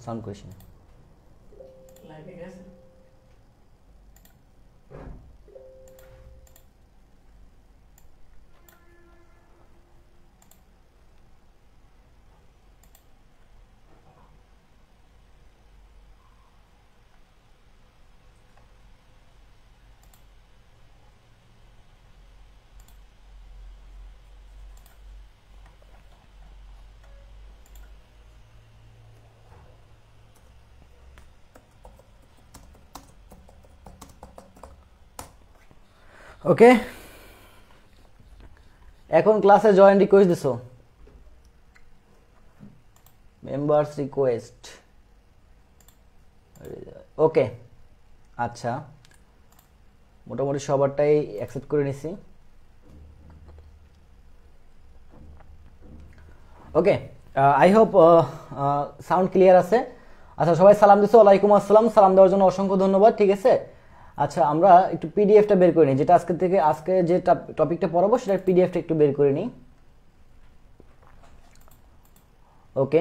Sound করিস না। ওকে, এখন ক্লাসে জয়েন রিকোয়েস্ট দিছো, মেম্বার্স রিকোয়েস্ট। ওকে আচ্ছা, মোটামুটি সবারটাই অ্যাকসেপ্ট করে নিছি। ওকে, আই হোপ সাউন্ড ক্লিয়ার আছে। আচ্ছা, সবাই সালাম দিছো, ওয়ালাইকুম আসসালাম। সালাম দেওয়ার জন্য অসংখ্য ধন্যবাদ। ঠিক আছে, আচ্ছা আমরা একটু পিডিএফটা বের করে নিই, যেটা আজকে যে টপিকটা পড়াবো সেটার পিডিএফটা একটু বের করে নিই। ওকে,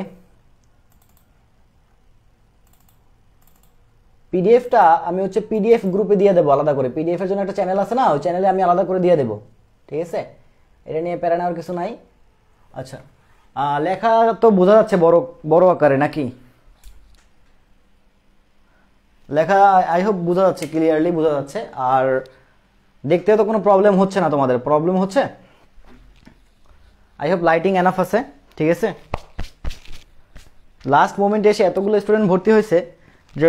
পিডিএফটা আমি হচ্ছে পিডিএফ গ্রুপে দিয়ে দেবো আলাদা করে। পিডিএফ এর জন্য একটা চ্যানেল আছে না, ওই চ্যানেলে আমি আলাদা করে দিয়ে দেবো। ঠিক আছে, এটা নিয়ে প্যারা নেওয়ার কিছু নাই। আচ্ছা, লেখা তো বোঝা যাচ্ছে বড় বড় আকারে নাকি? লেখা আই হোপ বোঝা যাচ্ছে, ক্লিয়ারলি বোঝা যাচ্ছে। আর দেখতে তো কোনো প্রবলেম হচ্ছে না, তোমাদের প্রবলেম হচ্ছে? আই হোপ লাইটিং এনাফ আছে। ঠিক আছে, লাস্ট মোমেন্টে এসে এতগুলো স্টুডেন্ট ভর্তি হয়েছে যে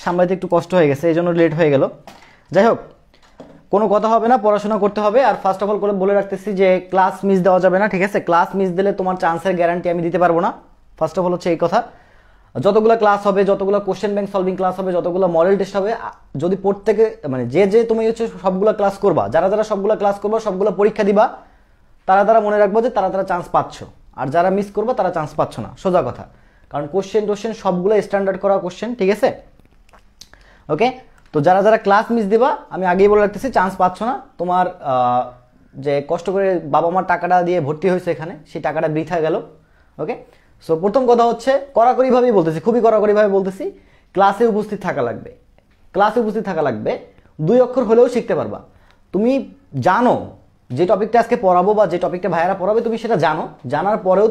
সামলাইতে একটু কষ্ট হয়ে গেছে, এই জন্য লেট হয়ে গেল। যাই হোক, কোনো কথা হবে না, পড়াশোনা করতে হবে। আর ফার্স্ট অফ অল করে বলে রাখতেছি যে ক্লাস মিস দেওয়া যাবে না। ঠিক আছে, ক্লাস মিস দিলে তোমার চান্সের গ্যারান্টি আমি দিতে পারবো না। ফার্স্ট অফ অল হচ্ছে এই কথা। যতগুলো ক্লাস হবে, যতগুলো কোশ্চেন ব্যাংক সলভিং ক্লাস হবে, যতগুলো মডেল টেস্ট হবে, যদি প্রত্যেকে মানে যে তুমি হচ্ছে সবগুলো ক্লাস করবা, যারা যারা সবগুলো ক্লাস করবা, সবগুলো পরীক্ষা দিবা, তারা মনে রাখবো যে তারা চান্স পাচ্ছ। আর যারা মিস করবা তারা চান্স পাচ্ছ না, সোজা কথা। কারণ কোশ্চেন সবগুলো স্ট্যান্ডার্ড করা কোশ্চেন। ঠিক আছে, ওকে। তো যারা যারা ক্লাস মিস দিবা, আমি আগেই বলে রাখতেছি, চান্স পাচ্ছ না। তোমার যে কষ্ট করে বাবা মার টাকাটা দিয়ে ভর্তি হয়েছে এখানে, সেই টাকাটা বৃথা গেল। ওকে, সো প্রথম কথা হচ্ছে, কড়াকড়িভাবেই বলতেছি, খুবই কড়াকড়িভাবে বলতেছি, ক্লাসে উপস্থিত থাকা লাগবে। ক্লাসে উপস্থিত থাকা লাগবে, 2 অক্ষর হলেও শিখতে পারবা। তুমি জানো যে টপিকটা আজকে পড়াবো বা যে টপিকটা ভাইয়ারা পড়াবে, তুমি সেটা জানো। জানার পরেও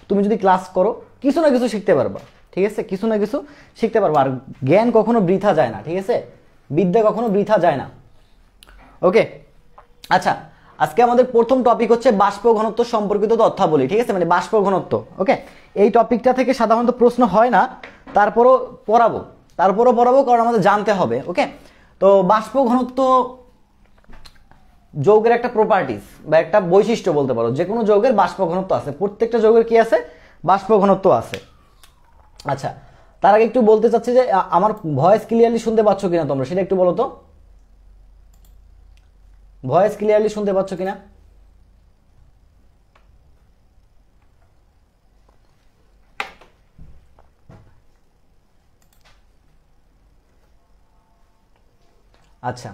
তুমি যদি ক্লাস করো, কিছু না কিছু শিখতে পারবা। ঠিক আছে, কিছু না কিছু শিখতে পারবা। আর জ্ঞান কখনো বৃথা যায় না। ঠিক আছে, বিদ্যা কখনো বৃথা যায় না। ওকে, আচ্ছা, আজকে আমাদের প্রথম টপিক হচ্ছে বাষ্প ঘনত্ব সম্পর্কিত তথ্যাবলী। ঠিক আছে, মানে বাষ্প ঘনত্ব। ওকে, এই টপিকটা থেকে সাধারণত প্রশ্ন হয় না, তারপরও পড়াবো কারণ আমাদের জানতে হবে। ওকে, তো বাষ্প ঘনত্ব যৌগের একটা প্রপার্টিস বা একটা বৈশিষ্ট্য বলতে পারো। যে কোনো যৌগের বাষ্প ঘনত্ব আছে, প্রত্যেকটা যৌগের কি আছে? বাষ্প ঘনত্ব আছে। আচ্ছা, তার আগে একটু বলতে চাচ্ছি যে আমার ভয়েস ক্লিয়ারলি শুনতে পাচ্ছ কিনা তোমরা, সেটা একটু বলো তো। ভয়েস ক্লিয়ারলি শুনতে পাচ্ছ কিনা? আচ্ছা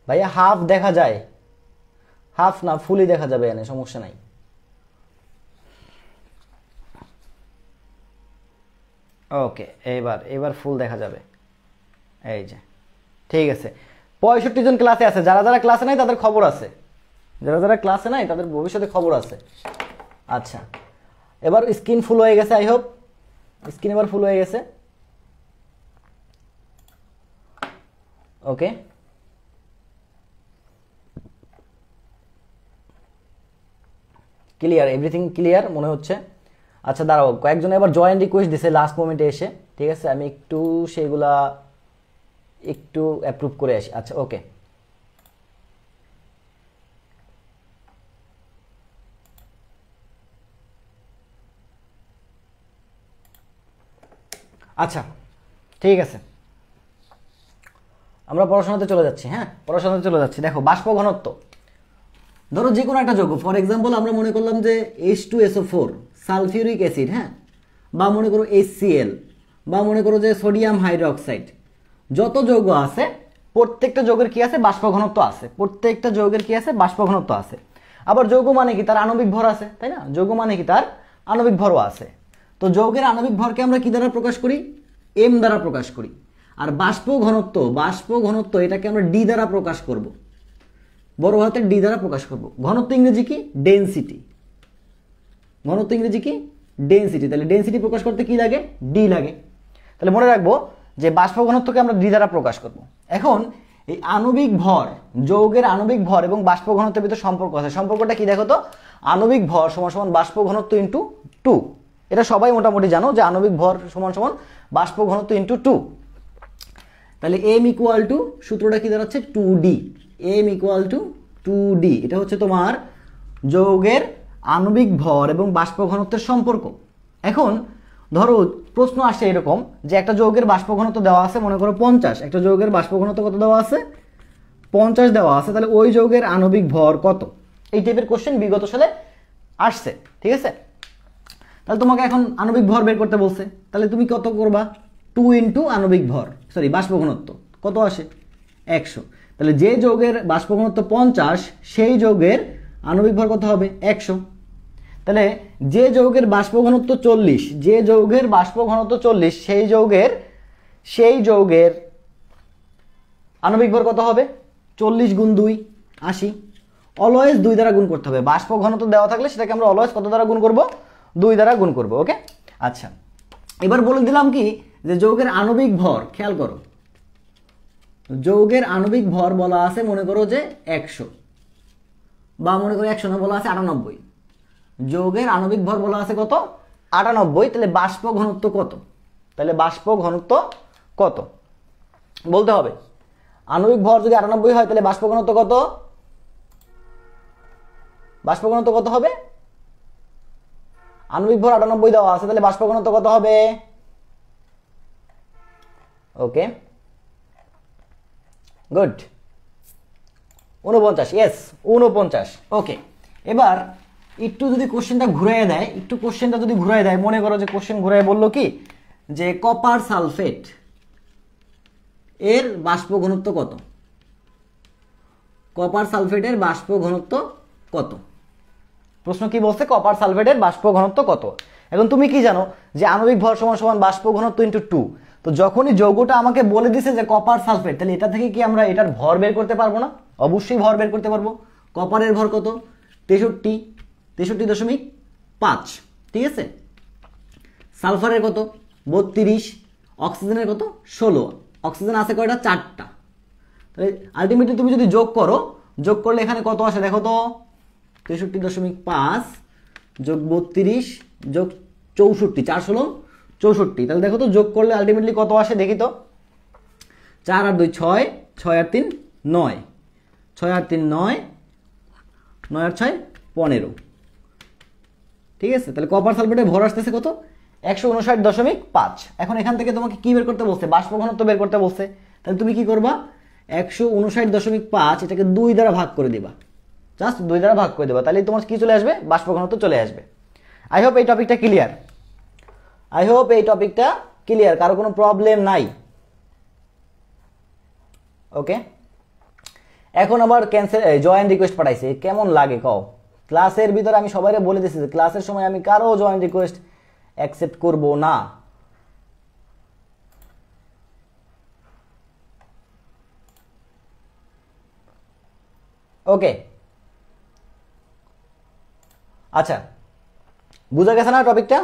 ভাইয়া, হাফ দেখা যায়, হাফ না ফুলই দেখা যাবে, এনে সমস্যা নাই। ওকে, এবার ফুল দেখা যাবে। এই যে, ঠিক আছে। 65 জন ক্লাসে আছে। যারা যারা ক্লাসে নাই তাদের খবর আছে, যারা যারা ক্লাসে নাই তাদের ভবিষ্যতে খবর আছে। আচ্ছা, এবার স্ক্রিন ফুল হয়ে গেছে। আই হোপ স্ক্রিন এবার ফুল হয়ে গেছে। ওকে, ক্লিয়ার, এভরিথিং ক্লিয়ার মনে হচ্ছে। আচ্ছা দাঁড়াও, কয়েকজন এবার জয়েন রিকোয়েস্ট দিছে লাস্ট মোমেন্টে এসে। ঠিক আছে, আমি একটু সেগুলা একটু অ্যাপ্রুভ করে আসি। আচ্ছা, ওকে, আচ্ছা ঠিক আছে, আমরা পড়াশোনাতে চলে যাচ্ছি। হ্যাঁ, পড়াশোনাতে চলে যাচ্ছি। দেখো, বাষ্প ঘনত্ব, ধরো যে কোনো একটা যৌগ, ফর এক্সাম্পল আমরা মনে করলাম যে H2SO4 সালফিউরিক অ্যাসিড, হ্যাঁ, বা মনে করো HCl, বা মনে করো যে সোডিয়াম হাইড্রোক্সাইড। যত যৌগ আছে প্রত্যেকটা যৌগের কি আছে? বাষ্প ঘনত্ব আছে। প্রত্যেকটা যৌগের কি আছে? বাষ্প ঘনত্ব আছে। আবার যৌগ মানে কি? তার আণবিক ভর আছে, তাই না? যৌগ মানে কি? তার আণবিক ভরও আছে। তো যৌগের আণবিক ভরকে আমরা কি দ্বারা প্রকাশ করি? এম দ্বারা প্রকাশ করি। আর বাষ্প ঘনত্ব এটাকে আমরা ডি দ্বারা প্রকাশ করব, বড় হাতের ডি দ্বারা প্রকাশ করব। ঘনত্ব ইংরেজি কি? ডেনসিটি। ঘনত্ব ইংরেজি কি? ডেনসিটি। তাহলে ডেনসিটি প্রকাশ করতে কি লাগে? ডি লাগে। তাহলে মনে রাখবো যে বাষ্প ঘনত্বকে আমরা ডি দ্বারা প্রকাশ করব। এখন এই আণবিক ভর, যৌগের আণবিক ভর এবং বাষ্প ঘনত্বের ভিতরে সম্পর্ক আছে। সম্পর্কটা কি দেখো তো? আণবিক ভর সমান সমান বাষ্প ঘনত্ব ইন্টু 2। এটা সবাই মোটামুটি জানো যে আণবিক ভর সমান সমান বাষ্প ঘনত্ব ইন্টু 2। তাহলে এম ইকুয়াল টু, সূত্রটা কি দাঁড়াচ্ছে? 2D। M equal to 2D। এটা হচ্ছে তোমার যৌগের আণবিক ভর এবং বাষ্প ঘনত্বের সম্পর্ক। এখন ধরো প্রশ্ন আসে এরকম যে একটা যৌগের বাষ্প ঘনত্ব দেওয়া আছে, মনে করো 50। একটা যৌগের বাষ্প ঘনত্ব কত দেওয়া আছে? 50 দেওয়া আছে। তাহলে ওই যৌগের আণবিক ভর কত? এই টাইপের কোশ্চেন বিগত সালে আসছে, ঠিক আছে? তাহলে তোমাকে এখন আণবিক ভর বের করতে বলছে, তাহলে তুমি কত করবা? 2 ইন্টু আণবিক ভর, সরি বাষ্প ঘনত্ব কত আসে? 100। তাহলে যে যৌগের বাষ্প ঘনত্ব 50 সেই যৌগের আণবিক ভর কত হবে? 100। তাহলে যে যৌগের বাষ্প ঘনত্ব 40, যে যৌগের বাষ্প ঘনত্ব 40 সেই যৌগের আণবিক ভর কত হবে? 40 গুণ 2 80। অলওয়েজ 2 দ্বারা গুণ করতে হবে। বাষ্প ঘনত্ব দেওয়া থাকলে সেটাকে আমরা অলওয়েজ কত দ্বারা গুণ করব? 2 দ্বারা গুণ করব। ওকে, আচ্ছা। এবার বলে দিলাম কি যে যৌগের আণবিক ভর, খেয়াল করো, যৌগের আণবিক ভর বলা আছে মনে করো যে 100, বা মনে করো 100 না, বলা আছে 98। যৌগের আণবিক ভর বলা আছে কত? 98। তাহলে বাষ্প ঘনত্ব কত? তাহলে বাষ্প ঘনত্ব কত বলতে হবে। আণবিক ভর যদি 98 হয় তাহলে বাষ্প ঘনত্ব কত? বাষ্প ঘনত্ব কত হবে? আণবিক ভর 98 দেওয়া আছে, তাহলে বাষ্প ঘনত্ব কত হবে? ওকে, গুড। 49, ইয়েস 49। ওকে, এবার একটু যদি কোশ্চেনটা ঘুরাই দেয়, মনে করো যে কোশ্চেন ঘুরাই বললো কি যে কপার সালফেট এর বাষ্প ঘনত্ব কত? কপার সালফেটের বাষ্প ঘনত্ব কত? প্রশ্ন কি বলছে? কপার সালফেটের বাষ্প ঘনত্ব কত? এখন তুমি কি জানো যে আণবিক ভর সমান সমান বাষ্প ঘনত্ব ইন্টু 2। তো যখনই যৌগটা আমাকে বলে দিছে যে কপার সালফেট, তাহলে এটা থেকে কি আমরা এটার ভর বের করতে পারবো না? অবশ্যই ভর বের করতে পারবো। কপারের ভর কত? 63.5, ঠিক আছে। সালফারের কত? 32। অক্সিজেনের কত? 16। অক্সিজেন আছে কয়টা? 4টা। তাহলে আলটিমেটলি তুমি যদি যোগ করলে এখানে কত আসে দেখো তো? 63.5 যোগ 32 যোগ 64, 4 16 64। তাহলে দেখো তো যোগ করলে আলটিমেটলি কত আসে দেখি তো? 4 আর 2 6, 6 আর 3 9, 6 আর 3 9, 9 আর 6 15, ঠিক আছে। তাহলে কপার সালফেটের ভর আসতেছে কত? 159.5। এখন এখান থেকে তোমাকে কি বের করতে বলছে? বাষ্প ঘনত্ব বের করতে বলছে। তাহলে তুমি কি করবা? 159.5 এটাকে 2 দ্বারা ভাগ করে দিবা, জাস্ট 2 দ্বারা ভাগ করে দেবা। তাহলে তোমার কি চলে আসবে? বাষ্প ঘনত্ব চলে আসবে। আই হোপ এই টপিকটা ক্লিয়ার। কারো কোনো প্রবলেম নাই? ওকে, এখন আবার জয়েন রিকোয়েস্ট পাঠাইছে, কেমন লাগে কও? ক্লাসের ভিতরে আমি সবাইকে বলে দিয়েছি যে ক্লাসের সময় আমি কারো জয়েন রিকোয়েস্ট অ্যাকসেপ্ট করব না। ওকে, আচ্ছা, বুঝা গেছে না টপিকটা?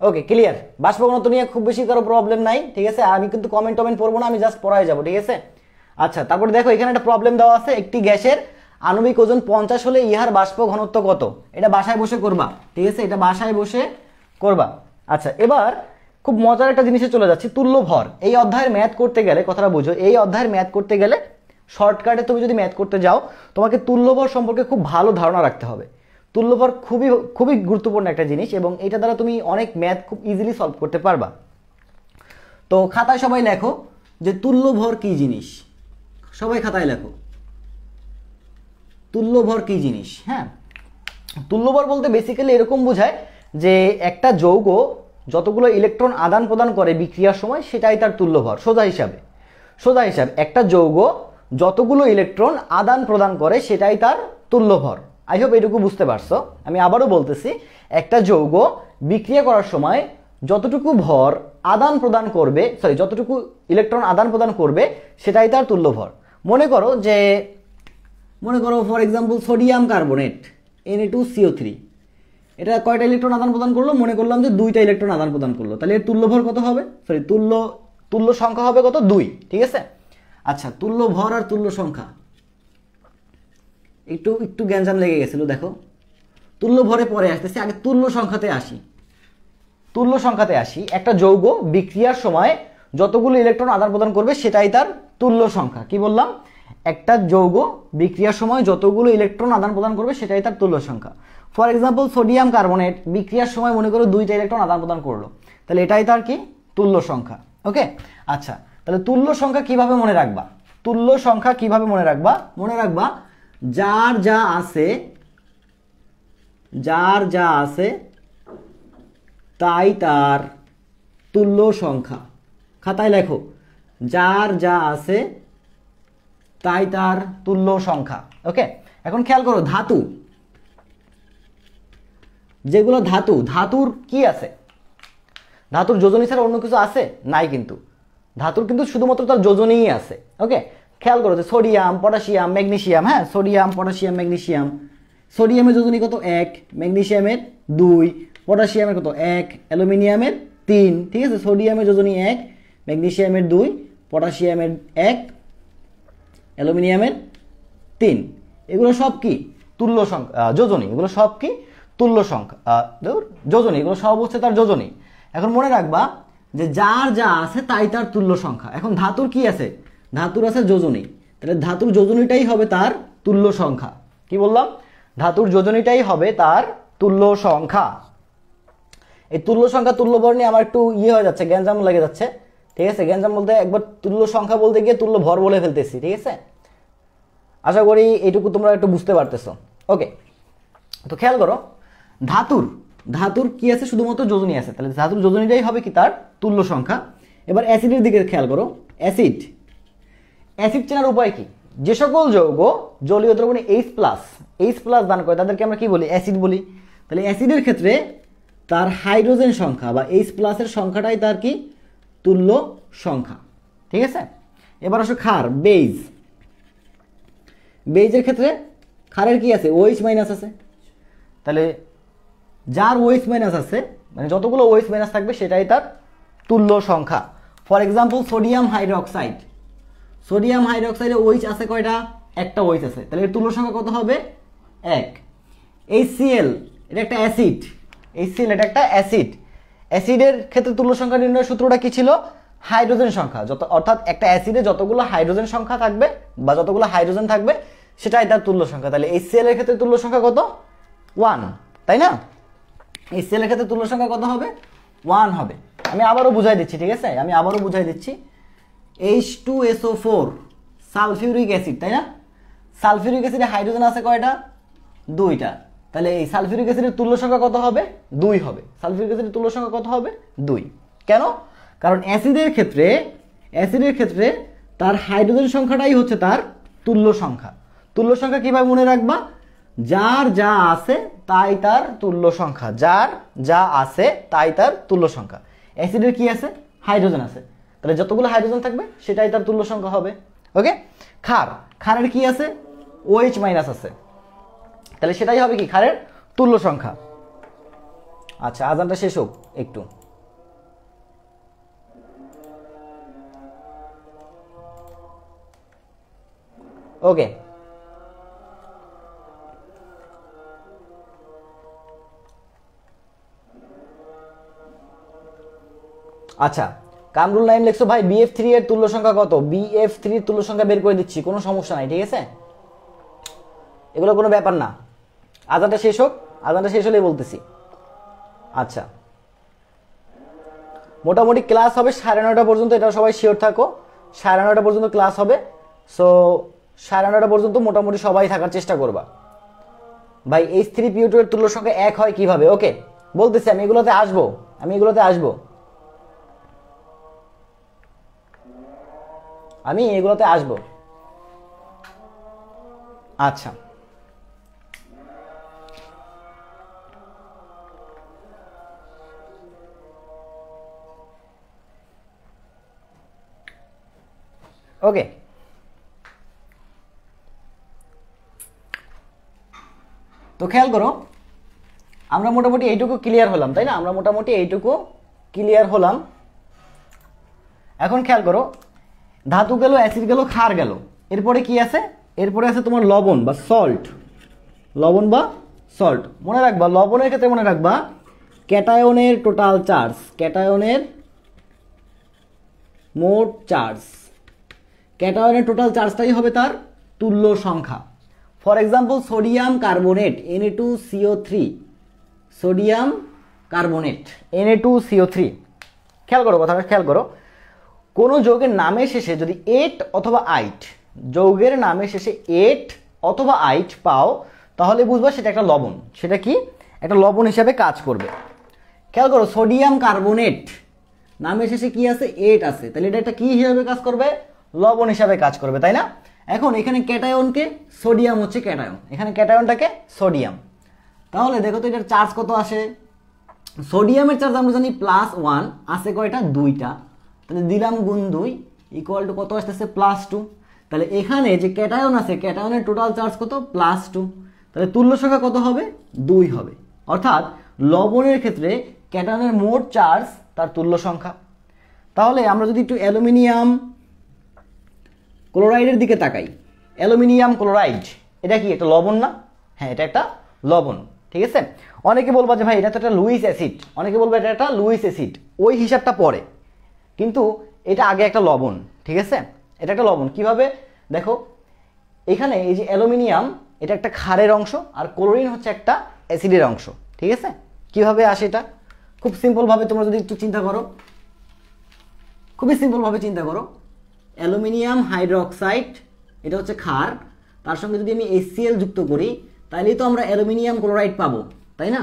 ওকে, ক্লিয়ার। বাষ্প ঘনত্ব নিয়ে খুব বেশি কারো প্রবলেম নাই, ঠিক আছে। আমি কিন্তু কমেন্ট পড়বো না, আমি জাস্ট পড়াই যাবো, ঠিক আছে। আচ্ছা, তারপরে দেখো এখানে একটা প্রবলেম দেওয়া আছে। একটি গ্যাসের আণবিক ওজন 50 হলে ইহার বাষ্প ঘনত্ব কত? এটা বাসায় বসে করবা, ঠিক আছে, এটা বাসায় বসে করবা। আচ্ছা, এবার খুব মজার একটা জিনিসে চলে যাচ্ছি, তুল্য ভর। এই অধ্যায়ের ম্যাথ করতে গেলে, কথাটা বুঝো, এই অধ্যায়ের ম্যাথ করতে গেলে শর্টকাটে তুমি যদি ম্যাথ করতে যাও, তোমাকে তুল্য ভর সম্পর্কে খুব ভালো ধারণা রাখতে হবে। তুল্য ভর খুবই গুরুত্বপূর্ণ একটা জিনিস, এবং এটা দ্বারা তুমি অনেক ম্যাথ খুব ইজিলি সলভ করতে পারবা। তো খাতায় সবাই লেখো যে তুল্য ভর কি জিনিস, সবাই খাতায় লেখো তুল্য ভর কি জিনিস। হ্যাঁ, তুল্য ভর বলতে বেসিক্যালি এরকম বোঝায় যে একটা যৌগ যতগুলো ইলেকট্রন আদান প্রদান করে বিক্রিয়ার সময়, সেটাই তার তুল্য ভর। সোজা হিসাব, একটা যৌগ যতগুলো ইলেকট্রন আদান প্রদান করে সেটাই তার তুল্য ভর। আই হোপ এটুকু বুঝতে পারছো। আমি আবারও বলতেছি, একটা যৌগ বিক্রিয়া করার সময় যতটুকু ভর আদান প্রদান করবে, যতটুকু ইলেকট্রন আদান প্রদান করবে সেটাই তার তুল্য ভর। মনে করো for example sodium carbonate Na2CO3, এটা কয়টা ইলেকট্রন আদান প্রদান করলো? মনে করলাম যে 2টা ইলেকট্রন আদান প্রদান করলো, তাহলে এর তুল্য ভর কত হবে? তুল্য সংখ্যা হবে কত? 2, ঠিক আছে। আচ্ছা, তুল্য ভর আর তুল্য সংখ্যা একটু গ্যাঞ্জাম লেগে গেছিল, দেখো তুল্য ভরে পরে আসতেছি, আগে তুল্য সংখ্যাতে আসি। একটা যৌগ বিক্রিয়ার সময় যতগুলো ইলেকট্রন আদান প্রদান করবে সেটাই তার তুল্য সংখ্যা। কি বললাম? একটা যৌগ বিক্রিয়ার সময় যতগুলো ইলেকট্রন আদান প্রদান করবে সেটাই তার তুল্য সংখ্যা। ফর এক্সাম্পল সোডিয়াম কার্বনেট বিক্রিয়ার সময় মনে করো 2টা ইলেকট্রন আদান প্রদান করলো, তাহলে এটাই তার কি? তুল্য সংখ্যা। ওকে, আচ্ছা, তাহলে তুল্য সংখ্যা কিভাবে মনে রাখবা? মনে রাখবা যার যা আছে তাই তার তুল্য সংখ্যা। খাতায় লেখো, যার যা আছে তাই তার তুল্য সংখ্যা। ওকে, এখন খেয়াল করো, যেগুলো ধাতুর কি আছে? ধাতুর যোজনী ছাড়া অন্য কিছু আছে? নাই, কিন্তু ধাতুর কিন্তু শুধুমাত্র তার যোজনীই আছে। ওকে, খেয়াল করো যে সোডিয়াম, পটাশিয়াম, ম্যাগনেসিয়াম, হ্যাঁ, সোডিয়াম, পটাশিয়াম, ম্যাগনেসিয়াম। সোডিয়ামের যোজনী কত? 1, ম্যাগনেসিয়ামের 2, পটাশিয়ামের কত? 1, অ্যালুমিনিয়ামের 3, ঠিক আছে। সোডিয়ামের যোজনী 1, ম্যাগনেসিয়ামের 2, পটাশিয়ামের 1, অ্যালুমিনিয়ামের 3। এগুলো সব কি? তুল্য সংখ্যা, যোজনী। এগুলো সব কি? তুল্য সংখ্যা, যোজনী। এগুলো সব হচ্ছে তার যোজনী। এখন মনে রাখবা যে যার যা আছে তাই তার তুল্য সংখ্যা। এখন ধাতুর কি আছে? ধাতুর আছে যোজনী, তাহলে ধাতুর যোজনীটাই হবে তার তুল্য সংখ্যা। কি বললাম? ধাতুর যোজনীটাই হবে তার তুল্য সংখ্যা। এই তুল্য সংখ্যা তুল্য ভর নিয়ে আমার একটু হয়ে যাচ্ছে, গ্যাঞ্জাম লেগে যাচ্ছে, ঠিক আছে। গ্যাঞ্জাম বলতে একবার তুল্য সংখ্যা বলতে গিয়ে তুল্য ভর বলে ফেলতেছি, ঠিক আছে। আশা করি এইটুকু তোমরা একটু বুঝতে পারতেছো। ওকে, তো খেয়াল করো, ধাতুর কি আছে? শুধুমাত্র যোজনী আছে, তাহলে ধাতুর যোজনীটাই হবে কি? তার তুল্য সংখ্যা। এবার অ্যাসিডের দিকে খেয়াল করো। অ্যাসিড চেনার উপায় কি? যে সকল যৌগ জলীয় দ্রবণে H+ দান করে তাদেরকে আমরা কি বলি? অ্যাসিড বলি। তাহলে অ্যাসিডের ক্ষেত্রে তার হাইড্রোজেন সংখ্যা বা H+ এর সংখ্যাটাই তার কি? তুল্য সংখ্যা, ঠিক আছে। এবার আসো ক্ষার, বেইজের ক্ষেত্রে ক্ষারের কি আছে? OH- আছে। তাহলে যার OH- আছে, মানে যতগুলো OH- থাকবে সেটাই তার তুল্য সংখ্যা। ফর এক্সাম্পল সোডিয়াম হাইড্রোক্সাইডে OH আছে কয়টা? একটা OH আছে, তাহলে এর তুল্য সংখ্যা কত হবে? 1। HCl এটা একটা অ্যাসিড। অ্যাসিডের ক্ষেত্রে তুল্য সংখ্যা নির্ণয়ের সূত্রটা কি ছিল? হাইড্রোজেন সংখ্যা। অর্থাৎ একটা অ্যাসিডে যতগুলো হাইড্রোজেন সংখ্যা থাকবে বা যতগুলো হাইড্রোজেন থাকবে সেটাই তার তুল্য সংখ্যা। তাহলে HCl এর ক্ষেত্রে তুল্য সংখ্যা কত? 1, তাই না? HCl এর ক্ষেত্রে তুল্য সংখ্যা কত হবে? 1 হবে। আমি আবারও বুঝাই দিচ্ছি, ঠিক আছে। H2SO4 সালফিউরিক অ্যাসিড, তাই না? সালফিউরিক অ্যাসিডে হাইড্রোজেন আছে কয়টা? 2টা। তাহলে এই সালফিউরিক অ্যাসিডের তুল্য সংখ্যা কত হবে? 2 হবে। সালফিউরিক অ্যাসিডের তুল্য সংখ্যা কত হবে? 2। কেন? কারণ অ্যাসিডের ক্ষেত্রে তার হাইড্রোজেন সংখ্যাটাই হচ্ছে তার তুল্য সংখ্যা। তুল্য সংখ্যা কিভাবে মনে রাখবা? যার যা আছে তাই তার তুল্য সংখ্যা। অ্যাসিডের কি আছে? হাইড্রোজেন আছে, তাহলে যতগুলো হাইড্রোজেন থাকবে সেটাই তার তুল্য সংখ্যা হবে। ওকে, ক্ষারের কি আছে? OH- আছে, তাহলে সেটাই হবে কি? ক্ষারের তুল্য সংখ্যা। আচ্ছা, আজানটা শেষ হোক একটু। ওকে, আচ্ছা, কামরুল নাইম লেখছো ভাই BF3 এর তুল্য সংখ্যা কত? BF3 এর তুল্য সংখ্যা বের করে দিচ্ছি, কোনো সমস্যা নাই, ঠিক আছে। এগুলো কোনো ব্যাপার না। আজানটা শেষ হলেই বলতেছি। আচ্ছা, মোটামুটি ক্লাস হবে 9:30 পর্যন্ত, এটা সবাই শিওর থাকো। 9:30 পর্যন্ত ক্লাস হবে। সো 9:30 পর্যন্ত মোটামুটি সবাই থাকার চেষ্টা করবা। ভাই H3PO2 এর তুল্য সংখ্যা 1 হয় কিভাবে? ওকে, বলতেছি, আমি এগুলোতে আসবো। আচ্ছা, ওকে, তো খেয়াল করো আমরা মোটামুটি এইটুকু ক্লিয়ার হলাম, তাই না? আমরা মোটামুটি এইটুকু ক্লিয়ার হলাম। এখন খেয়াল করো, ধাতু গেল, অ্যাসিড গেল, ক্ষার গেল, এরপরে কি আছে? এরপরে আছে তোমার লবণ বা সল্ট। লবণ বা সল্ট মনে রাখবা, লবণের ক্ষেত্রে মনে রাখবা ক্যাটায়নের টোটাল চার্জ, ক্যাটায়নের মোট চার্জ, ক্যাটায়নের টোটাল চার্জটাই হবে তার তুল্য সংখ্যা। For example sodium carbonate Na2CO3, sodium carbonate Na2CO3। খেয়াল করো কথাটা, খেয়াল করো, কোনো যৌগের নামের শেষে যদি এট অথবা আইট, যৌগের নামের শেষে এট অথবা আইট পাও তাহলে বুঝবা সেটা একটা লবণ। সেটা কি? একটা লবণ হিসাবে কাজ করবে। খেয়াল করো সোডিয়াম কার্বনেট নামের শেষে কি আছে? এট আছে, তাহলে এটা একটা কি হিসাবে কাজ করবে? লবণ হিসাবে কাজ করবে, তাই না? এখন এখানে ক্যাটায়নকে, সোডিয়াম হচ্ছে ক্যাটায়ন, এখানে ক্যাটায়নটাকে সোডিয়াম। তাহলে দেখো তো এটার চার্জ কত আসে? সোডিয়ামের চার্জ আমরা জানি +1, আছে কয়টা? 2টা, তাহলে দিলাম গুণ 2 ইকুয়াল টু কত আসতেছে? +2। তাহলে এখানে যে ক্যাটায়ন আছে, ক্যাটায়নের টোটাল চার্জ কত? +2। তাহলে তুল্য সংখ্যা কত হবে? 2 হবে। অর্থাৎ লবণের ক্ষেত্রে ক্যাটায়নের মোট চার্জ তার তুল্য সংখ্যা। তাহলে আমরা যদি একটু অ্যালুমিনিয়াম ক্লোরাইডের দিকে তাকাই, অ্যালুমিনিয়াম ক্লোরাইড এটা কি একটা লবণ না? হ্যাঁ, এটা একটা লবণ, ঠিক আছে। অনেকে বলবা যে ভাই এটা তো একটা লুইস অ্যাসিড, অনেকে বলবে এটা একটা লুইস অ্যাসিড, ওই হিসাবটা পরে, কিন্তু এটা আগে একটা লবণ, ঠিক আছে। এটা একটা লবণ কিভাবে? দেখো এখানে এই যে অ্যালুমিনিয়াম এটা একটা ক্ষারের অংশ, আর ক্লোরিন হচ্ছে একটা অ্যাসিডের অংশ, ঠিক আছে। কিভাবে আসে এটা? খুব সিম্পলভাবে তোমরা যদি একটু চিন্তা করো, খুবই সিম্পলভাবে চিন্তা করো, অ্যালুমিনিয়াম হাইড্রোক্সাইড এটা হচ্ছে ক্ষার, তার সঙ্গে যদি আমি HCl যুক্ত করি তাহলেই তো আমরা অ্যালুমিনিয়াম ক্লোরাইড পাবো, তাই না?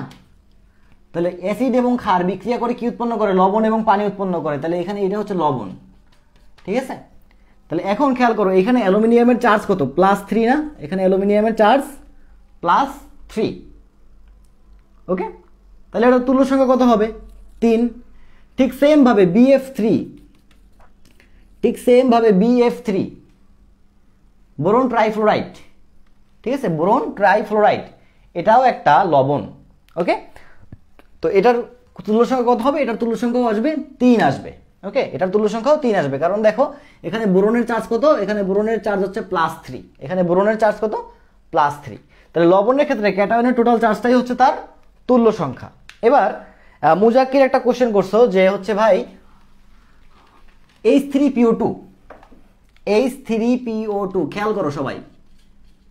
তাহলে অ্যাসিড এবং ক্ষার বিক্রিয়া করে কি উৎপন্ন করে? লবণ এবং পানি উৎপন্ন করে। তাহলে এখানে এটা হচ্ছে লবণ, ঠিক আছে। তাহলে এখন খেয়াল করো এখানে অ্যালুমিনিয়ামের চার্জ কত? +3 না? এখানে অ্যালুমিনিয়ামের চার্জ +3, ওকে। তাহলে এটা তুল্য সংখ্যা কত হবে? 3। ঠিক সেম ভাবে BF3, বোরন ট্রাইফ্লোরাইড, ঠিক আছে, বোরন ট্রাইফ্লোরাইড এটাও একটা লবণ, ওকে। তো এটার তুল্য সংখ্যা কত হবে? এটার তুল্য সংখ্যাও আসবে 3 আসবে, ওকে। এটার তুল্য সংখ্যাও 3 আসবে, কারণ দেখো এখানে বোরনের চার্জ কত? এখানে বোরনের চার্জ হচ্ছে +3, এখানে বোরনের চার্জ কত? +3। তাহলে লবণের ক্ষেত্রে ক্যাটায়নের টোটাল চার্জটাই হচ্ছে তার তুল্য সংখ্যা। এবার মুজাক্কির একটা কোশ্চেন করছো যে হচ্ছে ভাই H3PO2, খেয়াল করো সবাই,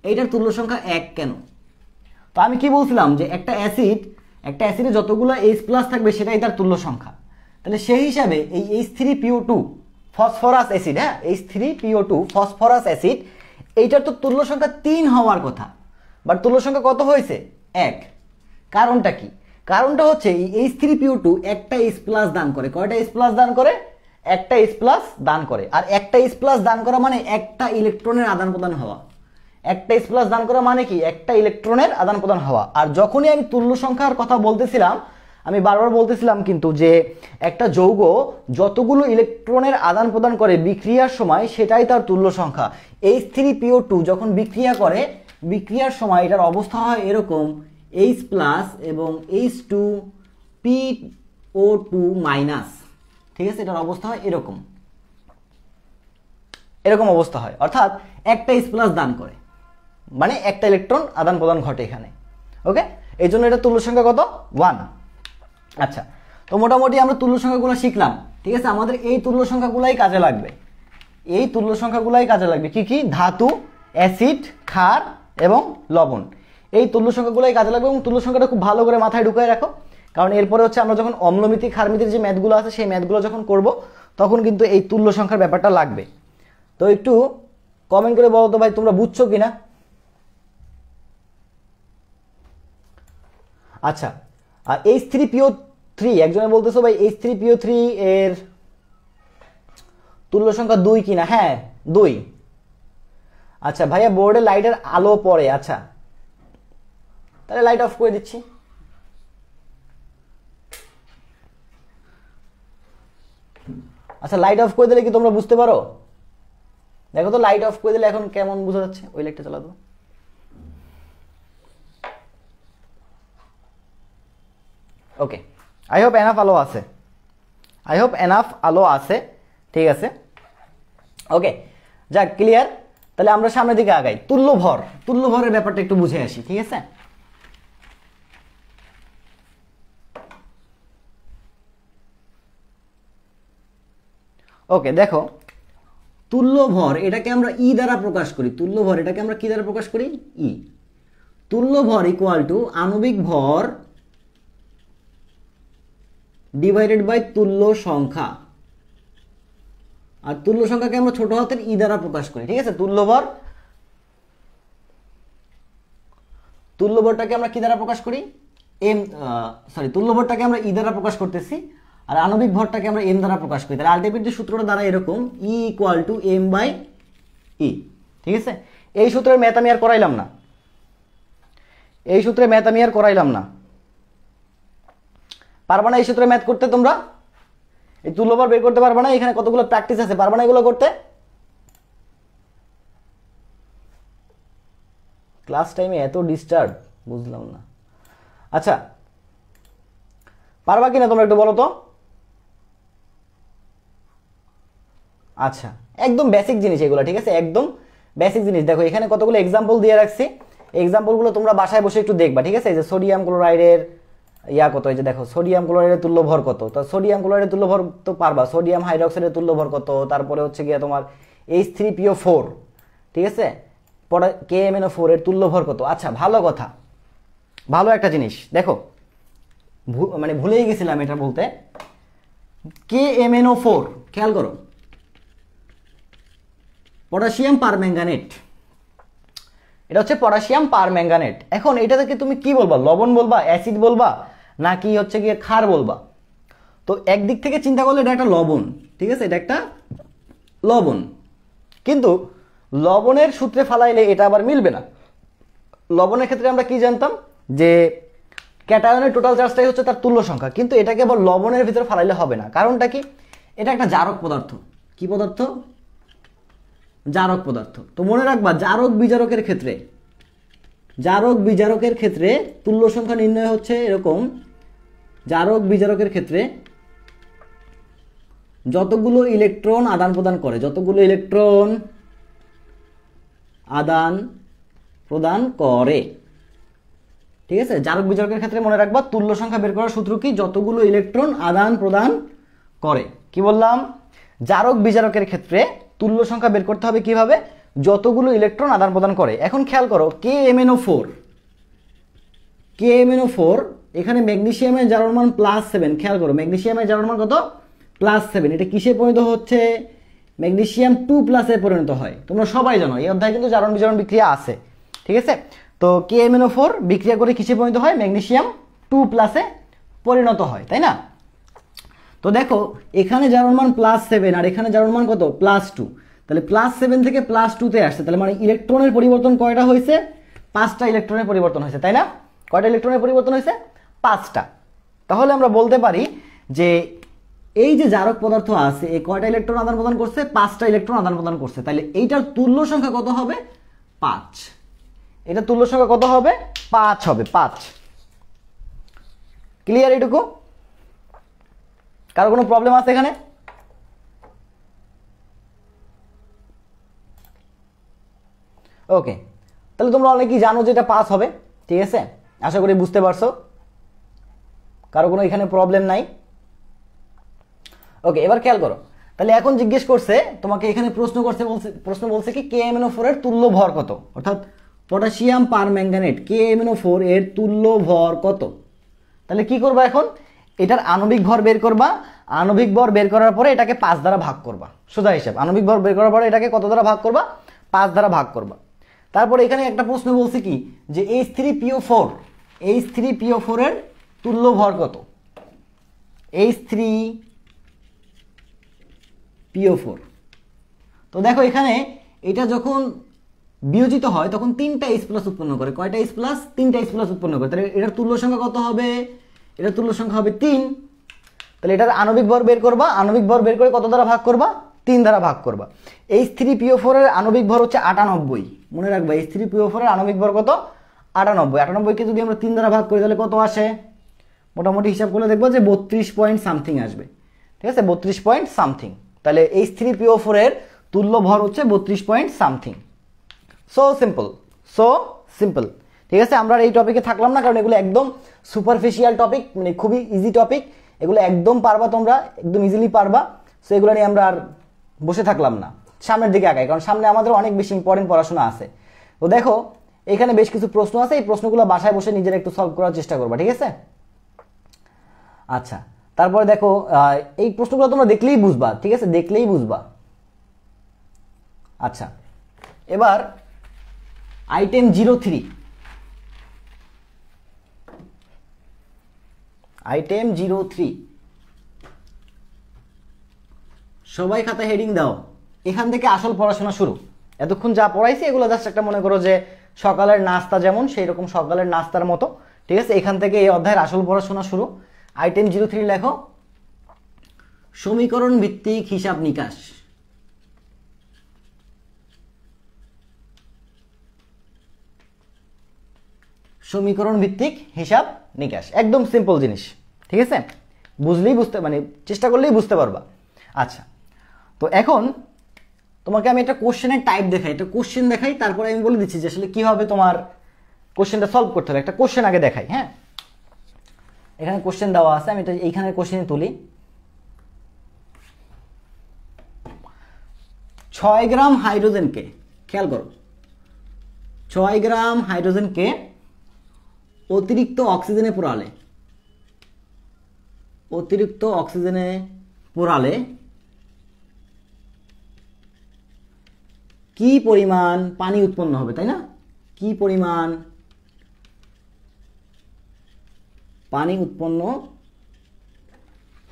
এইটার তুল্য সংখ্যা 1 কেন? তো আমি কি বলছিলাম যে একটা অ্যাসিডে যতগুলো H+ থাকবে সেটাই তার তুল্য সংখ্যা। তাহলে সেই হিসাবে এই H3PO2 ফসফরাস অ্যাসিড, হ্যাঁ H3PO2 ফসফরাস অ্যাসিড, এইটার তো তুল্য সংখ্যা 3 হওয়ার কথা, বাট তুল্য সংখ্যা কত হয়েছে? 1। কারণটা কি? কারণটা হচ্ছে এই H3PO2 একটা H+ দান করে। কয়টা H+ দান করে? একটা H+ দান করে। আর একটা H+ দান করা মানে একটা ইলেকট্রনের আদান প্রদান হওয়া। একটা H+ দান করা মানে কি? একটা ইলেকট্রনের আদান প্রদান হওয়া। আর যখনই আমি তুল্য সংখ্যার কথা বলতেছিলাম, আমি বারবার বলতেছিলাম কিন্তু যে একটা যৌগ যতগুলো ইলেকট্রনের আদান প্রদান করে বিক্রিয়ার সময় সেটাই তার তুল্য সংখ্যা। H3PO2 যখন বিক্রিয়া করে, বিক্রিয়ার সময় এটার অবস্থা হয় এরকম, H+ এবং H2PO2-, ঠিক আছে, এটার অবস্থা হয় এরকম, এরকম অবস্থা হয়, অর্থাৎ একটা H+ দান করে মানে একটা ইলেকট্রন আদান প্রদান ঘটে এখানে, ওকে। এই জন্য এটা তুল্য সংখ্যা কত? 1। আচ্ছা, তো মোটামুটি আমরা তুল্য সংখ্যাগুলো শিখলাম, ঠিক আছে। আমাদের এই তুল্য সংখ্যাগুলাই কাজে লাগবে, এই তুল্য সংখ্যাগুলাই কাজে লাগবে। কি কি? ধাতু, অ্যাসিড, ক্ষার এবং লবণ, এই তুল্য সংখ্যাগুলাই কাজে লাগবে। এবং তুল্য সংখ্যাটা খুব ভালো করে মাথায় ঢুকিয়ে রাখো, কারণ এরপরে হচ্ছে আমরা যখন অম্লমিতি ক্ষারমিতির যে ম্যাথগুলো আছে সেই ম্যাথগুলো যখন করব তখন কিন্তু এই তুল্য সংখ্যার ব্যাপারটা লাগবে। তো একটু কমেন্ট করে বলো তো ভাই তোমরা বুঝছো কিনা। আচ্ছা, আর H3PO3 একজনে বলতেছো ভাই H3PO3 এর তুল্য সংখ্যা 2 কিনা? হ্যাঁ 2। আচ্ছা ভাইয়া বোর্ডে লাইটের আলো পড়ে, আচ্ছা তাহলে লাইট অফ করে দিচ্ছি। আচ্ছা লাইট অফ করে দিলে কি তোমরা বুঝতে পারো? দেখো তো লাইট অফ করে দিলে এখন কেমন বোঝা যাচ্ছে, ওই লাইটটা চালা দাও। ওকে, আই হোপ এনাফ আলো আছে, আই হোপ এনাফ আলো আছে, ঠিক আছে। ওকে, যাক ক্লিয়ার। তাহলে আমরা সামনের দিকে আগাই। তুল্য ভর, তুল্য ভরের ব্যাপারটা একটু বুঝে আসি, ঠিক আছে। ওকে দেখো, তুল্য ভর এটাকে আমরা ই দ্বারা প্রকাশ করি। তুল্য ভর এটাকে আমরা কি দ্বারা প্রকাশ করি? ই। তুল্য ভর ইকুয়াল টু আণবিক ভর ডিভাইডেড বাই তুল্য সংখ্যা। আর তুল্য সংখ্যাকে আমরা ছোট হাতের ই দ্বারা প্রকাশ করি, ঠিক আছে। তুল্য ভর, তুল্য ভরটাকে আমরা কি দ্বারা প্রকাশ করি? এম, সরি, তুল্য ভরটাকে আমরা ই দ্বারা প্রকাশ করতেছি, আর আণবিক ভরটাকে আমরা এম দ্বারা প্রকাশ করি। তাহলে আলটিমেট যে সূত্রটা দ্বারা এরকম, E equal to M by E, ঠিক আছে। এই সূত্রের ম্যাথ আমি আর করাইলাম না, এই সূত্রে ম্যাথ আমি আর করাইলাম না। পারবা না এই সূত্রে ম্যাথ করতে তোমরা? এই তুল্য ভর বের করতে পারবা না? এখানে কতগুলো প্র্যাকটিস আছে, পারবা না এগুলো করতে? ক্লাস টাইমে এত ডিস্টার্ব, বুঝলাম না। আচ্ছা, পারবা কিনা তোমরা একটু বলো তো। আচ্ছা, একদম বেসিক জিনিস এগুলো, ঠিক আছে, একদম বেসিক জিনিস। দেখো এখানে কতগুলো এক্সাম্পল দিয়ে রাখছি, এক্সাম্পলগুলো তোমরা বাসায় বসে একটু দেখবা, ঠিক আছে। এই যে সোডিয়াম ক্লোরাইডের ইয়া কত, এই যে দেখো সোডিয়াম ক্লোরাইডের তুল্য ভর কত, তো সোডিয়াম ক্লোরাইডের তুল্য ভর তো পারবা। সোডিয়াম হাইড্রোক্সাইডের তুল্য ভর কত, তারপরে হচ্ছে গিয়ে তোমার H3PO4, ঠিক আছে, পরে KMnO4 এর তুল্য ভর কত। আচ্ছা, ভালো কথা, ভালো একটা জিনিস দেখো, মানে ভুলেই গেছিলাম এটা বলতে। KMnO4 খেয়াল করো, পটাশিয়াম পারম্যাঙ্গানেট, এটা হচ্ছে পটাশিয়াম পারম্যাঙ্গানেট। এখন এটা থেকে তুমি কি বলবা? লবণ বলবা, অ্যাসিড বলবা, নাকি হচ্ছে গিয়ে ক্ষার বলবা? তো একদিক থেকে চিন্তা করলে এটা একটা লবণ, ঠিক আছে, এটা একটা লবণ। কিন্তু লবণের সূত্রে ফালাইলে এটা আবার মিলবে না। লবণের ক্ষেত্রে আমরা কি জানতাম যে ক্যাটায়নের টোটাল চার্জটাই হচ্ছে তার তুল্য সংখ্যা, কিন্তু এটাকে আবার লবণের ভিতরে ফালাইলে হবে না। কারণটা কি? এটা একটা জারক পদার্থ। কি পদার্থ? জারক পদার্থ। তো মনে রাখবা, জারক বিজারকের ক্ষেত্রে, জারক বিজারকের ক্ষেত্রে তুল্য সংখ্যা নির্ণয় হচ্ছে এরকম। জারক বিজারকের ক্ষেত্রে যতগুলো ইলেকট্রন আদান প্রদান করে, যতগুলো ইলেকট্রন আদান প্রদান করে, ঠিক আছে, জারক বিজারকের ক্ষেত্রে মনে রাখবা তুল্য সংখ্যা বের করার সূত্র কি? যতগুলো ইলেকট্রন আদান প্রদান করে। কি বললাম? জারক বিজারকের ক্ষেত্রে তুল্য সংখ্যা বের করতে হবে কিভাবে? যতগুলো ইলেকট্রন আদান প্রদান করে। এখন খেয়াল করো, KMnO4, KMnO4, এখানে ম্যাগনেসিয়ামের জারণ মান +7। খেয়াল করো, ম্যাগনেসিয়ামের জারণ মান কত? +7। এটা কিসে পরিণত হচ্ছে? ম্যাগনেসিয়াম 2+ পরিণত হয়। তোমরা সবাই জানো এই অধ্যায়ে কিন্তু জারণ বিজারণ বিক্রিয়া আছে, ঠিক আছে। তো KMnO4 বিক্রিয়া করে কিসে পরিণত হয়? ম্যাগনেসিয়াম 2+ পরিণত হয়, তাই না? তো দেখো এখানে জারণ মান +7 আর এখানে জারণ মান কত? +2। তাহলে +7 থেকে +2-তে আসছে, তাহলে মানে ইলেকট্রনের পরিবর্তন কয়টা হয়েছে? 5টা ইলেকট্রনের পরিবর্তন হয়েছে, তাই না? কয়টা ইলেকট্রনের পরিবর্তন হয়েছে? 5টা। তাহলে আমরা বলতে পারি যে এই যে জারক পদার্থ আছে, এই কয়টা ইলেকট্রন আদান প্রদান করছে? 5টা ইলেকট্রন আদান প্রদান করছে। তাহলে এইটার তুল্য সংখ্যা কত হবে? 5। এটা তুল্য সংখ্যা কত হবে? 5 হবে, 5। ক্লিয়ার এটুকু? কারো কোনো প্রবলেম আছে এখানে? ওকে, তাহলে তোমরা অনেকেই জানো যে এটা 5 হবে, ঠিক আছে, আশা করি বুঝতে পারছো। কারো কোনো এখানে প্রবলেম নাই? ওকে, এবার খেয়াল করো, তাহলে এখন জিজ্ঞেস করছে তোমাকে, এখানে প্রশ্ন বলছে কি KMnO4 এর তুল্য ভর কত, অর্থাৎ পটাশিয়াম পারম্যাঙ্গানেট KMnO4 এর তুল্য ভর কত। তাহলে কি করবা এখন? এটার আণবিক ভর বের করবা। আণবিক ভর বের করার পরে এটাকে 5 দ্বারা ভাগ করবা, সোজা হিসাব। আণবিক ভর বের করার পরে এটাকে কত দ্বারা ভাগ করবা? 5 দ্বারা ভাগ করবা। তারপরে এখানে একটা প্রশ্ন বলছে কি যে H3PO4 এর তুল্য ভর কত? H3PO4। তো দেখো এখানে এটা যখন বিয়োজিত হয় তখন 3টা H+ উৎপন্ন করে। কয়টা H+? 3টা H+ উৎপন্ন করে। তাহলে এটার তুল্য সংখ্যা কত হবে? এটার তুল্য সংখ্যা হবে 3। তাহলে এটার আণবিক ভর বের করবা। আণবিক ভর বের করে কত দ্বারা ভাগ করবা? 3 দ্বারা ভাগ করবা। H3PO4 এর আণবিক ভর হচ্ছে 98, মনে রাখবা H3PO4 এর আণবিক ভর কত, 98। কে যদি আমরা 3 দ্বারা ভাগ করি তাহলে কত আসে, মোটামুটি হিসাব করলে দেখবো যে 32 পয়েন্ট সামথিং আসবে, ঠিক আছে, 32 পয়েন্ট সামথিং। তাহলে H3PO4 এর তুল্য ভর হচ্ছে 32 পয়েন্ট সামথিং। সো সিম্পল, ঠিক আছে। আমরা এই টপিকে থাকলাম না, কারণ এগুলো একদম সুপারফিশিয়াল টপিক, মানে খুবই ইজি টপিক, এগুলো একদম পারবা তোমরা, একদম ইজিলি পারবা। সো এগুলো নিয়ে আমরা আর বসে থাকলাম না, সামনের দিকে আগাই, কারণ সামনে আমাদের অনেক বেশি ইম্পর্টেন্ট পড়াশোনা আছে। তো দেখো এখানে বেশ কিছু প্রশ্ন আছে, এই প্রশ্নগুলো বাসায় বসে নিজেরা একটু সলভ করার চেষ্টা করবা, ঠিক আছে। আচ্ছা, তারপরে দেখো এই প্রশ্নগুলো তোমরা দেখলেই বুঝবা, ঠিক আছে, দেখলেই বুঝবা। আচ্ছা, এবার আইটেম 03, আইটেম 03, সবাই খাতা হেডিং দাও। এখান থেকে আসল পড়াশোনা শুরু। এতক্ষণ যা পড়াইছি এগুলো জাস্ট একটা মনে করো যে সকালের নাস্তা, যেমন সেই রকম সকালের নাস্তার মতো, ঠিক আছে। এখান থেকে এই অধ্যায়ের আসল পড়াশোনা শুরু। আইটেম 03 লেখো, সমীকরণ ভিত্তিক হিসাব নিকাশ। সমীকরণ ভিত্তিক হিসাব নিকাশ, একদম সিম্পল জিনিস, ঠিক আছে, বুঝলেই মানে চেষ্টা করলেই বুঝতে পারবা। আচ্ছা, তো এখন তোমাকে আমি একটা কোশ্চেনের টাইপ দেখাই, একটা কোশ্চেন দেখাই, তারপরে আমি বলে দিচ্ছি যে আসলে কিভাবে তোমার কোশ্চেনটা সলভ করতে হবে। একটা কোশ্চেন আগে দেখাই, হ্যাঁ। এখানে কোশ্চেন দেওয়া আছে, আমি এটা এইখানে কোশ্চেনে তুলি। 6 গ্রাম হাইড্রোজেনকে, খেয়াল করো, 6 গ্রাম হাইড্রোজেনকে অতিরিক্ত অক্সিজেনে পোড়ালে, অতিরিক্ত অক্সিজেনে পোড়ালে কি পরিমাণ পানি উৎপন্ন হবে, তাই না? কি পরিমাণ পানি উৎপন্ন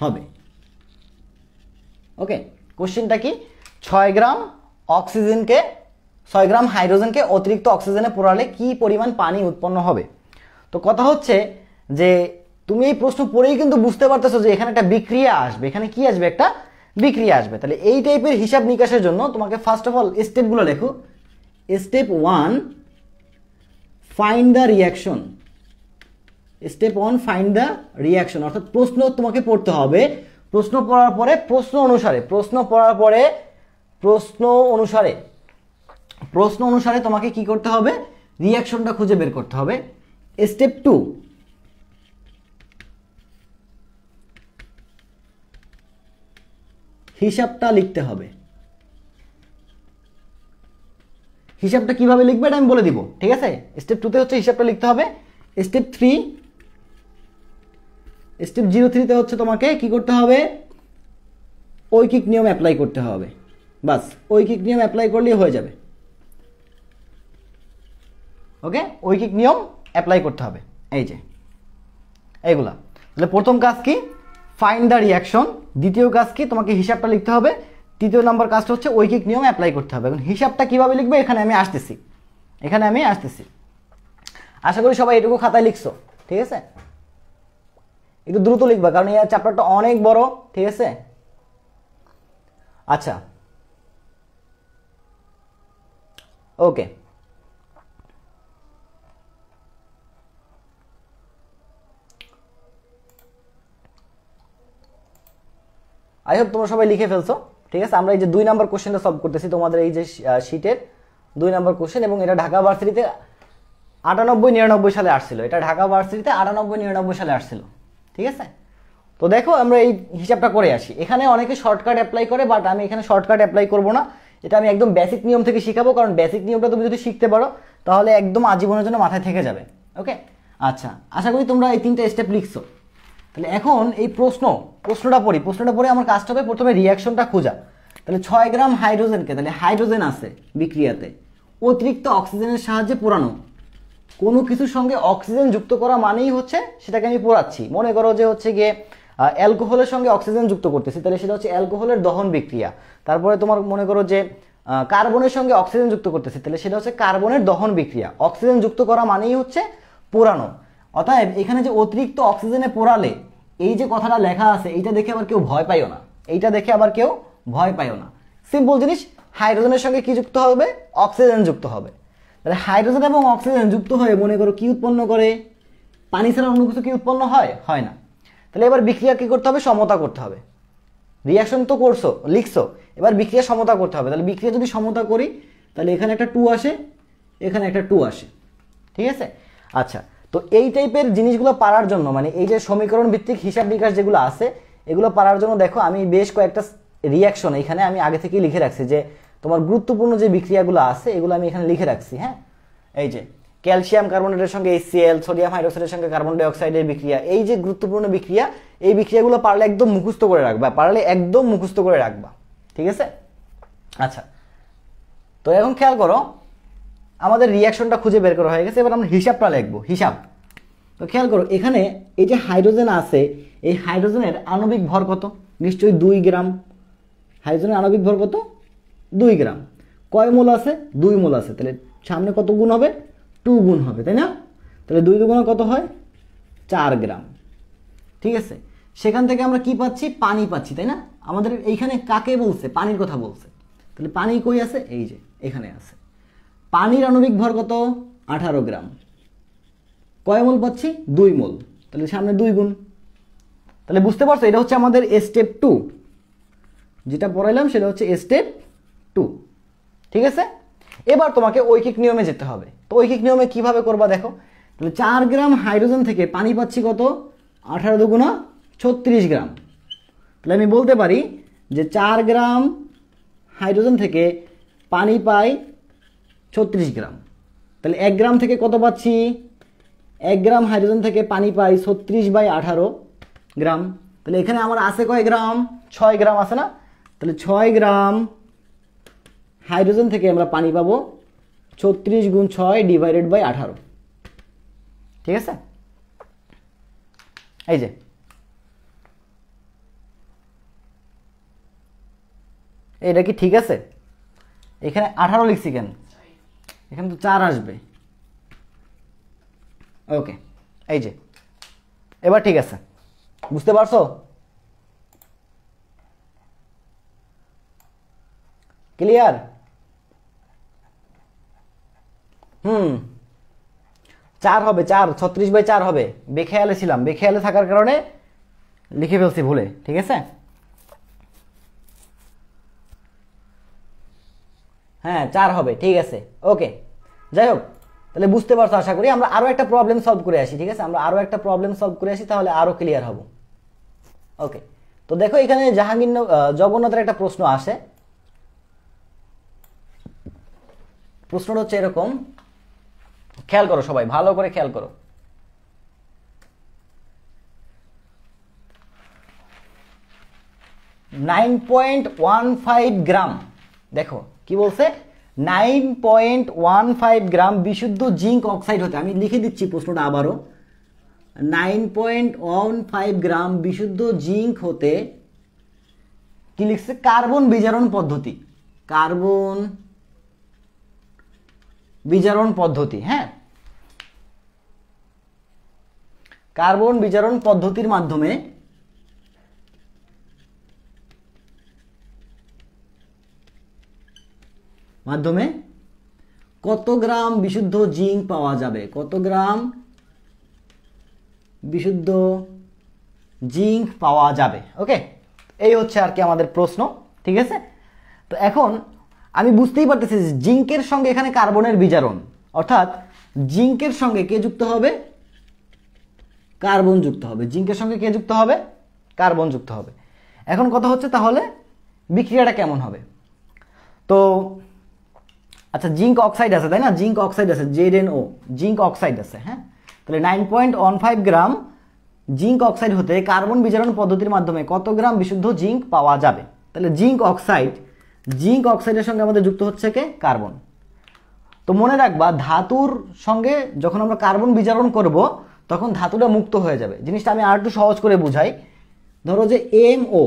হবে। ওকে, কোশ্চেনটা কি, 6 গ্রাম অক্সিজেনকে, 6 গ্রাম হাইড্রোজেনকে অতিরিক্ত অক্সিজেনে পোড়ালে কি পরিমাণ পানি উৎপন্ন হবে। তো কথা হচ্ছে যে তুমি এই প্রশ্ন পড়েই কিন্তু বুঝতে পারতেছো যে এখানে একটা বিক্রিয়া আসবে, এখানে কি আসবে, একটা বিক্রিয়া আসবে। তাহলে এই টাইপের হিসাব নিকাশের জন্য তোমাকে ফার্স্ট অফ অল স্টেপগুলো লেখো। Step 1, find the reaction. Step 1, find the reaction, অর্থাৎ প্রশ্ন তোমাকে পড়তে হবে। প্রশ্ন পড়ার পরে প্রশ্ন অনুসারে তোমাকে কি করতে হবে, রিয়াকশনটা খুঁজে বের করতে হবে। স্টেপ 2, হিসাবটা লিখতে হবে। হিসাবটা কিভাবে লিখবে এটা আমি বলে দিব, ঠিক আছে। স্টেপ 2 তে হচ্ছে হিসাবটা লিখতে হবে। স্টেপ 03 তে হচ্ছে তোমাকে কি করতে হবে, ঐকিক নিয়ম অ্যাপ্লাই করতে হবে। বাস, ঐকিক নিয়ম অ্যাপ্লাই করলেই হয়ে যাবে। ওকে, ঐকিক নিয়ম অ্যাপ্লাই করতে হবে, এই যে এইগুলা। তাহলে প্রথম কাজ কি, ফাইন্ড দ্য রিয়াকশন। দ্বিতীয় কাজ কি, তোমাকে হিসাবটা লিখতে হবে। তৃতীয় নম্বর কাজটা হচ্ছে ঐকিক নিয়ম অ্যাপ্লাই করতে হবে। এখন হিসাবটা কিভাবে লিখবে এখানে আমি আসতেছি। আশা করি সবাই এটুকু খাতায় লিখছো, ঠিক আছে। একটু দ্রুত লিখবা, কারণ এই চ্যাপ্টারটা অনেক বড়, ঠিক আছে। আচ্ছা, ওকে, আই হোপ তোমরা সবাই লিখে ফেলছো, ঠিক আছে। আমরা এই যে 2 নম্বর কোশ্চেনটা সলভ করতেছি তোমাদের এই যে শীটের 2 নম্বর কোশ্চেন, এবং এটা ঢাকা ভার্সিটিতে 98-99 সালে আসছিল। এটা ঢাকা ভার্সিটিতে 98-99 সালে আসছিল, ঠিক আছে। তো দেখো আমরা এই হিসাবটা করে আসি। এখানে অনেকে শর্টকাট অ্যাপ্লাই করে, বাট আমি এখানে শর্টকাট অ্যাপ্লাই করব না। এটা আমি একদম বেসিক নিয়ম থেকে শিখাবো, কারণ বেসিক নিয়মটা তুমি যদি শিখতে পারো তাহলে একদম আজীবনের জন্য মাথায় থেকে যাবে। ওকে, আচ্ছা, আশা করি তোমরা এই 3টা স্টেপ লিখছো। তাহলে এখন এই প্রশ্নটা পড়ে আমার কাজটা হবে প্রথমে রিয়াকশনটা খোঁজা। তাহলে 6 গ্রাম হাইড্রোজেনকে, তাহলে হাইড্রোজেন আছে বিক্রিয়াতে, অতিরিক্ত অক্সিজেনের সাহায্যে পোড়ানো। কোনো কিছুর সঙ্গে অক্সিজেন যুক্ত করা মানেই হচ্ছে সেটাকে আমি পোড়াচ্ছি। মনে করো যে হচ্ছে গিয়ে অ্যালকোহলের সঙ্গে অক্সিজেন যুক্ত করতেছি, তাহলে সেটা হচ্ছে অ্যালকোহলের দহন বিক্রিয়া। তারপরে তোমার মনে করো যে কার্বনের সঙ্গে অক্সিজেন যুক্ত করতেছি, তাহলে সেটা হচ্ছে কার্বনের দহন বিক্রিয়া। অক্সিজেন যুক্ত করা মানেই হচ্ছে পোড়ানো। অতএব এখানে যে অতিরিক্ত অক্সিজেনে পোড়ালে, এই যে কথাটা লেখা আছে, এইটা দেখে আবার কেউ ভয় পাইও না, সিম্পল জিনিস, হাইড্রোজেনের সঙ্গে কি যুক্ত হবে? অক্সিজেন যুক্ত হবে। তাহলে হাইড্রোজেন এবং অক্সিজেন যুক্ত হয়ে মনে করো কি উৎপন্ন করে? পানি ছাড়া অন্য কিছু কি উৎপন্ন হয়? হয় না। তাহলে এবার বিক্রিয়া কি করতে হবে? সমতা করতে হবে। রিয়াকশন তো করছো, লিখছো, এবার বিক্রিয়া সমতা করতে হবে। তাহলে বিক্রিয়া যদি সমতা করি তাহলে এখানে একটা 2 আসে, এখানে একটা 2 আসে, ঠিক আছে? আচ্ছা, তো এই টাইপের জিনিসগুলো পারার জন্য, মানে এই যে সমীকরণ ভিত্তিক হিসাব নিকাশ যেগুলো আছে এগুলো পারার জন্য দেখো আমি বেশ কয়েকটা রিয়াকশন এখানে আমি আগে থেকেই লিখে রাখছি, যে তোমার গুরুত্বপূর্ণ যে বিক্রিয়াগুলো আছে এগুলো আমি এখানে লিখে রাখছি। হ্যাঁ, এই যে ক্যালসিয়াম কার্বনেটের সঙ্গে HCl, সোডিয়াম হাইড্রোক্সাইডের সঙ্গে কার্বন ডাই অক্সাইডের বিক্রিয়া, এই যে গুরুত্বপূর্ণ বিক্রিয়া, এই বিক্রিয়াগুলো পারলে একদম মুখস্থ করে রাখবা, পারলে একদম মুখস্থ করে রাখবা, ঠিক আছে? আচ্ছা, তো এখন খেয়াল করো আমাদের রিয়াকশনটা খুঁজে বের করা হয়ে গেছে, এবার আমরা হিসাবটা লিখবো, হিসাব। তো খেয়াল করো এখানে এই যে হাইড্রোজেন আছে, এই হাইড্রোজেনের আণবিক ভর কত? নিশ্চয়ই 2 গ্রাম। হাইড্রোজেনের আণবিক ভর কত? 2 গ্রাম। কয় মোল আছে? 2 মোল আছে। তাহলে সামনে কত গুণ হবে? 2 গুণ হবে, তাই না? তাহলে 2 দুগুণে কত হয়? 4 গ্রাম, ঠিক আছে? সেখান থেকে আমরা কি পাচ্ছি? পানি পাচ্ছি, তাই না? আমাদের এইখানে কাকে বলছে? পানির কথা বলছে। তাহলে পানি কই আছে? এই যে এখানে আছে। পানির আণবিক ভর কত? 18 গ্রাম। কয় মোল পাচ্ছি? 2 মোল। তাহলে সামনে 2 গুণ। তাহলে বুঝতে পারছো এটা হচ্ছে আমাদের স্টেপ 2, যেটা পড়াইলাম সেটা হচ্ছে স্টেপ 2, ঠিক আছে? এবার তোমাকে ঐকিক নিয়মে যেতে হবে। তো ঐকিক নিয়মে কিভাবে করবা দেখো। তাহলে 4 গ্রাম হাইড্রোজেন থেকে পানি পাচ্ছি কত? 18 দুগুণা 36 গ্রাম। তাহলে আমি বলতে পারি যে 4 গ্রাম হাইড্রোজেন থেকে পানি পাই 36 গ্রাম। তাহলে 1 গ্রাম থেকে কত পাচ্ছি? 1 গ্রাম হাইড্রোজেন থেকে পানি পাই 36/18 গ্রাম। তাহলে এখানে আমার আছে কয় গ্রাম? 6 গ্রাম আছে না? তাহলে 6 গ্রাম হাইড্রোজেন থেকে আমরা পানি পাবো 36 গুণ 6 ডিভাইডেড বাই 18, ঠিক আছে? এই যে এটা কি ঠিক আছে? এখানে 18 লিখছি কেন? এখানে তো 4 আসবে। ওকে, এই যে এবার ঠিক আছে, বুঝতে পারছো? ক্লিয়ার? 4 হবে, 4 36/4 হবে। বেখেয়ালে ছিলাম, বেখেয়ালে থাকার কারণে লিখে ফেলছি ভুলে, ঠিক আছে? হ্যাঁ 4 হবে, ঠিক আছে। ওকে, যাই হোক, তাহলে বুঝতে পারছো আশা করি। আমরা আরো একটা প্রবলেম সলভ করে আসি, ঠিক আছে? আমরা আরো একটা প্রবলেম সলভ করে আসি, তাহলে আরো ক্লিয়ার হব। ওকে, তো দেখো এখানে জগন্নাথের একটা প্রশ্ন আসে। প্রশ্নটা হচ্ছে এরকম, খেয়াল করো সবাই, ভালো করে খেয়াল করো। $9.15 গ্রাম, দেখো কি বলছে? 9.15 গ্রাম বিশুদ্ধ জিঙ্ক অক্সাইড হতে, আমি লিখে দিচ্ছি প্রশ্নটা আবারও, 9.15 গ্রাম বিশুদ্ধ জিঙ্ক হতে কি লিখছে? কার্বন বিজারণ পদ্ধতি, কার্বন বিজারণ পদ্ধতি। হ্যাঁ, কার্বন বিজারণ পদ্ধতির মাধ্যমে কত গ্রাম বিশুদ্ধ জিঙ্ক পাওয়া যাবে? কত গ্রাম বিশুদ্ধ জিঙ্ক পাওয়া যাবে? ওকে, এই হচ্ছে আর কি আমাদের প্রশ্ন, ঠিক আছে? তো এখন আমি বুঝতেই পারতেছি যে জিঙ্কের সঙ্গে এখানে কার্বনের বিজারণ, অর্থাৎ জিঙ্কের সঙ্গে কে যুক্ত হবে? কার্বন যুক্ত হবে। জিঙ্কের সঙ্গে কে যুক্ত হবে? কার্বন যুক্ত হবে। এখন কথা হচ্ছে তাহলে বিক্রিয়াটা কেমন হবে? তো আচ্ছা, জিঙ্ক অক্সাইড আছে, তাই না? জিঙ্ক অক্সাইড আছে, ZnO, জিঙ্ক অক্সাইড আছে। হ্যাঁ, তাহলে 9.15 গ্রাম জিঙ্ক অক্সাইড হতে কার্বন বিজারণ পদ্ধতির মাধ্যমে কত গ্রাম বিশুদ্ধ জিঙ্ক পাওয়া যাবে? তাহলে জিঙ্ক অক্সাইডের সঙ্গে আমাদের যুক্ত হচ্ছে কে? কার্বন। তো মনে রাখবা ধাতুর সঙ্গে যখন আমরা কার্বন বিজারণ করব তখন ধাতুটা মুক্ত হয়ে যাবে। জিনিসটা আমি আর একটু সহজ করে বুঝাই। ধরো যে MO,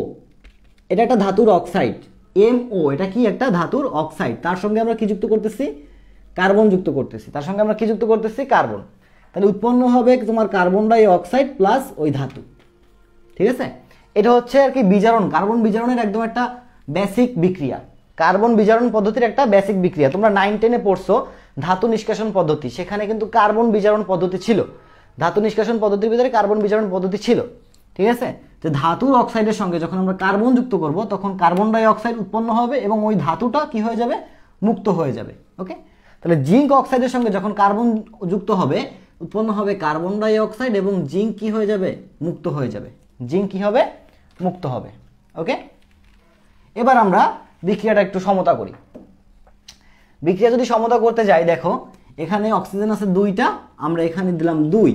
এটা একটা ধাতুর অক্সাইড। MO এটা কি? একটা ধাতুর অক্সাইড। তার সঙ্গে আমরা কি যুক্ত করতেছি? কার্বন যুক্ত করতেছি। তার সঙ্গে আমরা কি যুক্ত করতেছি? কার্বন। তাহলে উৎপন্ন হবে তোমার কার্বন ডাই অক্সাইড প্লাস ওই ধাতু, ঠিক আছে? এটা হচ্ছে আর কি বিজারণ, কার্বন বিজারণের একদম একটা বেসিক বিক্রিয়া। কার্বন বিজারণ পদ্ধতির একটা বেসিক বিক্রিয়া। তোমরা 9-10-এ পড়ছো ধাতু নিষ্কাশন পদ্ধতি, সেখানে কিন্তু কার্বন বিজারণ পদ্ধতি ছিল। ধাতু নিষ্কাশন পদ্ধতির ভিতরে কার্বন বিজারণ পদ্ধতি ছিল, ঠিক আছে? যে ধাতুর অক্সাইডের সঙ্গে যখন আমরা কার্বন যুক্ত করব তখন কার্বন ডাই অক্সাইড উৎপন্ন হবে এবং ওই ধাতুটা কি হয়ে যাবে, মুক্ত হয়ে যাবে। ওকে, তাহলে জিঙ্ক অক্সাইডের সঙ্গে যখন কার্বন যুক্ত হবে উৎপন্ন হবে কার্বন ডাই অক্সাইড এবং জিঙ্ক কি হয়ে যাবে, মুক্ত হয়ে যাবে। জিঙ্ক কি হবে, মুক্ত হবে। ওকে, এবার আমরা বিক্রিয়াটা একটু সমতা করি। বিক্রিয়া যদি সমতা করতে যাই, দেখো এখানে অক্সিজেন আছে 2টা, আমরা এখানে দিলাম 2,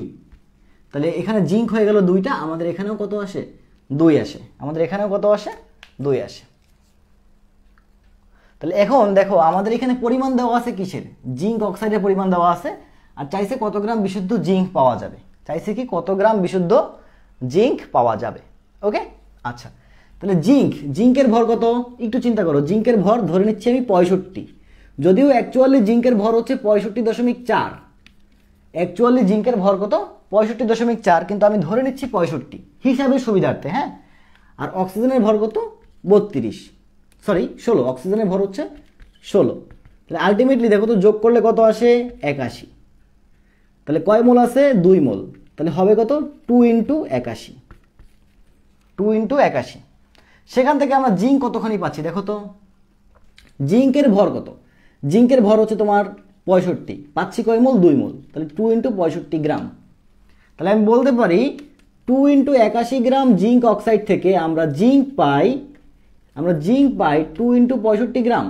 তাহলে এখানে জিঙ্ক হয়ে গেল 2টা, আমাদের এখানেও কত আসে, 2 আসে। আমাদের এখানেও কত আসে, 2 আসে। তাহলে এখন দেখো আমাদের এখানে পরিমাণ দেওয়া আছে কিসের, জিঙ্ক অক্সাইডের পরিমাণ দেওয়া আছে, আর চাইছে কত গ্রাম বিশুদ্ধ জিঙ্ক পাওয়া যাবে। চাইছে কি কত গ্রাম বিশুদ্ধ জিঙ্ক পাওয়া যাবে। ওকে, আচ্ছা, তাহলে জিঙ্কের ভর কত, একটু চিন্তা করো। জিঙ্কের ভর ধরে নিচ্ছি আমি 65, যদিও অ্যাকচুয়ালি জিঙ্কের ভর হচ্ছে 65.4। অ্যাকচুয়ালি জিঙ্কের ভর কত, 65.4, কিন্তু আমি ধরে নিচ্ছি 65 হিসাবে সুবিধার্থে, হ্যাঁ। আর অক্সিজেনের ভর কত, 16। অক্সিজেনের ভর হচ্ছে 16। তাহলে আলটিমেটলি দেখো তো যোগ করলে কত আসে, 81। তাহলে কয় মোল আছে, 2 মোল। তাহলে হবে কত, 2 × 81, 2 × 81। সেখান থেকে আমরা জিঙ্ক কতখানি পাচ্ছি দেখো তো। জিঙ্কের ভর কত, জিঙ্কের ভর হচ্ছে তোমার 65, পাচ্ছি কয় মোল, 2 মোল। তাহলে 2 × 65 গ্রাম। তাহলে আমি বলতে পারি 2 × 81 গ্রাম জিঙ্ক অক্সাইড থেকে আমরা জিঙ্ক পাই 2 × 65 গ্রাম।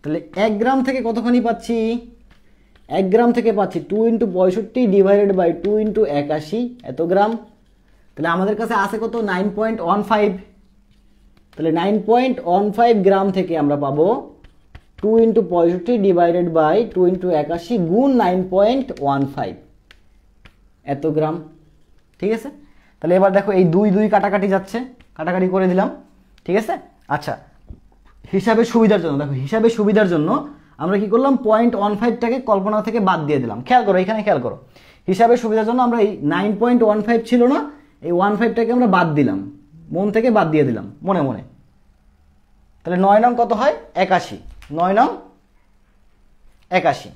তাহলে 1 গ্রাম থেকে কতখানি পাচ্ছি, 1 গ্রাম থেকে পাচ্ছি 2 × 65 ডিভাইডেড বাই 2 × 81, এত গ্রাম। তাহলে আমাদের কাছে আছে কত, 9.15। তাহলে 9.15 গ্রাম থেকে আমরা পাবো 2 × 65 ডিভাইডেড বাই 2 × 81 গুণ 9.15, এত গ্রাম। ঠিক আছে, তাহলে এবার দেখো এই 2 কাটাকাটি যাচ্ছে, কাটাকাটি করে দিলাম। ঠিক আছে, আচ্ছা, হিসাবের সুবিধার জন্য দেখো, হিসাবের সুবিধার জন্য আমরা কি করলাম, 0.15টাকে কল্পনা থেকে বাদ দিয়ে দিলাম। খেয়াল করো, এখানে খেয়াল করো, হিসাবের সুবিধার জন্য আমরা এই 9.15 ছিল না, এই 15টাকে আমরা বাদ দিলাম, মন থেকে বাদ দিয়ে দিলাম, মনে মনে। তাহলে 9 নং কত হয়, 81। 9 নং 81।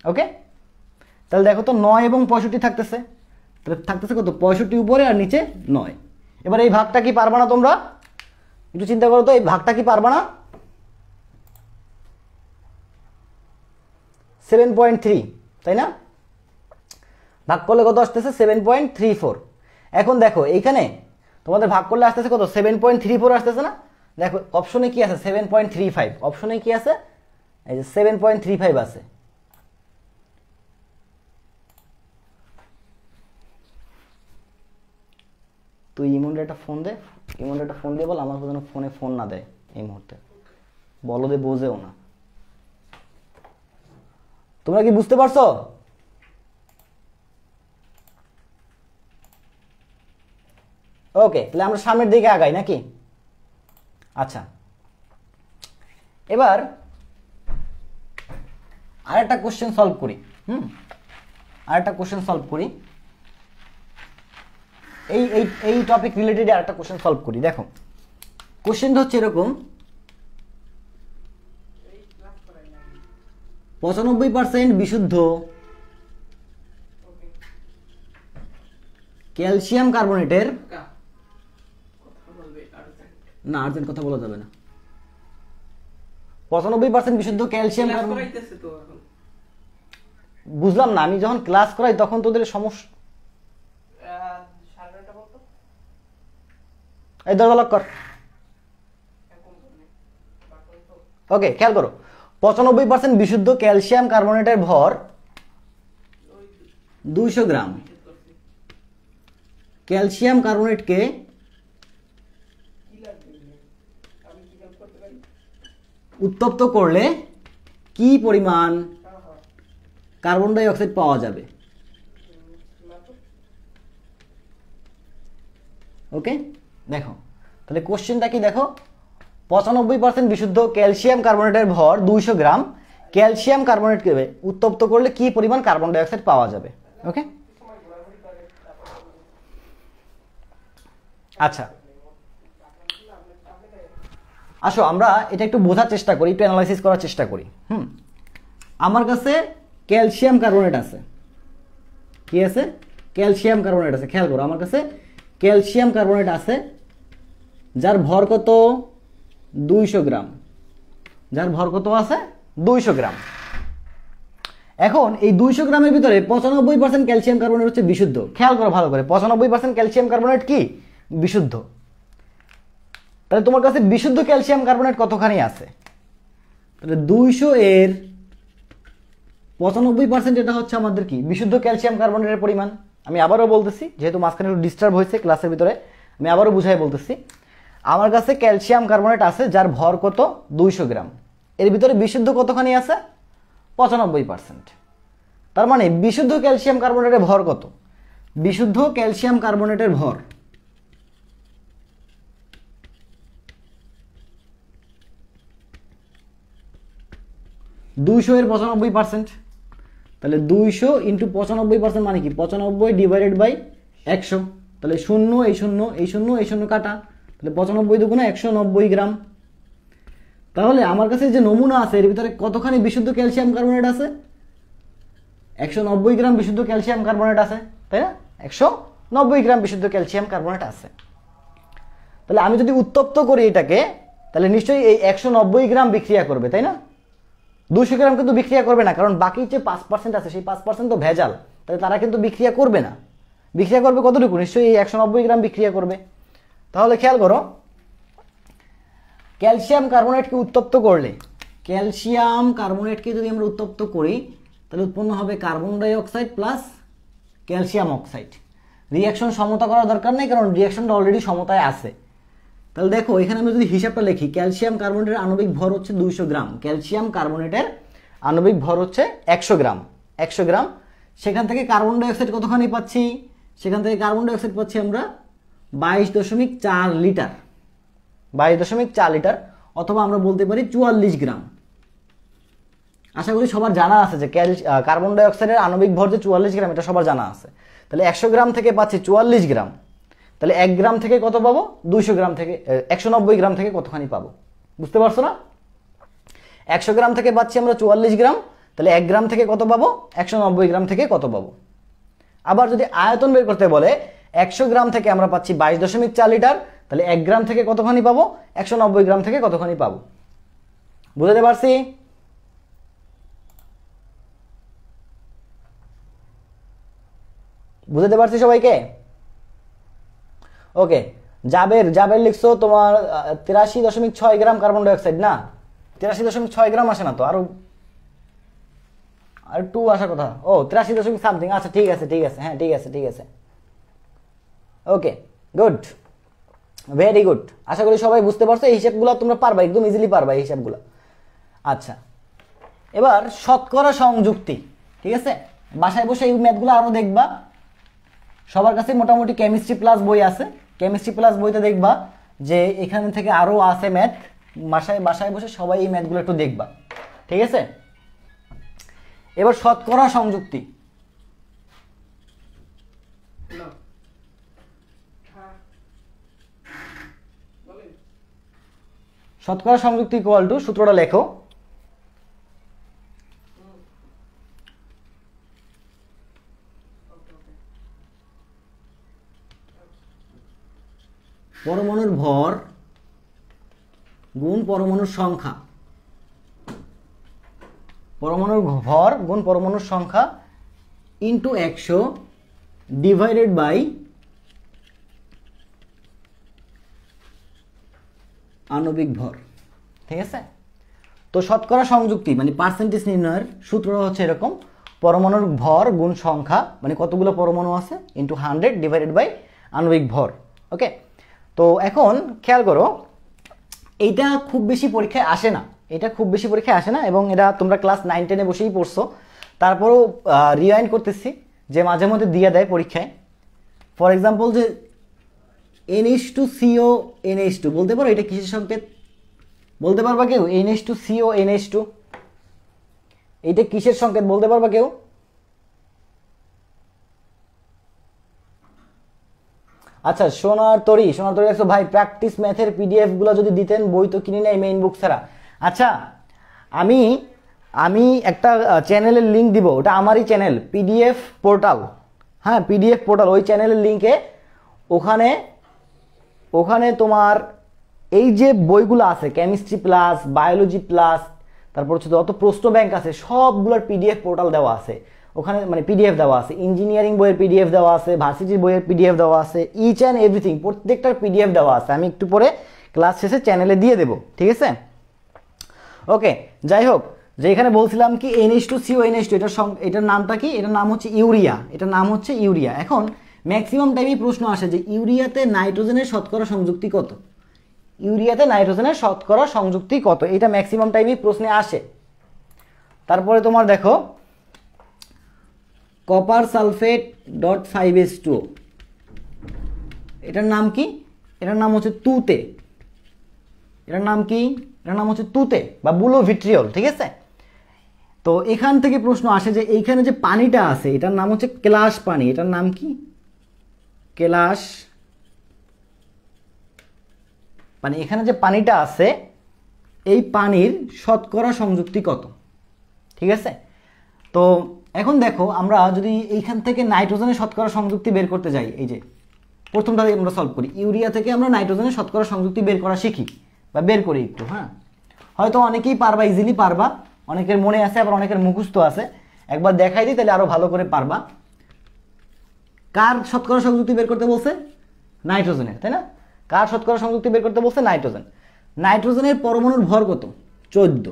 ওকে, তাহলে দেখো তো 9 এবং 65 থাকতেছে, তাহলে থাকতেছে কত, 65 উপরে আর নিচে 9। এবার এই ভাগটা কি পারবা না তোমরা, একটু চিন্তা করো তো, এই ভাগটা কি পারবা না, 7.3, তাই না? ভাগ করলে কত আসতেছে, 7.34। এখন দেখো এইখানে তোমাদের ভাগ করলে আসতেছে কত, 7.34 আসতেছে না? দেখো অপশনে কি আছে, 7.35। অপশনে কি আছে, এই যে 7.35 আছে। তুই ইমনরে একটা ফোন দে, ইমনরে একটা ফোন দিয়ে বল আমার যেন ফোনে ফোন না দেয় এই মুহূর্তে, বলো দে, বোঝেও না। তোমরা কি বুঝতে পারছো? ওকে, তাহলে আমরা সামনের দিকে আগাই নাকি? আচ্ছা, এবার আরেকটা কোশ্চেন সলভ করি। আরেকটা কোশ্চেন সলভ করি, এই এই এই টপিক রিলেটেড আরেকটা কোশ্চেন সলভ করি। দেখো কোশ্চেনটা হচ্ছে এরকম, 95% বিশুদ্ধ ক্যালসিয়াম কার্বনেটের, না আর্জেন্ট কথা বলা যাবে না, 95% বিশুদ্ধ ক্যালসিয়াম কার্বনেট। বুঝলাম না, আমি যখন ক্লাস করাই তখন তোদের সমস্যা। এই দরজা লক কর। ওকে, খেয়াল করো, 95% বিশুদ্ধ ক্যালসিয়াম কার্বনেটের ভর 200 গ্রাম। ক্যালসিয়াম কার্বনেটকে উত্তপ্ত করলে কি পরিমাণ কার্বন ডাই অক্সাইড পাওয়া যাবে? ওকে, দেখো তাহলে কোশ্চেনটা কি, দেখো 95% বিশুদ্ধ ক্যালসিয়াম কার্বনেটের ভর 200 গ্রাম, ক্যালসিয়াম কার্বনেটকে উত্তপ্ত করলে কি পরিমাণ কার্বন ডাই অক্সাইড পাওয়া যাবে? ওকে, আচ্ছা, আসো আমরা এটা একটু বোঝার চেষ্টা করি, একটু অ্যানালাইসিস করার চেষ্টা করি। আমার কাছে ক্যালসিয়াম কার্বনেট আছে, কি আছে? ক্যালসিয়াম কার্বনেট আছে। খেয়াল করো, আমার কাছে ক্যালসিয়াম কার্বনেট আছে যার ভর কত? 200 গ্রাম। যার ভর কত আছে? 200 গ্রাম। এখন এই 200 গ্রামের ভিতরে 95% ক্যালসিয়াম কার্বনেট হচ্ছে বিশুদ্ধ। খেয়াল করো ভালো করে, 95% ক্যালসিয়াম কার্বনেট কি? বিশুদ্ধ। তাহলে তোমার কাছে বিশুদ্ধ ক্যালসিয়াম কার্বনেট কতখানি আছে? তাহলে 200 এর 95% এটা হচ্ছে আমাদের কি? বিশুদ্ধ ক্যালসিয়াম কার্বনেটের পরিমাণ। আমি আবারও বলতেছি, যেহেতু মাঝখানে একটু ডিস্টার্ব হয়েছে ক্লাসের ভিতরে, আমি আবারও বুঝাই বলতেছি। আমার কাছে ক্যালসিয়াম কার্বনেট আছে যার ভর কত? 200 গ্রাম। এর ভিতরে বিশুদ্ধ কতখানি আছে? 95%। তার মানে বিশুদ্ধ ক্যালসিয়াম কার্বনেটের ভর কত? বিশুদ্ধ ক্যালসিয়াম কার্বনেটের ভর দুইশো এর 95%। তাহলে 200 ইন্টু 95% মানে কি? 95 ডিভাইডেড বাই 100। তাহলে 0 এই 0 এই 0 এই 0 কাটা, তাহলে 95 দুগুণে 190 গ্রাম। তাহলে আমার কাছে যে নমুনা আছে এর ভিতরে কতখানি বিশুদ্ধ ক্যালসিয়াম কার্বনেট আছে? 190 গ্রাম বিশুদ্ধ ক্যালসিয়াম কার্বনেট আছে, তাই না? 190 গ্রাম বিশুদ্ধ ক্যালসিয়াম কার্বনেট আছে। তাহলে আমি যদি উত্তপ্ত করি এটাকে, তাহলে নিশ্চয়ই এই 190 গ্রাম বিক্রিয়া করবে, তাই না? 200 গ্রাম কিন্তু বিক্রিয়া করবে না, কারণ বাকি যে 5% আছে সেই 5% তো ভেজাল, তাহলে তারা কিন্তু বিক্রিয়া করবে না। বিক্রিয়া করবে কতটুকু? নিশ্চয়ই এই 190 গ্রাম বিক্রিয়া করবে। তাহলে খেয়াল করো, ক্যালসিয়াম কার্বনেটকে উত্তপ্ত করলে, ক্যালসিয়াম কার্বনেটকে যদি আমরা উত্তপ্ত করি তাহলে উৎপন্ন হবে carbon dioxide plus calcium oxide. Reaction সমতা করার দরকার নেই, কারণ রিয়াকশনটা অলরেডি সমতায় আছে। তাহলে দেখো এখানে আমি যদি হিসাবটা লিখি, ক্যালসিয়াম কার্বনেটের আণবিক ভর হচ্ছে 200 গ্রাম, ক্যালসিয়াম কার্বনেটের আণবিক ভর হচ্ছে 100 গ্রাম। 100 গ্রাম, সেখান থেকে কার্বন ডাই অক্সাইড কতখানি পাচ্ছি? সেখান থেকে কার্বন ডাই অক্সাইড পাচ্ছি আমরা 22.4 লিটার। 22.4 লিটার, অথবা আমরা বলতে পারি 44 গ্রাম। আশা করি সবার জানা আছে যে কার্বন ডাই অক্সাইডের আণবিক ভর যে 44 গ্রাম, এটা সবার জানা আছে। তাহলে 100 গ্রাম থেকে পাচ্ছি 44 গ্রাম। তাহলে 1 গ্রাম থেকে কত পাবো? 200 গ্রাম থেকে 190 গ্রাম থেকে কতখানি পাবো? বুঝতে পারছো না? 100 গ্রাম থেকে পাচ্ছি আমরা 44 গ্রাম, তাহলে 1 গ্রাম থেকে কত পাবো? 190 গ্রাম থেকে কত পাবো? আবার যদি আয়তন বের করতে বলে, 100 গ্রাম থেকে আমরা পাচ্ছি 22.4 লিটার, তাহলে 1 গ্রাম থেকে কতখানি পাবো? 190 গ্রাম থেকে কতখানি পাবো? বুঝতে পারছি? বুঝতে পারছি সবাইকে? ওকে, জাবের লিখছো তোমার 83.6 গ্রাম কার্বন ডাই অক্সাইড, না 83.6 গ্রাম আসে না তো, আরো আর 2 আসার কথা। ও 83 সামথিং। আচ্ছা ঠিক আছে, হ্যাঁ ঠিক আছে। ওকে, গুড, ভেরি গুড। আশা করি সবাই বুঝতে পারছো। এই হিসাবগুলো তোমরা পারবা, একদম ইজিলি পারবা এই হিসাবগুলো। আচ্ছা, এবার শতকরা সংযুক্তি, ঠিক আছে? বাসায় বসে এই ম্যাথগুলো আরো দেখবা। সবার কাছে মোটামুটি কেমিস্ট্রি প্লাস বই আছে। কেমিস্ট্রি প্লাস বইতে দেখবা যে এখান থেকে আরো আছে ম্যাথ। বাসায় বসে সবাই এই ম্যাথগুলো একটু দেখবা, ঠিক আছে? এবার শতকরা সংযুক্তি। শতকরা সংযুক্তি ইকুয়াল টু, সূত্রটা লেখো, পরমাণুর ভর গুণ পরমাণুর সংখ্যা। পরমাণুর ভর গুণ পরমাণুর সংখ্যা ইন্টু 100 ডিভাইডেড বাই আণবিক ভর, ঠিক আছে? তো শতকরা সংযুক্তি মানে পার্সেন্টেজ নির্ণয়ের সূত্রটা হচ্ছে এরকম, পরমাণুর ভর গুণ সংখ্যা মানে কতগুলো পরমাণু আছে ইন্টু 100 ডিভাইডেড বাই আণবিক ভর। ওকে, তো এখন খেয়াল করো, এইটা খুব বেশি পরীক্ষায় আসে না, এবং এটা তোমরা ক্লাস 9-10-এ বসেই পড়ছো। তারপরও রিওয়াইন্ড করতেছি যে মাঝে মধ্যে দিয়ে দেয় পরীক্ষায়। ফর এক্সাম্পল যে NH2CO NH2 বলতে পারো এটা কিসের সংকেত? বলতে পারবা কেউ? NH2CO NH2 এইটা কিসের সংকেত বলতে পারবা কেউ? আচ্ছা, সোনার তরি দেখছো ভাই, প্র্যাকটিস ম্যাথের পিডিএফ গুলো যদি দিতেন, বই তো কিনি নাই মেইন বুক ছাড়া। আচ্ছা, আমি আমি একটা চ্যানেলের লিঙ্ক দিব, ওটা আমারই চ্যানেল, পিডিএফ পোর্টাল। হ্যাঁ, পিডিএফ পোর্টাল, ওই চ্যানেলের লিঙ্কে ওখানে তোমার এই যে বইগুলো আছে, কেমিস্ট্রি প্লাস, বায়োলজি প্লাস, তারপর হচ্ছে যত প্রশ্ন ব্যাংক আছে সবগুলোর পিডিএফ পোর্টাল দেওয়া আছে ওখানে, মানে পিডিএফ দেওয়া আছে। ইঞ্জিনিয়ারিং বইয়ের পিডিএফ দেওয়া আছে, ভার্সিটির বইয়ের পিডিএফ দেওয়া আছে, ইচ অ্যান্ড এভরিথিং, প্রত্যেকটার পিডিএফ দেওয়া আছে। আমি একটু পরে ক্লাস শেষে চ্যানেলে দিয়ে দেবো, ঠিক আছে? ওকে, যাই হোক, যে এখানে বলছিলাম কি NH2CO NH2, এটার নামটা কি? এটার নাম হচ্ছে ইউরিয়া, এটার নাম হচ্ছে ইউরিয়া। এখন ম্যাক্সিমাম টাইমই প্রশ্ন আসে যে ইউরিয়াতে নাইট্রোজেনের শতকরা সংযুক্তি কত, ইউরিয়াতে নাইট্রোজেনের শতকরা সংযুক্তি কত, এটা ম্যাক্সিমাম টাইমই প্রশ্নে আসে। তারপরে তোমার দেখো কপার সালফেট .5H2, এটার নাম কি? এটার নাম হচ্ছে তুতে। এটার নাম কি? এটার নাম হচ্ছে তুতে বা বুলো ভিট্রিয়ল, ঠিক আছে? তো এখান থেকে প্রশ্ন আসে যে এইখানে যে পানিটা আছে এটার নাম হচ্ছে কেলাস পানি, এটার নাম কি? কেলাস পানি। এখানে যে পানিটা আছে এই পানির শতকরা সংযুক্তি কত, ঠিক আছে? তো এখন দেখো, আমরা যদি এইখান থেকে নাইট্রোজেনের শতকরা সংযুক্তি বের করতে যাই, এই যে প্রথমটা আমরা সলভ করি, ইউরিয়া থেকে আমরা নাইট্রোজেনের শতকরা সংযুক্তি বের করা শিখি বা বের করি একটু। হ্যাঁ, হয়তো অনেকেই পারবা, ইজিলি পারবা, অনেকের মনে আছে, আবার অনেকের মুখস্থ আছে। একবার দেখাই দিই তাহলে আরো ভালো করে পারবা। কার শতকরা সংযুক্তি বের করতে বলছে? নাইট্রোজেনের, তাই না? কার শতকরা সংযুক্তি বের করতে বলছে? নাইট্রোজেন। নাইট্রোজেনের পরমাণুর ভর কত? 14।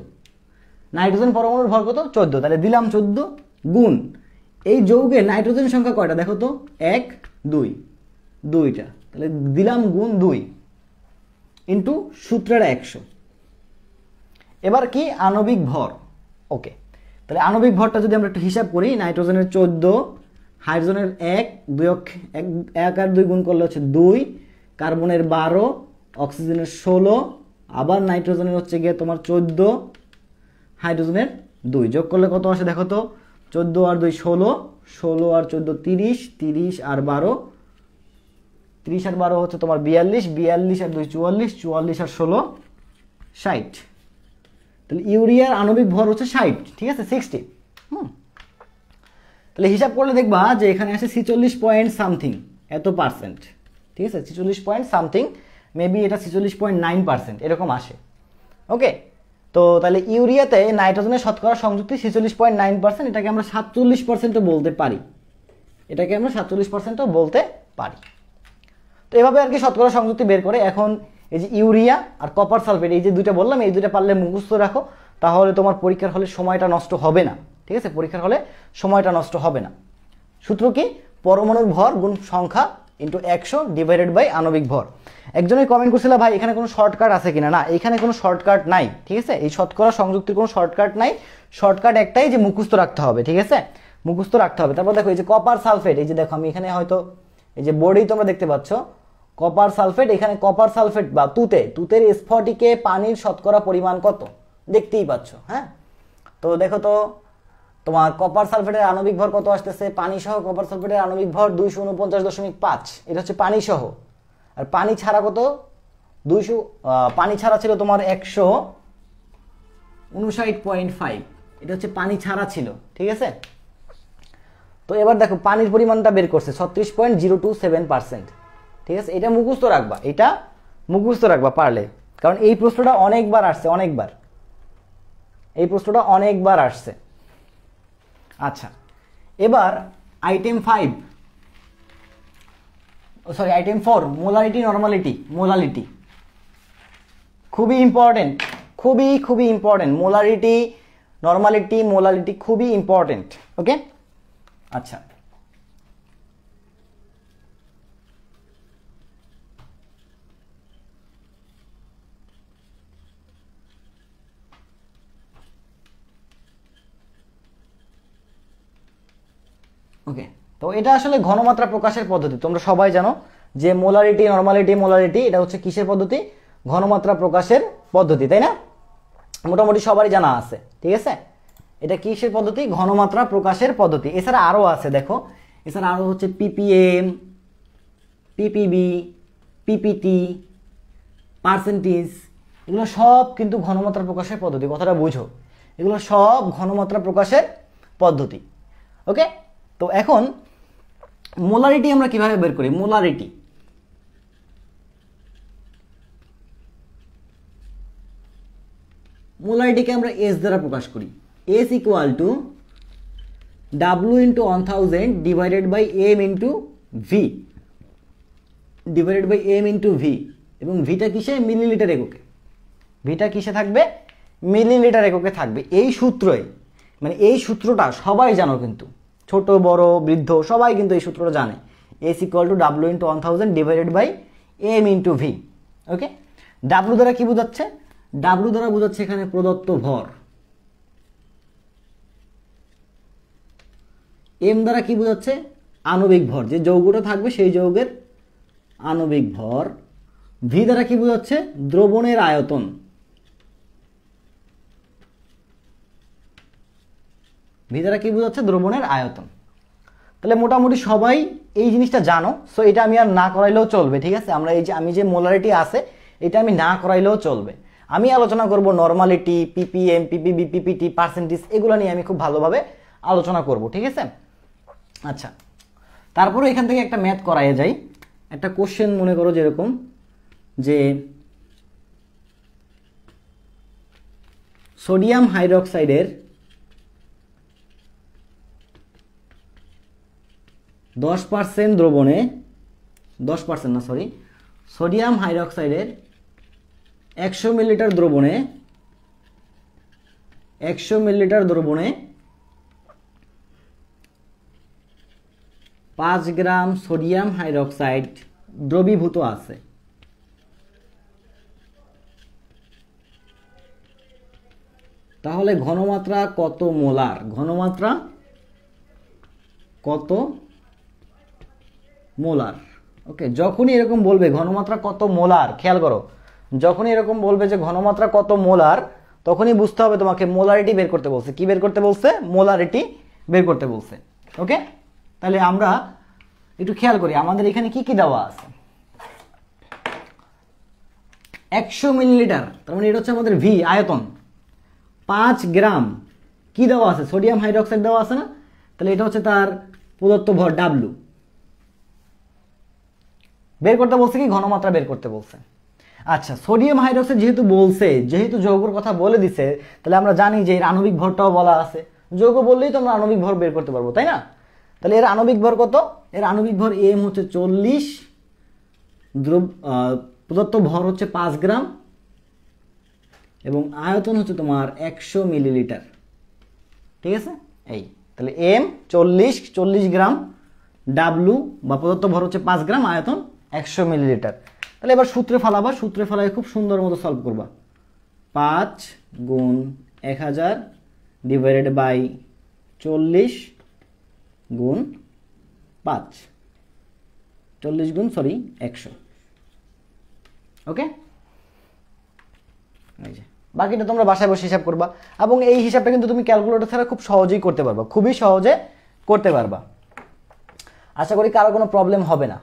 নাইট্রোজেন পরমাণুর ভর কত? 14। তাহলে দিলাম 14 গুণ এই যৌগে নাইট্রোজেন সংখ্যা কয়টা দেখো তো? 1 2, দুইটা। তাহলে দিলাম গুণ 2 ইন্টু সূত্রের 100। এবার কি? আণবিক ভর। ওকে, তাহলে আণবিক ভরটা যদি আমরা একটু হিসাব করি, নাইট্রোজেনের 14, হাইড্রোজেনের 1 2, 1 আর 2 গুণ করলে হচ্ছে 2, কার্বনের 12, অক্সিজেনের 16, আবার নাইট্রোজেনের হচ্ছে গিয়ে তোমার 14, হাইড্রোজেনের 2, যোগ করলে কত আসে দেখো তো? 14 আর 2 16, 16 আর 14 30, 30 আর 12, 30 আর 12 হচ্ছে তোমার 42, 42 আর 2 44, 44 আর 16 60। তাহলে ইউরিয়ার আণবিক ভর হচ্ছে 60, ঠিক আছে? 60। তাহলে হিসাব করলে দেখবা যে এখানে আসে 46 পয়েন্ট সামথিং এত পার্সেন্ট, ঠিক আছে? 46 পয়েন্ট সামথিং, মেবি এটা 46.9% এরকম আসে। ওকে, তো তাহলে ইউরিয়াতে নাইট্রোজেনের শতকরা সংযুক্তি 46.9%, এটাকে আমরা 47%ও বলতে পারি, এটাকে আমরা 47%ও বলতে পারি। তো এভাবে আর কি শতকরা সংযুক্তি বের করে। এখন এই যে ইউরিয়া আর কপার সালফেট, এই যে দুইটা বললাম, এই দুইটা পারলে মুখস্থ রাখো, তাহলে তোমার পরীক্ষার হলে সময়টা নষ্ট হবে না, ঠিক আছে? পরীক্ষার হলে সময়টা নষ্ট হবে না। সূত্র কি? পরমাণুর ভর গুণ সংখ্যা ইন্টু 100 ডিভাইডেড বাই আণবিক ভর। একজনই কমেন্ট করছিল ভাই এখানে কোনো শর্টকাট আছে কিনা। না, এখানে কোনো শর্টকাট নাই, ঠিক আছে? এই শতকরা সংযুক্তির কোনো শর্টকাট নাই। শর্টকাট একটাই, যে মুখস্থ রাখতে হবে, ঠিক আছে? মুখস্থ রাখতে হবে। তারপর দেখো এই যে কপার সালফেট, এই যে দেখো আমি এখানে হয়তো এই যে বোর্ডেই তোমরা দেখতে পাচ্ছ কপার সালফেট। এখানে কপার সালফেট বা তুতের স্ফটিকে পানির শতকরা পরিমাণ কত দেখতেই পাচ্ছ। হ্যাঁ, তো দেখো তো তোমার কপার সালফেটের আণবিক ভর কত আসতেছে? পানি সহ কপার সালফেটের আণবিক ভর 249.5, এটা হচ্ছে পানি সহ। আর পানি ছাড়া কত? 200, পানি ছাড়া ছিল তোমার 159.5, এটা হচ্ছে পানি ছাড়া ছিল, ঠিক আছে? তো এবার দেখো পানির পরিমাণটা বের করছে 36.027%, ঠিক আছে? এটা মুখস্থ রাখবা, এটা মুখস্থ রাখবা পারলে, কারণ এই প্রশ্নটা অনেকবার আসছে, অনেকবার এই প্রশ্নটা অনেকবার আসছে। আচ্ছা, এবার item 5, sorry item 4, molarity normality. Molarity খুবই ইম্পর্টেন্ট, খুবই ইম্পর্টেন্ট। মোলারিটি নরমালিটি খুবই ইম্পর্টেন্ট। ওকে, আচ্ছা, ওকে, তো এটা আসলে ঘনমাত্রা প্রকাশের পদ্ধতি। তোমরা সবাই জানো যে মোলারিটি নরমালিটি এটা হচ্ছে কিসের পদ্ধতি? ঘনমাত্রা প্রকাশের পদ্ধতি, তাই না? মোটামুটি সবারই জানা আছে, ঠিক আছে? এটা কিসের পদ্ধতি? ঘনমাত্রা প্রকাশের পদ্ধতি। এছাড়া আরো আছে, দেখো এছাড়া আরো হচ্ছে পিপিএম, পিপিবি, পিপিটি, পার্সেন্টেজ, এগুলো সব কিন্তু ঘনমাত্রা প্রকাশের পদ্ধতি। কথাটা বুঝো, এগুলো সব ঘনমাত্রা প্রকাশের পদ্ধতি। ওকে, তো এখন মোলারিটি আমরা কিভাবে বের করি? মোলারিটিকে আমরা এস দ্বারা প্রকাশ করি। S equal to W into 1000 divided by M into V, divided by M into V. এবং ভিটা কিসে? মিলিলিটার এককে। ভিটা কিসে থাকবে? মিলিলিটার এককে থাকবে। এই সূত্রই, মানে এই সূত্রটা সবাই জানো, কিন্তু ছোট বড় বৃদ্ধ সবাই কিন্তু এই সূত্রটা জানে। S equal to W into 1000 divided by M into V. Okay, W দ্বারা কি বোঝাচ্ছে? ডাব্লিউ দ্বারা বোঝাচ্ছে এখানে প্রদত্ত ভর। এম দ্বারা কি বোঝাচ্ছে? আণবিক ভর, যে যৌগটা থাকবে সেই যৌগের আণবিক ভর। ভি দ্বারা কি বোঝাচ্ছে? দ্রবণের আয়তন। ভি দ্বারা কি বোঝাচ্ছে? দ্রবণের আয়তন। তাহলে মোটামুটি সবাই এই জিনিসটা জানো। সো এটা আমি আর না করাইলেও চলবে, ঠিক আছে? আমি যে মোলারিটি আছে এটা আমি না করাইলেও চলবে। আমি আলোচনা করব normality, PPM, PPB, PPT, percentage, এগুলো নিয়ে আমি খুব ভালোভাবে আলোচনা করব, ঠিক আছে? আচ্ছা, তারপরে এখান থেকে একটা ম্যাথ করাই যায়। একটা কোশ্চেন মনে করো যেরকম যে সোডিয়াম হাইড্রোক্সাইডের 10% দ্রবণে, 10% না সরি, সোডিয়াম হাইড্রোক্সাইডের 100 মিলিলিটার দ্রবণে 100 মিলিলিটার দ্রবণে 5 গ্রাম সোডিয়াম হাইড্রোক্সাইড দ্রবীভূত আছে। তাহলে ঘনমাত্রা কত মোলার? ঘনমাত্রা কত মোলার? ওকে, যখনই এরকম বলবে ঘনমাত্রা কত মোলার, খেয়াল করো, যখনই এরকম বলবে যে ঘনমাত্রা কত মোলার, তখনই বুঝতে হবে তোমাকে মোলারিটি বের করতে বলছে। কি বের করতে বলছে? মোলারিটি বের করতে বলছে। ওকে, তাহলে আমরা একটু খেয়াল করি আমাদের এখানে কি কি দেওয়া আছে। 100 মিলিলিটার, তার মানে এটা হচ্ছে আমাদের ভি, আয়তন। 5 গ্রাম কি দেওয়া আছে? সোডিয়াম হাইড্রোক্সাইড দেওয়া আছে না? তাহলে এটা হচ্ছে তার প্রদত্ত ভর ডাব্লু। বের করতে বলছে কি? ঘনমাত্রা বের করতে বলছে। আচ্ছা, সোডিয়াম হাইড্রোক্সাইড যেহেতু বলছে, যেহেতু যৌগের কথা বলে দিছে, তাহলে আমরা জানি যে এর আণবিক ভরটাও বলা আছে। যৌগ বললেই তো আমরা আণবিক ভর বের করতে পারবো, তাই না? তাহলে এর আণবিক ভর কত? এর আণবিক ভর এম হচ্ছে 40, প্রদত্ত ভর হচ্ছে 5 গ্রাম, এবং আয়তন হচ্ছে তোমার 100 মিলিলিটার। ঠিক আছে, এই তাহলে এম 40 গ্রাম, ডাব্লু বা প্রদত্ত ভর হচ্ছে 5 গ্রাম, আয়তন 100 মিলিলিটার। তাহলে এবার সূত্রে ফালাবা, সূত্রে ফালাই খুব সুন্দর মতো সলভ করবা। 5 গুণ 1000 ডিভাইডেড বাই 40 গুণ 5, 40 গুণ 100। ওকে, এই যে বাকিটা তোমরা বাসায় বসে হিসাব করবা, এবং এই হিসাবটা কিন্তু তুমি ক্যালকুলেটর ছাড়া খুব সহজেই করতে পারবা, খুবই সহজে করতে পারবা। আশা করি কারো কোনো প্রবলেম হবে না।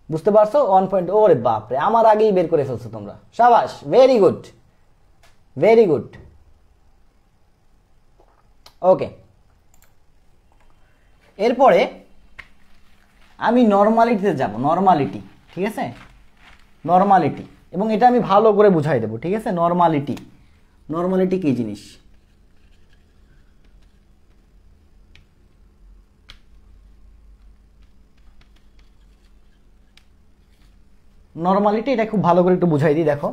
বুঝতে পারছো? 1 পয়েন্ট, ওরে বাপরে, আমার আগেই বের করে ফেলছো তোমরা, শাবাশ, ভেরি গুড, ভেরি গুড। ওকে, এরপরে আমি নরমালিটিতে যাব। নরমালিটি, ঠিক আছে, নরমালিটি, এবং এটা আমি ভালো করে বুঝাই দেবো, ঠিক আছে? নরমালিটি, নরমালিটি কি জিনিস? নরমালিটি এটা খুব ভালো করে একটু বুঝাই দিই, দেখো।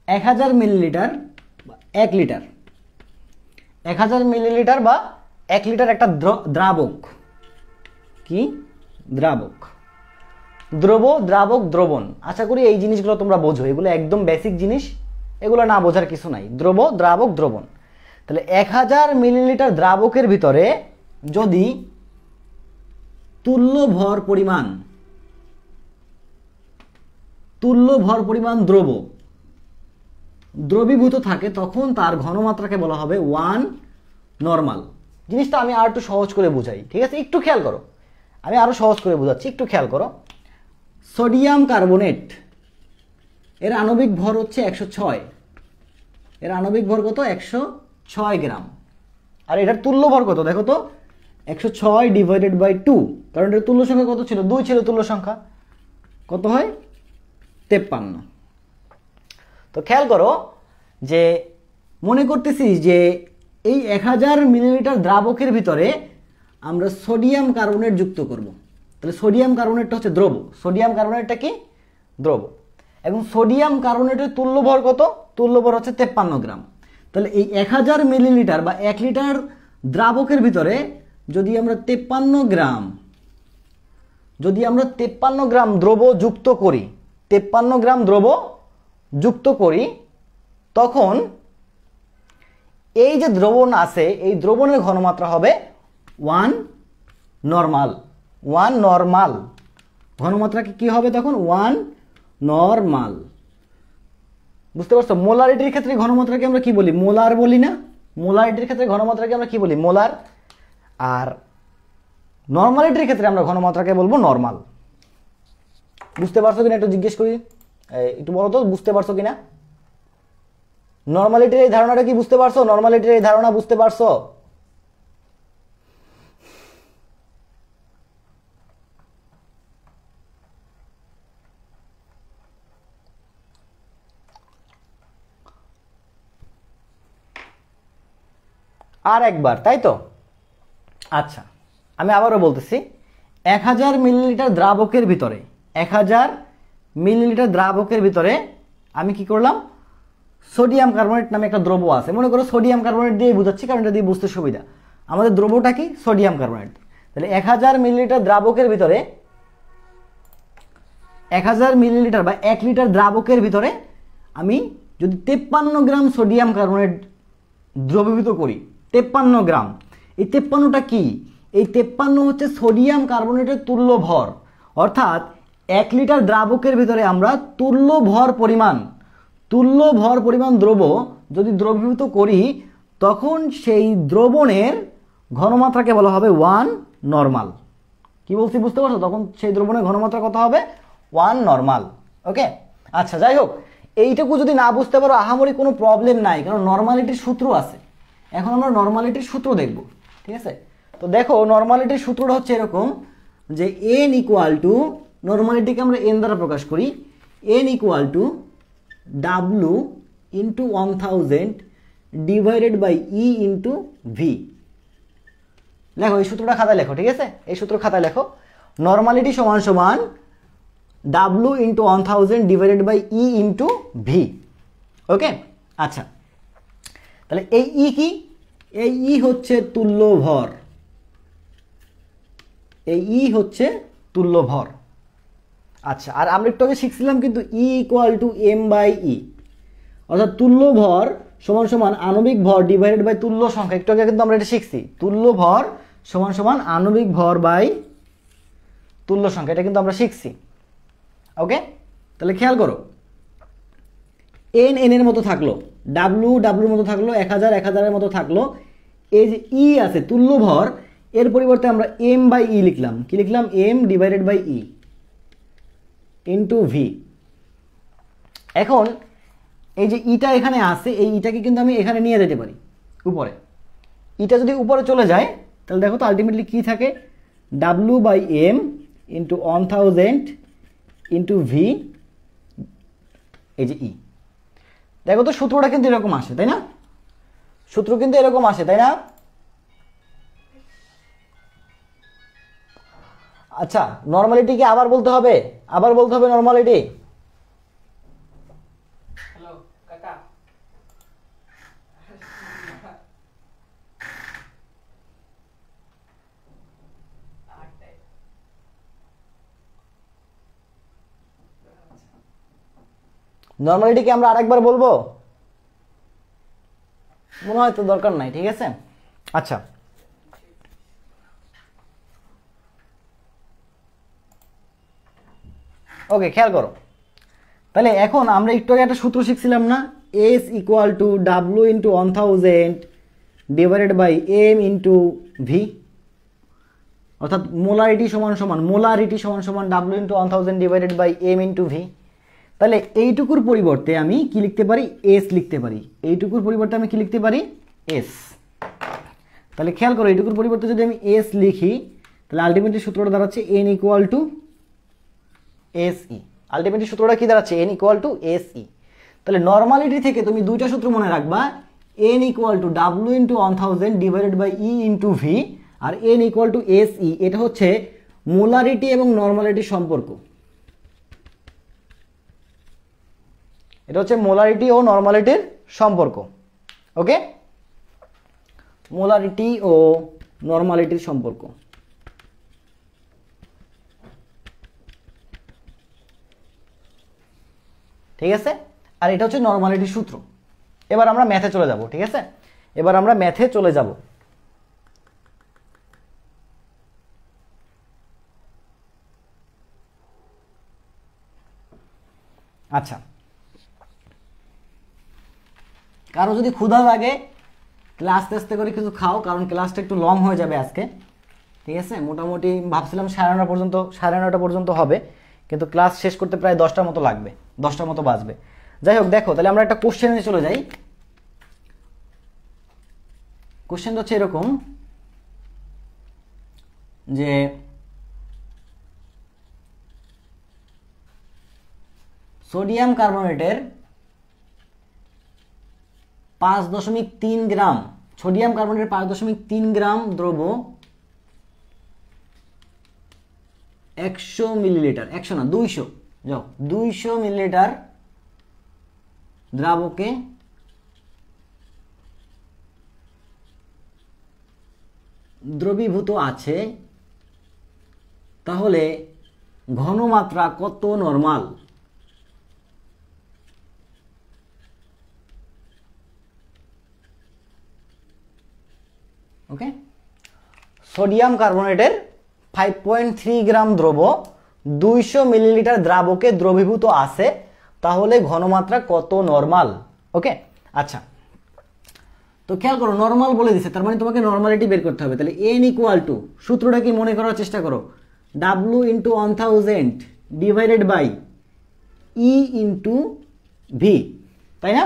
এক 1000 মিলিলিটার বা 1 লিটার, 1000 মিলিলিটার বা 1 লিটার একটা দ্রাবক। কি? দ্রাবক, দ্রব, দ্রাবক, দ্রবণ। আশা করি এই জিনিসগুলো তোমরা বোঝো, এগুলো একদম বেসিক জিনিস, এগুলো না বোঝার কিছু নাই। দ্রব, দ্রাবক, দ্রবণ। তাহলে 1000 মিলিলিটার দ্রাবকের ভিতরে যদি তুল্য ভর পরিমাণ দ্রব দ্রবীভূত থাকে তখন তার ঘনমাত্রাকে বলা হবে 1 নরমাল। জিনিসটা আমি আর একটু সহজ করে বুঝাই, ঠিক আছে? একটু খেয়াল করো, আমি আরো সহজ করে বোঝাচ্ছি, একটু খেয়াল করো। সোডিয়াম কার্বনেট এর আণবিক ভর হচ্ছে 106, এর আণবিক ভর কত? 106 গ্রাম। আর এটার তুল্য ভর কত দেখো তো? 106 ডিভাইডেড বাই 2, কারণ এটার তুল্য সংখ্যা কত ছিল? 2 ছিল তুল্য সংখ্যা। কত হয়? 53। তো খেয়াল করো যে মনে করতেছি যে এই 1000 মিলিলিটার দ্রাবকের ভিতরে আমরা সোডিয়াম কার্বনেট যুক্ত করব। তাহলে সোডিয়াম কার্বনেটটা হচ্ছে দ্রব, সোডিয়াম কার্বনেটটা কি? দ্রব। এবং সোডিয়াম কার্বনেটের তুল্য ভর কত? তুল্য ভর হচ্ছে 53 গ্রাম। তাহলে এই 1000 মিলিলিটার বা 1 লিটার দ্রাবকের ভিতরে যদি আমরা 53 গ্রাম দ্রব যুক্ত করি, 53 গ্রাম দ্রব যুক্ত করি, তখন এই যে দ্রবণ আছে এই দ্রবণের ঘনমাত্রা হবে 1 নরমাল। 1 নরমাল ঘনমাত্রা কি হবে তখন? 1 নরমাল। বুঝতে পারছো? মোলারিটির ক্ষেত্রে ঘনমাত্রাকে আমরা কি বলি? মোলার বলি না? মোলারিটির ক্ষেত্রে ঘনমাত্রাকে আমরা কি বলি? মোলার। আর নরমালিটির ক্ষেত্রে আমরা ঘনমাত্রাকে বলবো নরমাল। বুঝতে পারছো কিনা একটু জিজ্ঞেস করি, একটু বলো তো বুঝতে পারছো কিনা? নরমালিটির এই ধারণাটা কি বুঝতে পারছো? নরমালিটির এই ধারণা বুঝতে পারছো? আর একবার, তাই তো? আচ্ছা, আমি আবারও বলতেছি, 1000 মিলিলিটার দ্রাবকের ভিতরে 1000 মিলিলিটার দ্রাবকের ভিতরে আমি কি করলাম? সোডিয়াম কার্বনেট নামে একটা দ্রব্য আছে। মনে করো সোডিয়াম কার্বনেট দিয়ে বুঝাচ্ছি কারণ এটা দিয়ে বুঝতে সুবিধা। আমাদের দ্রব্যটা কি? Sodium carbonate. তাহলে 1000 মিলিলিটার দ্রাবকের ভিতরে 1000 মিলিলিটার বা 1 লিটার দ্রাবকের ভিতরে আমি যদি 53 গ্রাম সোডিয়াম কার্বনেট দ্রবীভূত করি, 53 গ্রাম, এই 53টা কি? এই 53 হচ্ছে সোডিয়াম কার্বনেটের তুল্য ভর। অর্থাৎ 1 লিটার দ্রাবকের ভিতরে আমরা তুল্য ভর পরিমাণ দ্রব যদি দ্রবীভূত করি, তখন সেই দ্রবণের ঘনমাত্রাকে বলা হবে 1 নরমাল। কি বলছি বুঝতে পারছো? তখন সেই দ্রবণের ঘনমাত্রা কত হবে? 1 নরমাল। ওকে, আচ্ছা, যাই হোক, এইটুকু যদি না বুঝতে পারো আহামরি কোনো প্রবলেম নাই, কারণ নরমালিটির সূত্র আছে। এখন আমরা নরমালিটির সূত্র দেখব, ঠিক আছে? তো দেখো, নরমালিটির সূত্রটা হচ্ছে এরকম যে n ইকুয়াল টু, নরমালিটিকে আমরা n দ্বারা প্রকাশ করি, n equal to W into 1000 divided by E into V. লেখো, এই সূত্রটা খাতায় লেখো, ঠিক আছে? এই সূত্র খাতায় লেখো, নরমালিটি সমান সমান W into 1000 divided by E into V. Okay, আচ্ছা, তাহলে এই ই কি? এই ই হচ্ছে তুল্য ভর, এই ই হচ্ছে তুল্য ভর। আচ্ছা, আর আমরা একটু আগে শিখছিলাম কিন্তু E equal to M by E, অর্থাৎ তুল্য ভর সমান সমান আণবিক ভর ডিভাইডেড বাই তুল্য সংখ্যা। একটু আগে কিন্তু আমরা এটা শিখছি, তুল্য ভর সমান সমান আণবিক ভর বাই তুল্য সংখ্যা, এটা কিন্তু আমরা শিখছি। ওকে, তাহলে খেয়াল করো, এন এন এর মতো থাকলো, ডাব্লু ডাব্লুর মতো থাকলো, 1000 1000 মতো থাকলো। এই যে ই আছে তুল্য ভর, এর পরিবর্তে আমরা এম বাই ই লিখলাম। কি লিখলাম? M divided by E into V. এখন এই যে ইটা এখানে আছে, এই ইটাকে কিন্তু আমি এখানে নিয়ে যেতে পারি উপরে। ইটা যদি উপরে চলে যায় তাহলে দেখো তো আলটিমেটলি কি থাকে? W by M into 1000 into V, এই যে ই। দেখো তো সূত্রটা কিন্তু এরকম আসে, তাই না? সূত্র কিন্তু এরকম আসে, তাই না? আচ্ছা, নরমালিটিকে আবার বলতে হবে, আবার বলতে হবে নরমালিটি। নরমালিটিকে আমরা আরেকবার বলবো? মনে হয় তো দরকার নাই, ঠিক আছে? আচ্ছা, ওকে, খেয়াল করো, তাহলে এখন আমরা একটু আগে একটা সূত্র শিখছিলাম না, S equal to W into 1000 divided by M into V, অর্থাৎ মোলারিটি সমান সমান W into 1000 divided by M into V. তাহলে এইটুকুর পরিবর্তে আমি কি লিখতে পারি? এস লিখতে পারি। এইটুকুর পরিবর্তে আমি কি লিখতে পারি? এস। তাহলে খেয়াল করো, এইটুকুর পরিবর্তে যদি আমি এস লিখি তাহলে আলটিমেটলি সূত্রটা দাঁড়াচ্ছে N equal to S E. Ultimately সূত্রটা কি দাঁড়াচ্ছে? N equal to S E. তাহলে নর্মালিটি থেকে তুমি দুইটা সূত্র মনে রাখবা, N equal to W into 1000 divided by E into V, আর N equal to S E. এটা হচ্ছে মোলারিটি এবং নর্মালিটির সম্পর্ক। এটা হচ্ছে মোলারিটি ও নর্মালিটির সম্পর্ক। ওকে, মোলারিটি ও নর্মালিটির সম্পর্ক। ঠিক আছে, আর এটা হচ্ছে নর্মালিটির সূত্র। এবার আমরা ম্যাথে চলে যাব। ঠিক আছে, এবার আমরা ম্যাথে চলে যাব। আচ্ছা, কারো যদি ক্ষুধা লাগে তাহলে আস্তে আস্তে করে কিছু খাও, কারণ ক্লাসটা একটু লং হয়ে যাবে আজকে। ঠিক আছে, মোটামুটি ভাবছিলাম 9:30 পর্যন্ত হবে, কিন্তু ক্লাস শেষ করতে প্রায় 10টার মতো লাগবে, 10টার মতো বাজবে। যাই হোক, দেখো তাহলে আমরা একটা কোশ্চেনে চলে যাই। কোশ্চেনটা হচ্ছে এরকম যে সোডিয়াম কার্বনেটের 5.3 গ্রাম, সোডিয়াম কার্বনেটের 5.3 গ্রাম দ্রব্য 100 মিলিলিটার, 100 না 200, যাও 200 মিলিলিটার দ্রাবকে দ্রবীভূত আছে, তাহলে ঘনমাত্রা কত নরমাল? ওকে, সোডিয়াম কার্বনেটের 5.3 গ্রাম দ্রব্য 200 মিলিলিটার দ্রাবকে দ্রবীভূত আছে, তাহলে ঘনমাত্রা কত নরমাল? ওকে, আচ্ছা, তো খেয়াল করো নরমাল বলে দিছে, তার মানে তোমাকে নরমালিটি বের করতে হবে। তাহলে এন ইকুয়াল টু, সূত্রটা কি মনে করার চেষ্টা করো, W into 1000 divided by E into V, তাই না?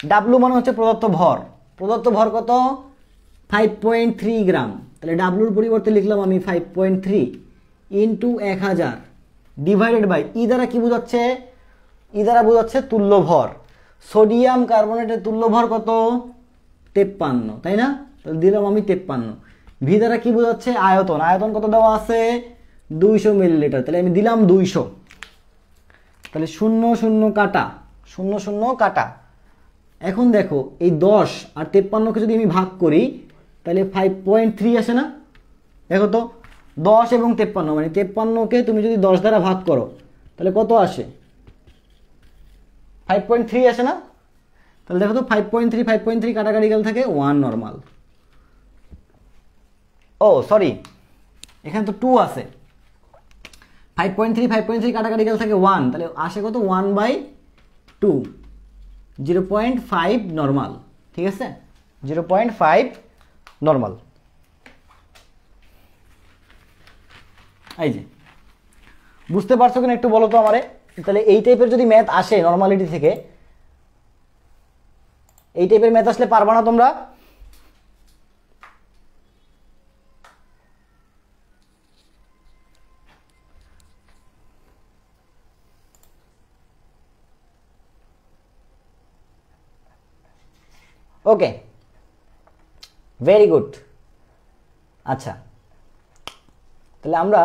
ডাব্লু মানে হচ্ছে প্রদত্ত ভর, প্রদত্ত ভর কত? 5.3 গ্রাম। তাহলে ডাব্লুর পরিবর্তে লিখলাম আমি 5.3 ইন্টু 1000 ডিভাইডেড বাই ই দ্বারা কি বোঝাচ্ছে? ই দ্বারা বোঝাচ্ছে তুল্য ভর। সোডিয়াম কার্বনেটের তুল্য ভর কত? 53, তাই না? তাহলে দিলাম আমি 53। ভি দ্বারা কি বোঝাচ্ছে? আয়তন। আয়তন কত দেওয়া আছে? 200 মিলিলিটার। তাহলে আমি দিলাম 200। তাহলে 0 0 কাটা, 0 0 কাটা। এখন দেখো এই 10 আর 53কে যদি আমি ভাগ করি তাহলে 5.3 আসে না? দেখো তো 10 এবং 53, মানে 53কে তুমি যদি 10 দ্বারা ভাগ করো তাহলে কত আসে? 5.3 আসে না? তাহলে দেখো তো 5.3 কাটাকাটি গেল থাকে 1 নরমাল। ও সরি, এখানে তো 2 আছে। 5.3 কাটাকাটি গেল থাকে 1, তাহলে আসে কত? 1/2, 0.5 নরমাল। ঠিক আছে, 0.5 নরমাল। এই যে বুঝতে পারছো কিনা একটু বলো তো আমারে। তাহলে এই টাইপের যদি ম্যাথ আসে নরমালিটি থেকে, এই টাইপের ম্যাথ আসলে পারবা না তোমরা? ওকে, ভেরি গুড। আচ্ছা, তাহলে আমরা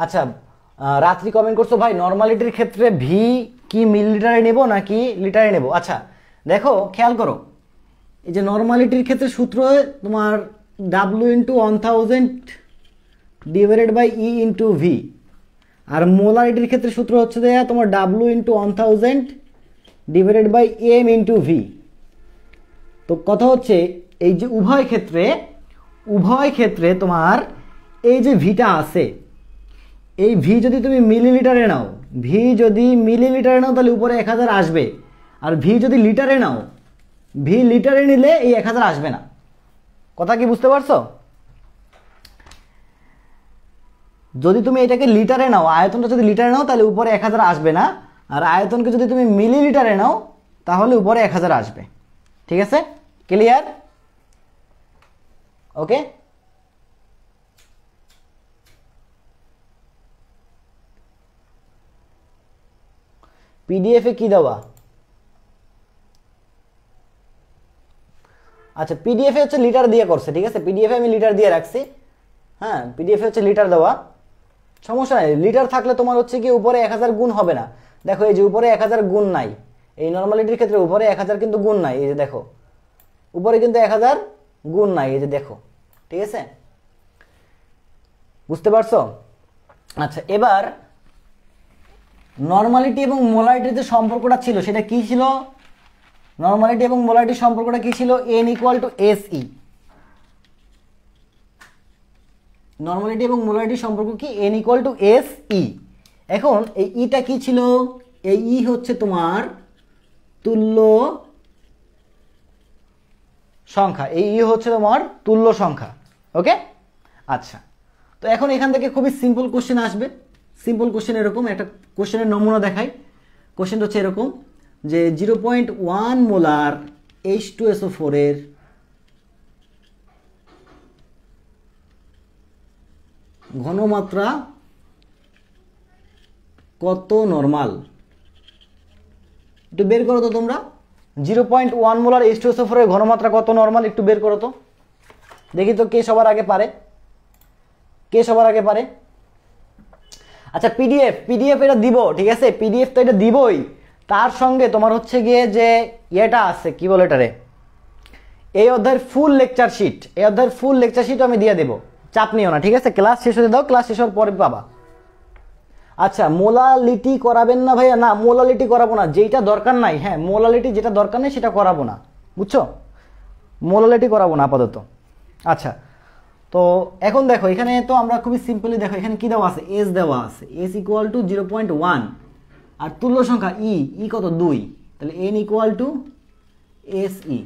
আচ্ছা রাত্রি কমেন্ট করছো ভাই নরমালিটির ক্ষেত্রে ভি কি মিলিলিটারে নেব নাকি লিটারে নেব? আচ্ছা দেখো খেয়াল করো, এই যে নরমালিটির ক্ষেত্রে সূত্র তোমার W into 1000 divided by E into V, আর মোলারিটির ক্ষেত্রে সূত্র হচ্ছে দেয়া তোমার W into 1000 divided by M into V. তো কথা হচ্ছে এই যে উভয় ক্ষেত্রে তোমার এই যে ভিটা আছে, এই ভি যদি তুমি মিলিলিটারে নাও, তাহলে উপরে 1000 আসবে। আর ভি যদি লিটারে নাও, ভি লিটারে নিলে এই 1000 আসবে না। কথা কি বুঝতে পারছো? যদি তুমি এটাকে লিটারে নাও, আয়তনটা যদি লিটারে নাও তাহলে উপরে 1000 আসবে না। আর আয়তনকে যদি তুমি মিলিলিটারে নাও তাহলে উপরে 1000 আসবে। ঠিক আছে, ক্লিয়ার? ওকে, পিডিএফ এ কি দেওয়া? আচ্ছা, পিডিএফ এ হচ্ছে লিটার দিয়ে করছে। ঠিক আছে, পিডিএফ এ আমি লিটার দিয়ে রাখছি। হ্যাঁ, পিডিএফ এ হচ্ছে লিটার দেওয়া, সমস্যা নাই। লিটার থাকলে তোমার হচ্ছে কি উপরে 1000 গুণ হবে না। দেখো এই যে উপরে 1000 গুণ নাই, এই নর্মালিটির ক্ষেত্রে উপরে 1000 কিন্তু গুণ নাই। এই যে দেখো উপরে কিন্তু 1000 গুণ নাই, এই যে দেখো। ঠিক আছে, বুঝতে পারছো? আচ্ছা, এবার নর্মালিটি এবং মোলারিটির যে সম্পর্কটা ছিল সেটা কি ছিল? নর্মালিটি এবং মোলারিটির সম্পর্কটা কি ছিল? n = SE। নর্মালিটি এবং মোলারিটির সম্পর্ক কি? n = SE। এখন এই ইটা কি ছিল? এই ই হচ্ছে তোমার তুল্য সংখ্যা, এই ই হচ্ছে তোমার তুল্য সংখ্যা। ওকে, আচ্ছা, তো এখন এখান থেকে খুবই সিম্পল কোশ্চেন আসবে। সিম্পল কোশ্চেন এরকম একটা কোশ্চেনের নমুনা দেখাই। কোশ্চেনটা হচ্ছে এরকম যে 0.1 মোলার H2SO4 এর ঘনমাত্রা কত নরমাল? একটু বের করো তো তোমরা। 0.1 মোলার H2SO4 এর ঘনমাত্রা কত নরমাল একটু বের করো তো, দেখি তো কে সবার আগে পারে, আচ্ছা, পিডিএফ এটা দিব। ঠিক আছে, পিডিএফ তো এটা দিবই, তার সঙ্গে তোমার হচ্ছে গিয়ে যে এটা আছে, কি বলে এটারে, এই অধ্যায়ের ফুল লেকচার শিট আমি দিয়ে দেবো, চাপ নিও না। ঠিক আছে, ক্লাস শেষ হতে দাও, ক্লাস শেষ হওয়ার পরে পাবা। আচ্ছা, মোলালিটি করাবেন না ভাইয়া? না, মোলালিটি করাবো না, যেটা দরকার নাই। হ্যাঁ, মোলালিটি যেটা দরকার নেই সেটা করাবো না, বুঝছো? মোলালিটি করাবো না আপাতত। আচ্ছা, তো এখন দেখো এখানে তো আমরা খুবই সিম্পলি দেখো এখানে কি দেওয়া আছে? এস দেওয়া আছে, S = 0.1 আর তুল্য সংখ্যা ই কত? 2। তাহলে n = SE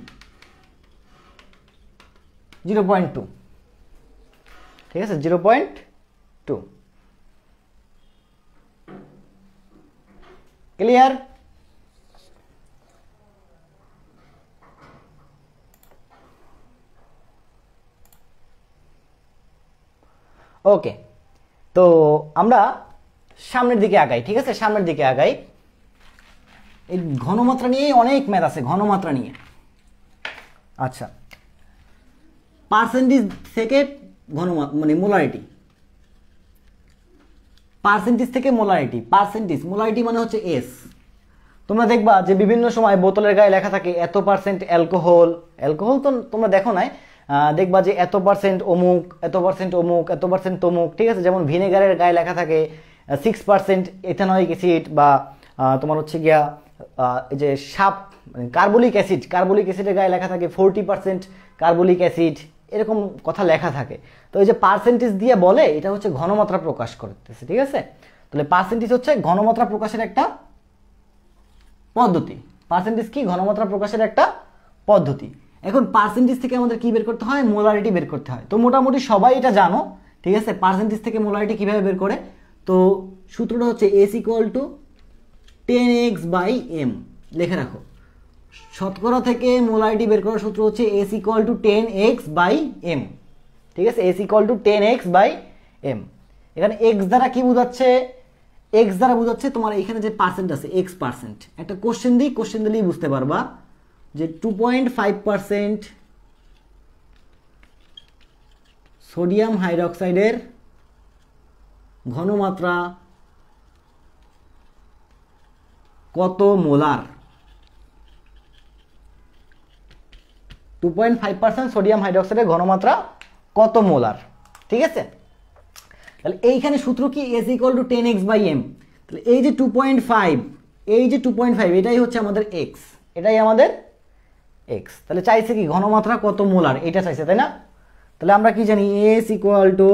0.2। ঠিক আছে, 0.2। ক্লিয়ার? ওকে, তো আমরা সামনের দিকে আগাই। ঠিক আছে, সামনের দিকে আগাই। এই ঘনমাত্রা নিয়ে অনেক ম্যাথ আছে, ঘনমাত্রা নিয়ে। আচ্ছা, পার্সেন্টেজ থেকে মানে মোলারিটি, পার্সেন্টেজ থেকে মোলারিটি। মোলারিটি মানে হচ্ছে এস। তোমরা দেখবা যে বিভিন্ন সময় বোতলের গায়ে লেখা থাকে এত পার্সেন্ট অ্যালকোহল তো তোমরা দেখো নাই, দেখবা যে এত পার্সেন্ট অমুক, এত পার্সেন্ট অমুক, এত পার্সেন্ট তমুক। ঠিক আছে, যেমন ভিনেগারের গায়ে লেখা থাকে 6% ইথানয়িক অ্যাসিড, বা তোমার হচ্ছে গিয়া এই যে মানে কার্বলিক অ্যাসিডের গায়ে লেখা থাকে 40% কার্বলিক অ্যাসিড, এরকম কথা লেখা থাকে। তো এই যে পার্সেন্টেজ দিয়ে বলে এটা হচ্ছে ঘনমাত্রা প্রকাশ করতেছে। ঠিক আছে, তাহলে পার্সেন্টেজ হচ্ছে ঘনমাত্রা প্রকাশের একটা পদ্ধতি। পার্সেন্টেজ কি? ঘনমাত্রা প্রকাশের একটা পদ্ধতি। এখন পার্সেন্টেজ থেকে আমাদের কি বের করতে হয়? মোলারিটি বের করতে হয়। তো মোটামুটি সবাই এটা জানো। ঠিক আছে, পার্সেন্টেজ থেকে মোলারিটি কিভাবে বের করে? তো সূত্রটা হচ্ছে S = 10x/m। লিখে রাখো, শতকরা থেকে মোলারিটি বের করার সূত্র হচ্ছে S = 10x/m। ঠিক আছে, S = 10x/m। এখানে x দ্বারা কি বোঝাচ্ছে? x দ্বারা বোঝাচ্ছে তোমার এখানে যে পার্সেন্ট আছে x%। একটা কোশ্চেন দিলেই বুঝতে পারবা যে 2.5% সোডিয়াম হাইড্রোক্সাইডের ঘনমাত্রা কত মোলার? 2.5% সোডিয়াম হাইড্রোক্সাইডের ঘনমাত্রা কত মোলার? ঠিক আছে, তাহলে এইখানে সূত্র কি? S = 10x/m। তাহলে এই যে 2.5 এটাই হচ্ছে আমাদের x, এটাই আমাদের এক্স। তাহলে চাইছে কি ঘনমাত্রা কত মোলার, এটা চাইছে, তাই না? তাহলে আমরা কি জানি, S equal two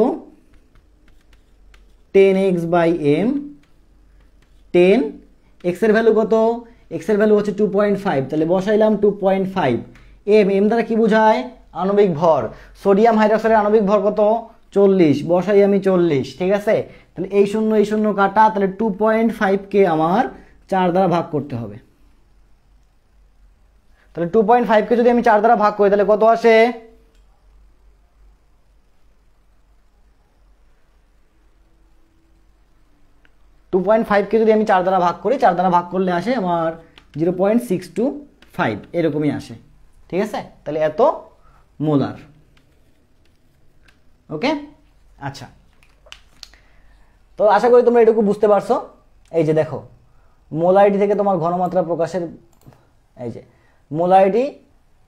10x/m। 10 x এর ভ্যালু কত, এক্স এর ভ্যালু হচ্ছে 2.5, তাহলে বসাইলাম 2.5। এম দ্বারা কি বোঝায়, আণবিক ভর। সোডিয়াম হাইড্রোক্সাইডের আণবিক ভর কত, 40, বসাই আমি 40, ঠিক আছে? তাহলে এই শূন্য কাটা, তাহলে 2.5কে আমার 4 দ্বারা ভাগ করতে হবে। তাহলে 2.5কে যদি আমি 4 দ্বারা ভাগ করি তাহলে কত আসে, 2.5কে যদি আমি 4 দ্বারা ভাগ করি, 4 দ্বারা ভাগ করলে আসে আমার 0.625, এরকমই আসে, ঠিক আছে? তাহলে এত মোলার। ওকে, আচ্ছা, তো আশা করি তোমরা এটুকু বুঝতে পারছো। এই যে দেখো, মোলারিটি থেকে তোমার ঘনমাত্রা প্রকাশের, এই যে মোলারিটি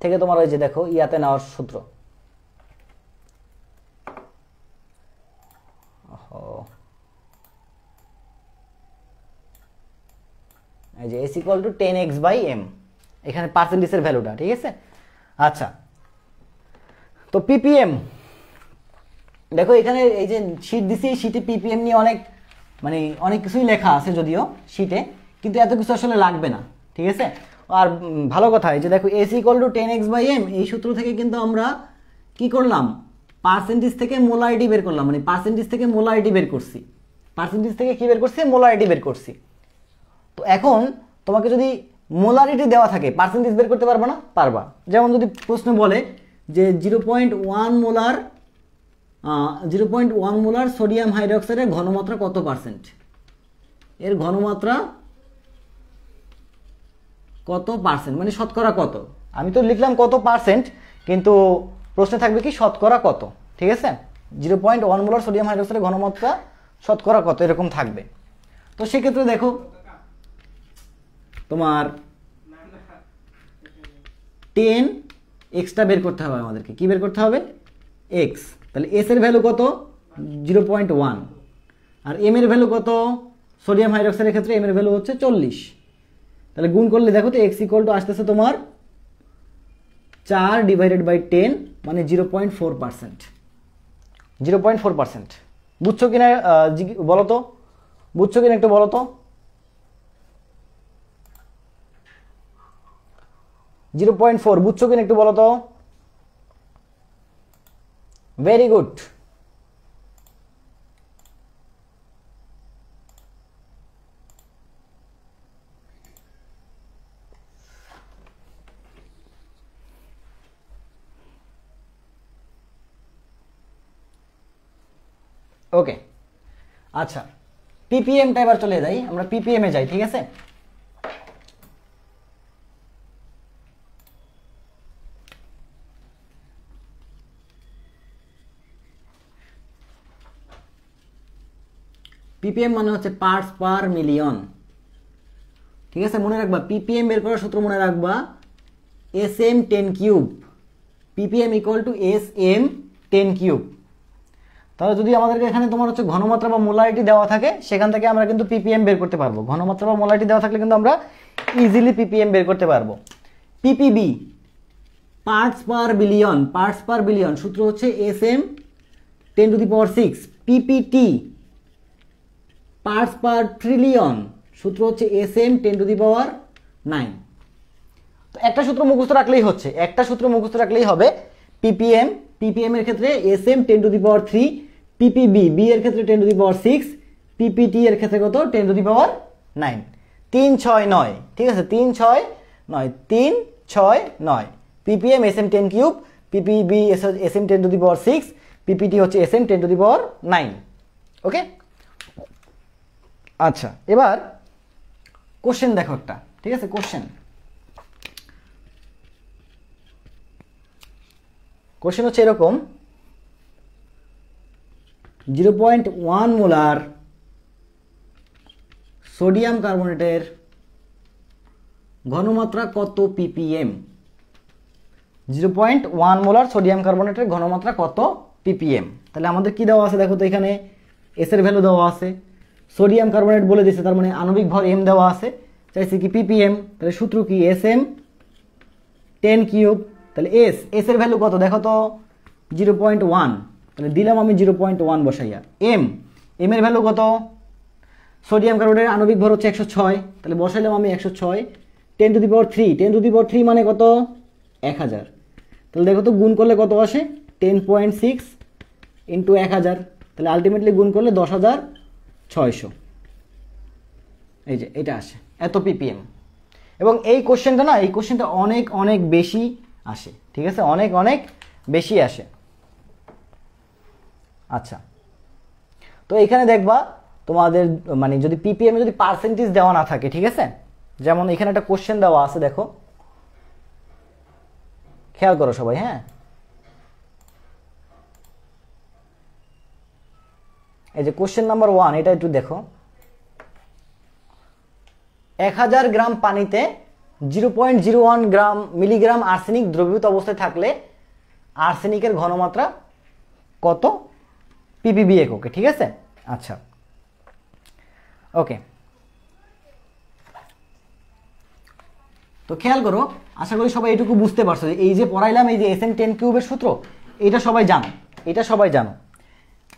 থেকে তোমার ওই যে দেখো ইয়াতে নেওয়ার সূত্র, এই যে S ইকুয়াল টু 10x/m, এখানে পার্সেন্টেজের ভ্যালুটা, ঠিক আছে? আচ্ছা, তো ppm দেখো এখানে এই যে শীট দিছি, এই শীটে ppm নিয়ে অনেক কিছুই লেখা আছে যদিও শীটে, কিন্তু এত কিছু আসলে লাগবে না, ঠিক আছে? আর ভালো কথা, এই যে দেখো S ইকুয়াল টু 10x/m, এই সূত্র থেকে কিন্তু আমরা কি করলাম, পার্সেন্টেজ থেকে মোলারিটি বের করলাম, মানে পার্সেন্টেজ থেকে মোলারিটি বের করছি, পার্সেন্টেজ থেকে কি বের করছি, মোলারিটি বের করছি। তো এখন তোমাকে যদি মোলারিটি দেওয়া থাকে, পার্সেন্টেজ বের করতে পারবা না? পারবা। যেমন যদি প্রশ্ন বলে যে 0.1 মোলার সোডিয়াম হাইড্রোক্সাইডের ঘনমাত্রা কত পার্সেন্ট, এর ঘনমাত্রা কত পার্সেন্ট, মানে শতকরা কত। আমি তো লিখলাম কত পার্সেন্ট, কিন্তু প্রশ্নে থাকবে কি শতকরা কত, ঠিক আছে? 0.1 মোলার সোডিয়াম হাইড্রোক্সাইডের ঘনমাত্রা শতকরা কত, এরকম থাকবে। তো সেক্ষেত্রে দেখো তোমার 10 এক্সটা বের করতে হবে আমাদেরকে, কি বের করতে হবে, এক্স। তাহলে এস এর ভ্যালু কত, 0.1, আর এম এর ভ্যালু কত, সোডিয়াম হাইড্রোক্সাইডের ক্ষেত্রে এম এর ভ্যালু হচ্ছে 40। তাহলে গুণ করলে দেখো তো এক্স ইকুয়াল টু আসতেছে তোমার 4/10, মানে 0.4%। 0.4%, বুঝছো কিনা বলো তো, বুঝছো কিনা একটু বলো তো। 0.4 বুঝছো কিনা একটু বলো তো। Very good. ওকে, আচ্ছা, পিপিএমটা এবার চলে যাই, আমরা পিপিএম এ যাই, ঠিক আছে? পিপিএম মানে হচ্ছে পার্টস পার মিলিয়ন, ঠিক আছে? মনে রাখবা পিপিএম বের করার সূত্র মনে রাখবা, SM10³ PPM equal to SM10³। তাহলে যদি আমাদেরকে এখানে তোমার হচ্ছে ঘনমাত্রা বা মোলারিটি দেওয়া থাকে, সেখান থেকে আমরা কিন্তু পিপিএম বের করতে পারবো। ঘনমাত্রা বা মোলারিটি দেওয়া থাকলে কিন্তু আমরা ইজিলি পিপিএম বের করতে পারবো। PPB parts per billion, parts per billion সূত্র হচ্ছে SM10⁶। PPT parts per trillion সূত্র হচ্ছে SM10⁹। তো একটা সূত্র মুখস্থ রাখলেই হচ্ছে, একটা সূত্র মুখস্থ রাখলেই হবে। পিপিএম, পিপিএম এর ক্ষেত্রে SM10⁵, পিপিবি, বি এর ক্ষেত্রে 10⁶, পিপিটি এর ক্ষেত্রে কত, 10⁹। 369, ঠিক আছে? 369, PPM SM10³, PPB SM10⁶, PPT হচ্ছে SM10⁹। ওকে, আচ্ছা, এবার কোশ্চেন দেখো একটা, ঠিক আছে? কোশ্চেন হচ্ছে এরকম, 0.1 মোলার সোডিয়াম কার্বনেটের ঘনমাত্রা কত পিপিএম। 0.1 মোলার সোডিয়াম কার্বনেটের ঘনমাত্রা কত পিপিএম। তাহলে আমাদের কি দেওয়া আছে দেখো তো, এখানে এস এর ভ্যালু দেওয়া আছে, সোডিয়াম কার্বনেট বলে দিয়েছে, তার মানে আণবিক ভর এম দেওয়া আছে, চাইছে কি পিপিএম। তাহলে সূত্র কি, SM 10³ তাহলে এস এর ভ্যালু কত দেখো তো 0.1, তাহলে দিলাম আমি 0.1 বসাইয়া। এম এর ভ্যালু কত, সোডিয়াম কার্বনেটের আণবিক ভর হচ্ছে 106, তাহলে বসাইলাম আমি 106। 10⁻³ মানে কত 1000, তাহলে দেখো তো গুণ করলে কত আসে 10.6 ইন্টু 1000, তাহলে আলটিমেটলি গুণ করলে 10,600, এই যে এটা আসে এত ppm। এবং এই কোশ্চেনটা না, এই কোশ্চেনটা অনেক অনেক বেশি আসে, ঠিক আছে, অনেক অনেক বেশি আসে। আচ্ছা, তো এখানে দেখবা তোমাদের মানে যদি ppm এ যদি পার্সেন্টেজ দেওয়া না থাকে, ঠিক আছে, যেমন এখানে একটা কোশ্চেন দেওয়া আছে, দেখো খেয়াল করো সবাই, হ্যাঁ, এই যে কোশ্চেন নাম্বার 1, এটা একটু দেখো। 1000 গ্রাম পানিতে 0.01 মিলিগ্রাম আর্সেনিক দ্রবীভূত অবস্থায় থাকলে আর্সেনিকের ঘনমাত্রা কত ppb এককে, ঠিক আছে। আচ্ছা, ওকে, তো খেয়াল করো, আশা করি সবাই এটুকু বুঝতে পারছো যে এই যে পড়াইলাম, এই যে SN10³ এর সূত্র, এটা সবাই জানো, এটা সবাই জানো।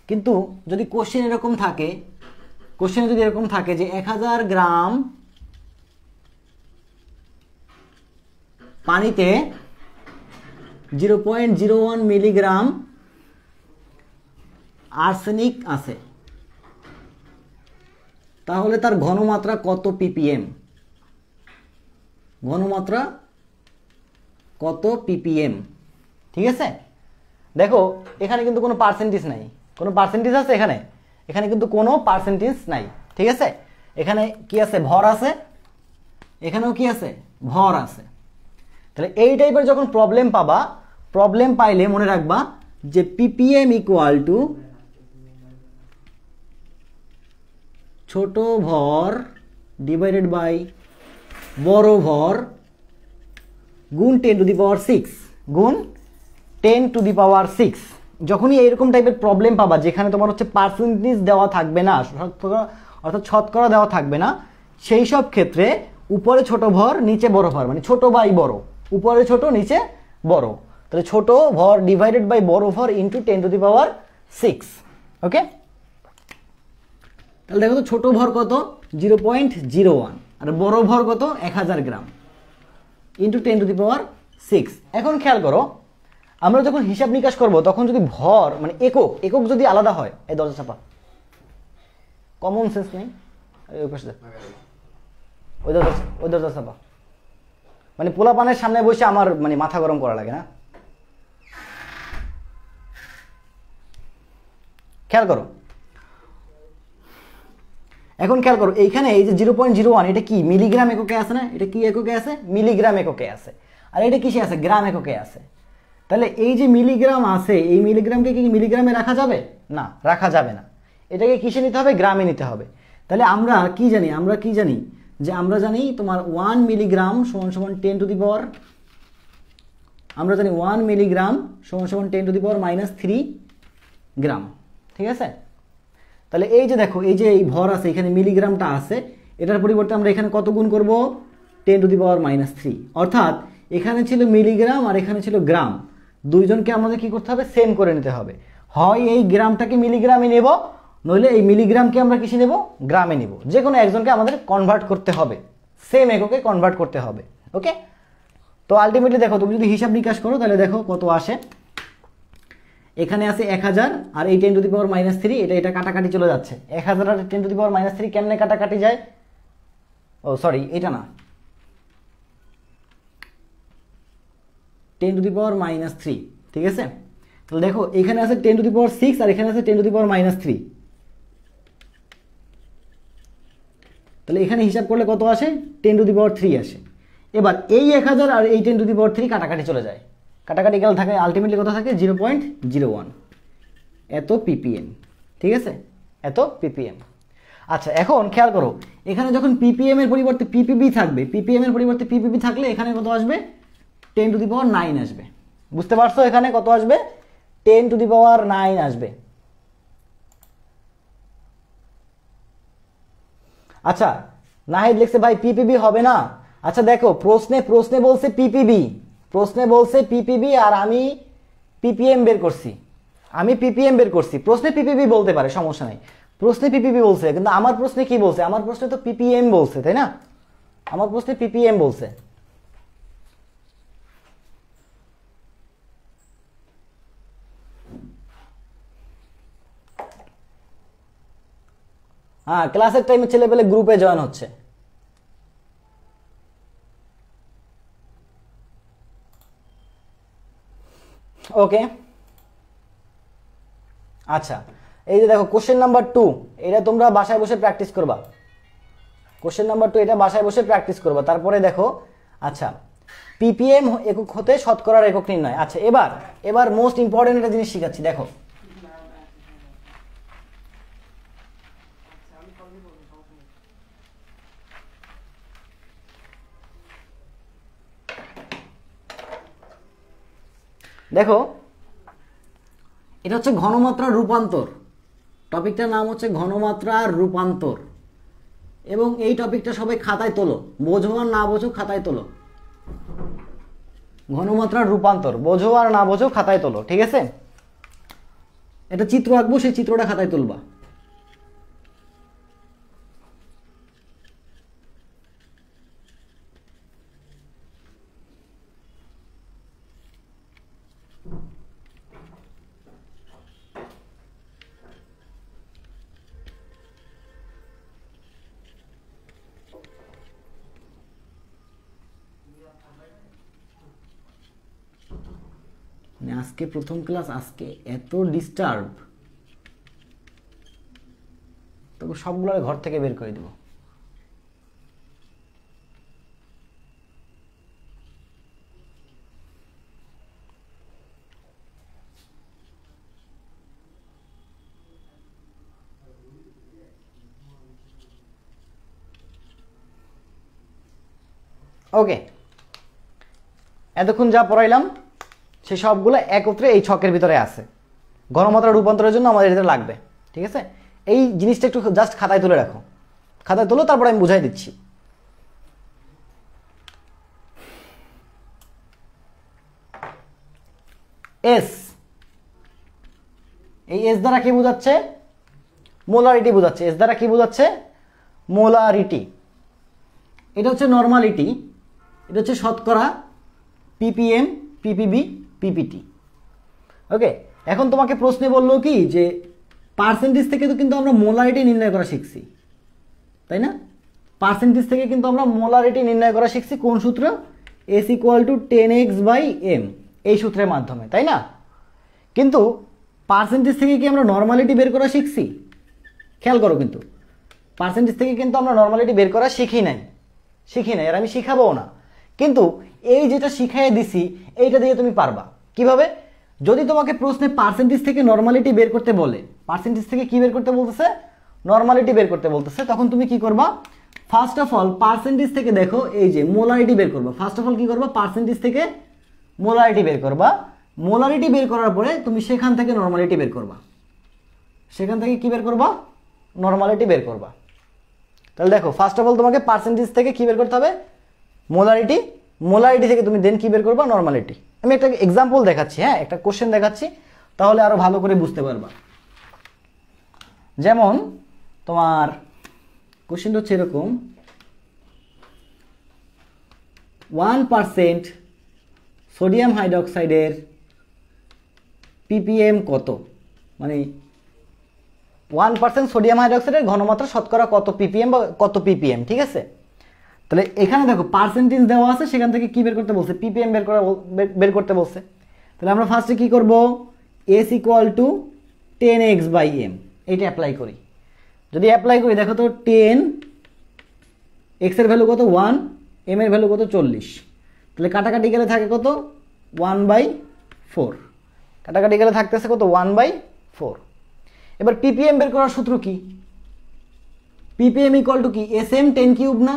কিন্তু যদি কোশ্চেন এরকম থাকে, কোশ্চেন যদি এরকম থাকে যে 1000 গ্রাম পানিতে 0.01 মিলিগ্রাম আর্সেনিক আছে, তাহলে তার ঘনমাত্রা কত ppm, ঘনমাত্রা কত ppm, ঠিক আছে। দেখো এখানে কিন্তু কোনো পার্সেন্টেজ নাই, কোনো পার্সেন্টেজ আছে এখানে, এখানে কিন্তু কোনো পার্সেন্টেজ নাই, ঠিক আছে। এখানে কি আছে, ভর আছে, এখানেও কি আছে, ভর আছে। তাহলে এই টাইপের যখন প্রবলেম পাবা, প্রবলেম পাইলে মনে রাখবা যে ppm ইকুয়াল টু ছোট ভর ডিভাইডেড বাই বড় ভর গুণ 10⁻6 গুণ 10⁻6। যখনই এইরকম টাইপের প্রবলেম পাবা যেখানে তোমার হচ্ছে পার্সেন্টেজ দেওয়া থাকবে না, অর্থাৎ শতকরা দেওয়া থাকবে না, সেই সব ক্ষেত্রে উপরে ছোট ভর নিচে বড় ভর, মানে ছোট বাই বড়, উপরে ছোট নিচে বড়, তাহলে ছোট ভর ডিভাইডেড বাই বড় ভর ইন্টু 10⁻6, ওকে। তাহলে দেখো তো ছোট ভর কত 0.01 আর বড় ভর কত 1000 গ্রাম ইন্টু 10⁻6। এখন খেয়াল করো, আমরা যখন হিসাব নিকাশ করব তখন যদি ভর মানে একক একক যদি আলাদা হয়, এই দরজা চাপা, কমন সেন্স নেই, ওই দরজা চাপা, মানে পোলাপানের সামনে বসে আমার মানে মাথা গরম করা লাগে না। খেয়াল করো, এখন খেয়াল করো এইখানে এই যে 0.01 এটা কি মিলিগ্রাম এককে আছে না, এটা কি এককে আছে, মিলিগ্রাম এককে আছে, আর এটা কিসে আছে, গ্রাম এককে আছে। তাহলে এই যে মিলিগ্রাম আছে, এই মিলিগ্রামকে কি মিলিগ্রামে রাখা যাবে না, রাখা যাবে না, এটাকে কিসে নিতে হবে, গ্রামে নিতে হবে। তাহলে আমরা কি জানি, আমরা কি জানি যে আমরা জানি তোমার 1 মিলিগ্রাম সমান সমান 10⁻, আমরা জানি 1 মিলিগ্রাম সমান সমান 10⁻³ গ্রাম, ঠিক আছে। তাহলে এই যে দেখো এই যে এই ভর আছে, এখানে মিলিগ্রামটা আছে, এটার পরিবর্তে আমরা এখানে কত গুণ করব 10⁻³ অর্থাৎ এখানে ছিল মিলিগ্রাম আর এখানে ছিল গ্রাম, দুইজনকে আমাদের কি করতে হবে, সেম করে নিতে হবে। হয় এই গ্রামটাকে মিলিগ্রামে নেব, নইলে এই মিলিগ্রামকে আমরা কিসে নেব, গ্রামে নেব, যে কোনো একজনকে আমাদের কনভার্ট করতে হবে, সেম এককে কনভার্ট করতে হবে, ওকে। তো আলটিমেটলি দেখো তুমি যদি হিসাব নিকাশ করো তাহলে দেখো কত আসে, এখানে আছে 1000 আর এই 10⁻³ এটা কাটাকাটি চলে যাচ্ছে, 1000 আর 10⁻³ কেমনে কাটাকাটি যায়, ও সরি এটা না, 10⁻³ ঠিক আছে। তাহলে দেখো এখানে আছে 10⁻6 আর এখানে আছে 10⁻³, তাহলে এখানে হিসাব করলে কত আসে 10⁻³ আসে। এবার এই 1000 আর এই 10⁻³ কাটাকাটি চলে যায়, কাটাকাটি গেলে থাকে আলটিমেটলি কত থাকে 0.01, এত ppm, ঠিক আছে, এত ppm। আচ্ছা এখন খেয়াল করো, এখানে যখন ppm এর পরিবর্তে ppb থাকবে, ppm এর পরিবর্তে ppb থাকলে এখানে কত আসবে 10⁹ আসবে, বুঝতে পারছো এখানে কত আসবে 10⁹ আসবে। আচ্ছা নাহিদ লিখছে ভাই ppb হবে না, আচ্ছা দেখো প্রশ্নে বলছে ppb, প্রশ্নে বলছে পিপিবি আর আমি পিপিএম বের করছি, প্রশ্নে পিপিবি বলতে পারে, সমস্যা নাই, প্রশ্নে পিপিবি বলছে, কিন্তু আমার প্রশ্নে কি বলছে? আমার প্রশ্নে তো পিপিএম বলছে, তাই না? আমার প্রশ্নে পিপিএম বলছে। হ্যাঁ, ক্লাসের টাইমে ছেলেপেলে গ্রুপে জয়েন হচ্ছে। ওকে, আচ্ছা, এই যে দেখো কোশ্চেন নাম্বার 2, এটা তোমরা বাসায় বসে প্র্যাকটিস করবা। কোশ্চেন নাম্বার 2 এটা বাসায় বসে প্র্যাকটিস করবা। তারপরে দেখো, আচ্ছা, পিপিএম একক হতে শতকরার একক নির্ণয়। আচ্ছা, এবার মোস্ট ইম্পর্টেন্ট একটা জিনিস শিখাচ্ছি, দেখো। দেখো, এটা হচ্ছে ঘনমাত্রার রূপান্তর, টপিকটার নাম হচ্ছে ঘনমাত্রার রূপান্তর, এবং এই টপিকটা সবাই খাতায় তোলো, বোঝো আর না বোঝো খাতায় তোলো। ঘনমাত্রার রূপান্তর বোঝো আর না বোঝো খাতায় তোলো, ঠিক আছে? এটা চিত্র আঁকবো, সেই চিত্রটা খাতায় তুলবা। আজকে প্রথম ক্লাস, আজকে এত ডিস্টার্ব, তবে সবগুলো ঘর থেকে বের করে দিব। ওকে, এতক্ষণ যা পড়াইলাম সে সবগুলো একত্রে এই ছকের ভিতরে আছে। ঘনমাত্রা রূপান্তরের জন্য আমাদের এটা লাগবে, ঠিক আছে? এই জিনিসটা একটু জাস্ট খাতায় তুলে রাখো, খাতায় তুলো, তারপরে আমি বুঝাই দিচ্ছি। এস, এই এস দ্বারা কি বোঝাচ্ছে? মোলারিটি বোঝাচ্ছে। এস দ্বারা কি বোঝাচ্ছে? মোলারিটি। এটা হচ্ছে নর্মালিটি, এটা হচ্ছে শতকরা, পিপিএম, পিপিবি, পিপিটি। ওকে, এখন তোমাকে প্রশ্নে বললো কি যে পার্সেন্টেজ থেকে তো কিন্তু আমরা মোলারিটি নির্ণয় করা শিখছি, তাই না? পার্সেন্টেজ থেকে কিন্তু আমরা মোলারিটি নির্ণয় করা শিখছি। কোন সূত্র? এস ইকুয়াল টু 10x/m, এই সূত্রের মাধ্যমে, তাই না? কিন্তু পার্সেন্টেজ থেকে কি আমরা নর্মালিটি বের করা শিখছি? খেয়াল করো, কিন্তু পার্সেন্টেজ থেকে কিন্তু আমরা নর্মালিটি বের করা শিখি নাই, আর আমি শিখাবো না। কিন্তু এই যেটা শিখাই দিছি, এইটা দিয়ে তুমি পারবা। কিভাবে? যদি তোমাকে প্রশ্নে পার্সেন্টেজ থেকে নর্মালিটি বের করতে বলে, পার্সেন্টেজ থেকে কি বের করতে বলতেছে? নর্মালিটি বের করতে বলতেছে, তখন তুমি কি করবা? ফার্স্ট অফ অল পার্সেন্টেজ থেকে দেখো, এই যে মোলারিটি বের করবা। ফার্স্ট অফ অল কি করবা? পার্সেন্টেজ থেকে মোলারিটি বের করবা। মোলারিটি বের করার পরে তুমি সেখান থেকে নর্মালিটি বের করবা। সেখান থেকে কি বের করবা? নর্মালিটি বের করবা। তাহলে দেখো, ফার্স্ট অফ অল তোমাকে পার্সেন্টেজ থেকে কি বের করতে হবে? মোলারিটি। মোলারিটি থেকে তুমি দেন কি বের করবা? নর্মালিটি। আমি একটা এক্সাম্পল দেখাচ্ছি, হ্যাঁ, একটা কোশ্চেন দেখাচ্ছি, তাহলে আরো ভালো করে বুঝতে পারবা। যেমন তোমার কোশ্চেনটা হচ্ছে এরকম, 1% সোডিয়াম হাইড্রোক্সাইডের পিপিএম কত? মানে 1% সোডিয়াম হাইড্রোক্সাইডের ঘনমাত্রা শতকরা কত পিপিএম বা কত পিপিএম, ঠিক আছে? তাহলে এখানে দেখো পার্সেন্টেজ দেওয়া আছে, সেখান থেকে কি বের করতে বলছে? পিপিএম বের করতে বলছে। তাহলে আমরা ফার্স্টে কি করব? এস ইকুয়াল টু 10x/m, এইটা অ্যাপ্লাই করি। যদি অ্যাপ্লাই করি, দেখো তো 10, এক্স এর ভ্যালু কত? 1, এম এর ভ্যালু কত? 40। তাহলে কাটাকাটি গেলে থাকে কত? 1/4। কাটাকাটি গেলে থাকতেছে কত? 1/4। এবার পিপিএম বের করার সূত্র কি? পিপিএম ইকুয়াল টু কি? এসএম 10 কিউব না?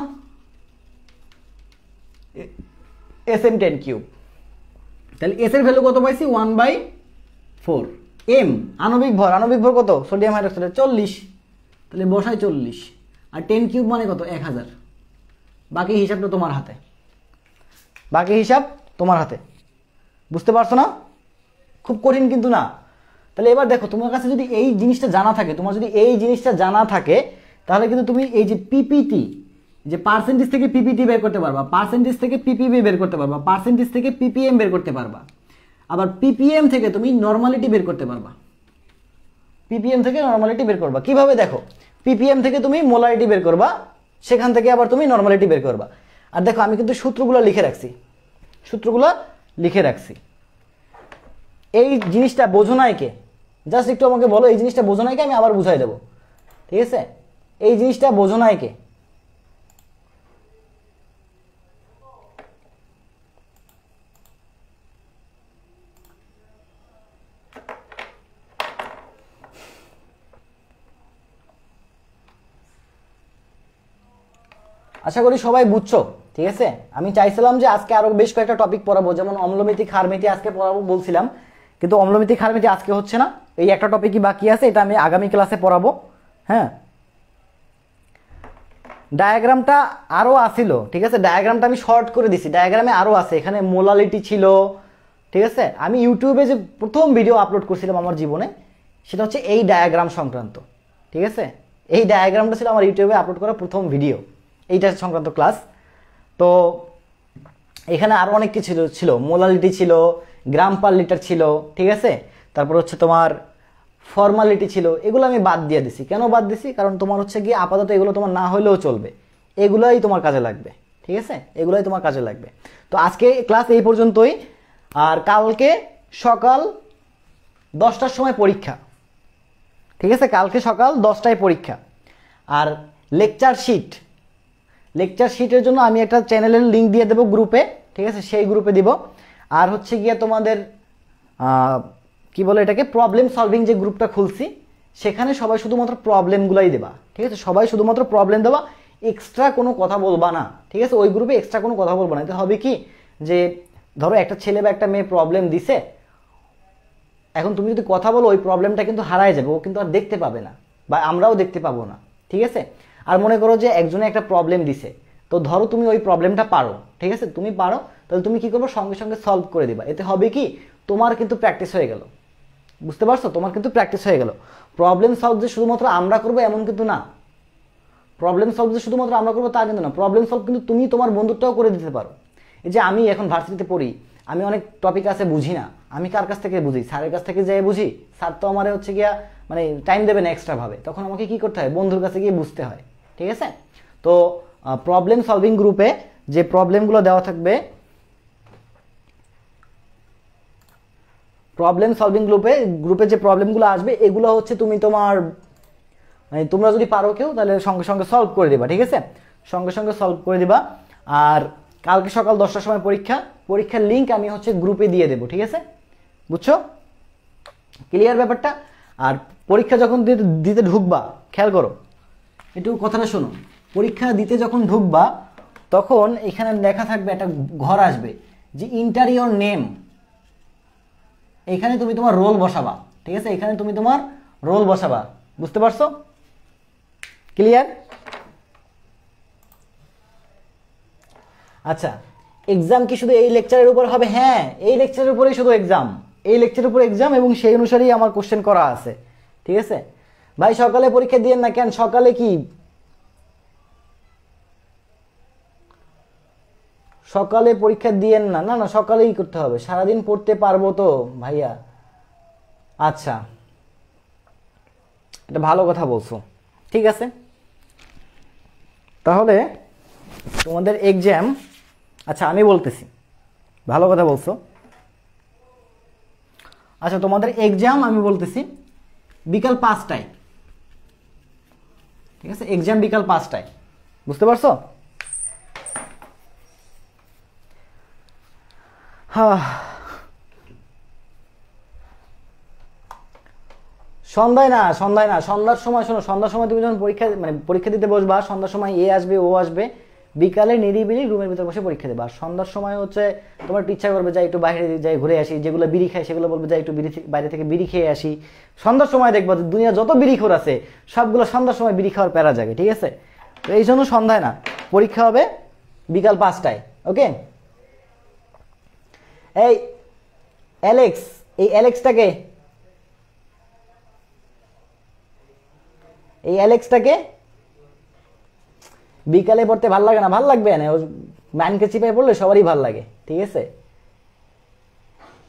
SM 10 cube. তাহলে এস এর ভ্যালু কত পাইছি? 1/4। এম আণবিক ভর, আণবিক ভর কত? Sodium hydroxide 40। তাহলে বসাই 40, আর 10 কিউব মানে কত? 1000। বাকি হিসাবটা তোমার হাতে, বাকি হিসাব তোমার হাতে। বুঝতে পারছো না? খুব কঠিন কিন্তু না। তাহলে এবার দেখো, তোমার কাছে যদি এই জিনিসটা জানা থাকে, তাহলে কিন্তু তুমি এই যে পিপিটি, যে পার্সেন্টেজ থেকে পিপিটি বের করতে পারবা, পার্সেন্টেজ থেকে পিপিবি বের করতে পারবা, পার্সেন্টেজ থেকে পিপিএম বের করতে পারবা, আবার পিপিএম থেকে তুমি নর্মালিটি বের করতে পারবা। পিপিএম থেকে নর্মালিটি বের করবা কিভাবে? দেখো, পিপিএম থেকে তুমি মোলারিটি বের করবা, সেখান থেকে আবার তুমি নর্মালিটি বের করবা। আর দেখো, আমি কিন্তু সূত্রগুলো লিখে রাখছি। এই জিনিসটা বোঝো নাই কে? জাস্ট একটু আমাকে বলো, এই জিনিসটা বোঝো নাই কে? আমি আবার বুঝাই দেবো, ঠিক আছে? এই জিনিসটা বোঝো নাই কে? আশা করি সবাই বুঝছো, ঠিক আছে? আমি চাইছিলাম যে আজকে আরো বেশ কয়েকটা টপিক পড়াবো, যেমন অম্লমিতি ক্ষারমিতি আজকে পড়াবো বলছিলাম, কিন্তু অম্লমিতি ক্ষারমিতি আজকে হচ্ছে না। এই একটা টপিকই বাকি আছে, এটা আমি আগামী ক্লাসে পড়াবো। হ্যাঁ, ডায়াগ্রামটা আরও আসিল, ঠিক আছে? ডায়াগ্রামটা আমি শর্ট করে দিছি, ডায়াগ্রামে আরও আছে। এখানে মোলালিটি ছিল, ঠিক আছে? আমি ইউটিউবে যে প্রথম ভিডিও আপলোড করছিলাম আমার জীবনে, সেটা হচ্ছে এই ডায়াগ্রাম সংক্রান্ত, ঠিক আছে? এই ডায়াগ্রামটা ছিল আমার ইউটিউবে আপলোড করা প্রথম ভিডিও, এইটা সংক্রান্ত ক্লাস। তো এখানে আরও অনেক কিছু ছিল, মোলালিটি ছিল, গ্রাম পার লিটার ছিল, ঠিক আছে? তারপর হচ্ছে তোমার ফর্মালিটি ছিল। এগুলো আমি বাদ দিয়ে দিছি। কেন বাদ দিছি? কারণ তোমার হচ্ছে গিয়ে আপাতত এগুলো তোমার না হলেও চলবে, এগুলোই তোমার কাজে লাগবে, ঠিক আছে? এগুলোই তোমার কাজে লাগবে। তো আজকে ক্লাস এই পর্যন্তই। আর কালকে সকাল 10টার সময় পরীক্ষা, ঠিক আছে? কালকে সকাল 10টায় পরীক্ষা। আর লেকচার শিটের জন্য আমি একটা চ্যানেলের লিঙ্ক দিয়ে দেবো গ্রুপে, ঠিক আছে? সেই গ্রুপে দিব। আর হচ্ছে গিয়ে তোমাদের কি বলে এটাকে, প্রবলেম সলভিং যে গ্রুপটা খুলছি, সেখানে সবাই শুধুমাত্র প্রবলেমগুলাই দেবা, ঠিক আছে? সবাই শুধুমাত্র প্রবলেম দেবা, এক্সট্রা কোনো কথা বলবা না, ঠিক আছে? ওই গ্রুপে এক্সট্রা কোনো কথা বলবা না। এতে হবে কি, যে ধরো একটা ছেলে বা একটা মেয়ে প্রবলেম দিছে, এখন তুমি যদি কথা বলো, ওই প্রবলেমটা কিন্তু হারায় যাবে, ও কিন্তু আর দেখতে পাবে না, বা আমরাও দেখতে পাবো না, ঠিক আছে? আর মনে করো যে একজনে একটা প্রবলেম দিছে, তো ধরো তুমি ওই প্রবলেমটা পারো, ঠিক আছে? তুমি পারো, তাহলে তুমি কি করবো, সঙ্গে সঙ্গে সলভ করে দিবা। এতে হবে কি, তোমার কিন্তু প্র্যাকটিস হয়ে গেল। বুঝতে পারছো? তোমার কিন্তু প্র্যাকটিস হয়ে গেল। প্রবলেম সলভ যে শুধুমাত্র আমরা করবো এমন কিন্তু না, প্রবলেম সলভ যে শুধুমাত্র আমরা করবো তা কিন্তু না। প্রবলেম সলভ কিন্তু তুমি তোমার বন্ধুটাও করে দিতে পারো। এই যে আমি এখন ভার্সিটিতে পড়ি, আমি অনেক টপিক আছে বুঝি না, আমি কার কাছ থেকে বুঝি? স্যারের কাছ থেকে যেয়ে বুঝি। স্যার তো আমার হচ্ছে গিয়া মানে টাইম দেবে না এক্সট্রা ভাবে, তখন আমাকে কি করতে হয়, বন্ধুর কাছে গিয়ে বুঝতে হয়, ঠিক আছে? তো প্রবলেম সলভিং গ্রুপে যে প্রবলেমগুলো দেওয়া থাকবে, প্রবলেম সলভিং গ্রুপে যে প্রবলেমগুলো আসবে, এগুলো হচ্ছে তুমি তোমার মানে তোমরা যদি পারো কেউ, তাহলে সঙ্গে সঙ্গে সলভ করে দিবা, ঠিক আছে? সঙ্গে সঙ্গে সলভ করে দিবা। আর কালকে সকাল 10টার সময় পরীক্ষার লিঙ্ক আমি হচ্ছে গ্রুপে দিয়ে দেবো, ঠিক আছে? বুঝছো? ক্লিয়ার ব্যাপারটা? আর পরীক্ষা যখন দিতে ঢুকবা, খেয়াল করো, একটু কথাটা শোনো। পরীক্ষা দিতে যখন ঢুকবা, তখন এখানে লেখা থাকবে, একটা ঘর আসবে যে ইন্টার ইওর নেম। এখানে তুমি তোমার রোল বসাবা, ঠিক আছে? এখানে তুমি তোমার রোল বসাবা। বুঝতে পারছো? ক্লিয়ার? আচ্ছা, এক্সাম কি শুধু এই লেকচারের উপর হবে? হ্যাঁ, এই লেকচারের উপরেই শুধু এক্সাম, এই লেকচারের উপর এক্সাম, এবং সেই অনুসারেই আমার কোশ্চেন করা আছে, ঠিক আছে? ভাই সকালে পরীক্ষা দিয়েন না কেন? সকালে কি, সকালে পরীক্ষা দিয়েন না? না না, সকালেই করতে হবে। সারাদিন পড়তে পারবো তো ভাইয়া? আচ্ছা, এটা ভালো কথা বলছো, ঠিক আছে? তাহলে তোমাদের এক্সাম, আচ্ছা আমি বলতেছি, ভালো কথা বলছো। আচ্ছা, তোমাদের এক্সাম আমি বলতেছি বিকাল 5টায়, ঠিক আছে? এক্সাম বিকাল 5টায়। বুঝতে পারছো? হ্যাঁ, সন্ধ্যায় না, সন্ধ্যার সময়, শোনো, সন্ধ্যার সময় তুমি যখন পরীক্ষা দিতে বসবা, সন্ধ্যার সময় এ আসবে, ও আসবে, বিকালে নিরিবিলি রুমের ভিতরে বসে পরীক্ষা দেবে। আর সন্ধ্যার সময় হচ্ছে তোমার ইচ্ছা করবে যাই একটু বাইরে যাই ঘুরে আসি, যেগুলো বিড়ি খায় সেগুলো বলবে যাই একটু বাইরে থেকে বিড়ি খেয়ে আসি। সন্ধ্যার সময় দেখবো দুনিয়া যত বিড়িখোর আছে সবগুলো সন্ধ্যার সময় বিড়ি খাওয়ার প্যারা জাগে, ঠিক আছে? তো এই জন্য সন্ধ্যায় না, পরীক্ষা হবে বিকাল 5টায়। ওকে, এই অ্যালেক্স, এই অ্যালেক্সটাকে, এই অ্যালেক্সটাকে বিকালে পড়তে ভাল লাগে না? ভাল লাগবে না, ওর ম্যানকে চিপায় পড়লে সবারই ভাল লাগে, ঠিক আছে?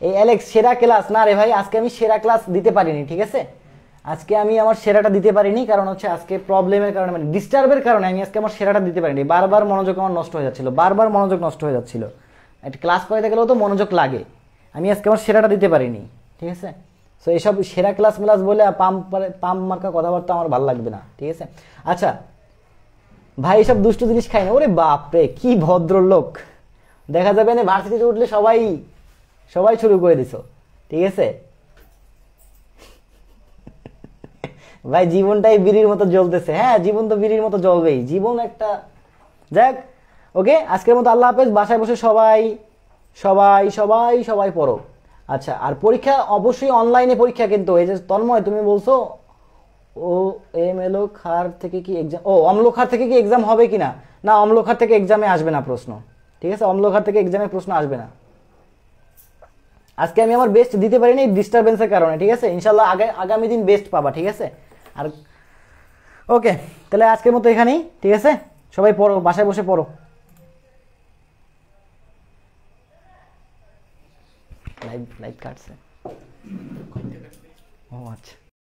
এই অ্যালেক্স সেরা ক্লাস না রে ভাই, আজকে আমি সেরা ক্লাস দিতে পারিনি, ঠিক আছে? আজকে আমি আমার সেরাটা দিতে পারিনি, কারণ হচ্ছে আজকে প্রবলেমের কারণে, মানে ডিস্টার্বের কারণে আমি আজকে আমার সেরাটা দিতে পারিনি। বারবার মনোযোগ আমার নষ্ট হয়ে যাচ্ছিল, বারবার মনোযোগ নষ্ট হয়ে যাচ্ছিল। একটা ক্লাস করাতে গেলেও তো মনোযোগ লাগে, আমি আজকে আমার সেরাটা দিতে পারিনি, ঠিক আছে? সো এইসব সেরা ক্লাস মেলাস বলে পাম মার্কা কথাবার্তা আমার ভালো লাগবে না, ঠিক আছে? আচ্ছা ভাই, এসব দুষ্ট জিনিস খাই না। ওরে বাপরে, কি ভদ্রলোক! দেখা যাবে না ভার্সিটিতে উঠলে সবাই সবাই শুরু করে দিছো, ঠিক আছে? ভাই জীবনটাই বিড়ির মতো জ্বলতেছে। হ্যাঁ, জীবন তো বিড়ির মতো জ্বলবেই, জীবন একটা। যাক, ওকে, আজকের মতো আল্লাহ হাফেজ। বাসায় বসে সবাই সবাই সবাই সবাই পড়ো। আচ্ছা, আর পরীক্ষা অবশ্যই অনলাইনে পরীক্ষা, কিন্তু এই যে তন্ময় তুমি বলছো ও এম এলো খার থেকে কি এক্সাম, ও অম্লখার থেকে কি এক্সাম হবে কিনা? না, অম্লখার থেকে এক্সামে আসবে না প্রশ্ন, ঠিক আছে? অম্লখার থেকে এক্সামে প্রশ্ন আসবে না। আজকে আমি আমার বেস্ট দিতে পারিনি ডিস্টারবেন্সের কারণে, ঠিক আছে? ইনশাল্লাহ আগামী দিন বেস্ট পাবা, ঠিক আছে? আর ওকে, তাহলে আজকের মতো এখানেই, ঠিক আছে? সবাই পড়ো, বাসায় বসে পড়ো। লাইভ লাইভ কাটছে। ও আচ্ছা।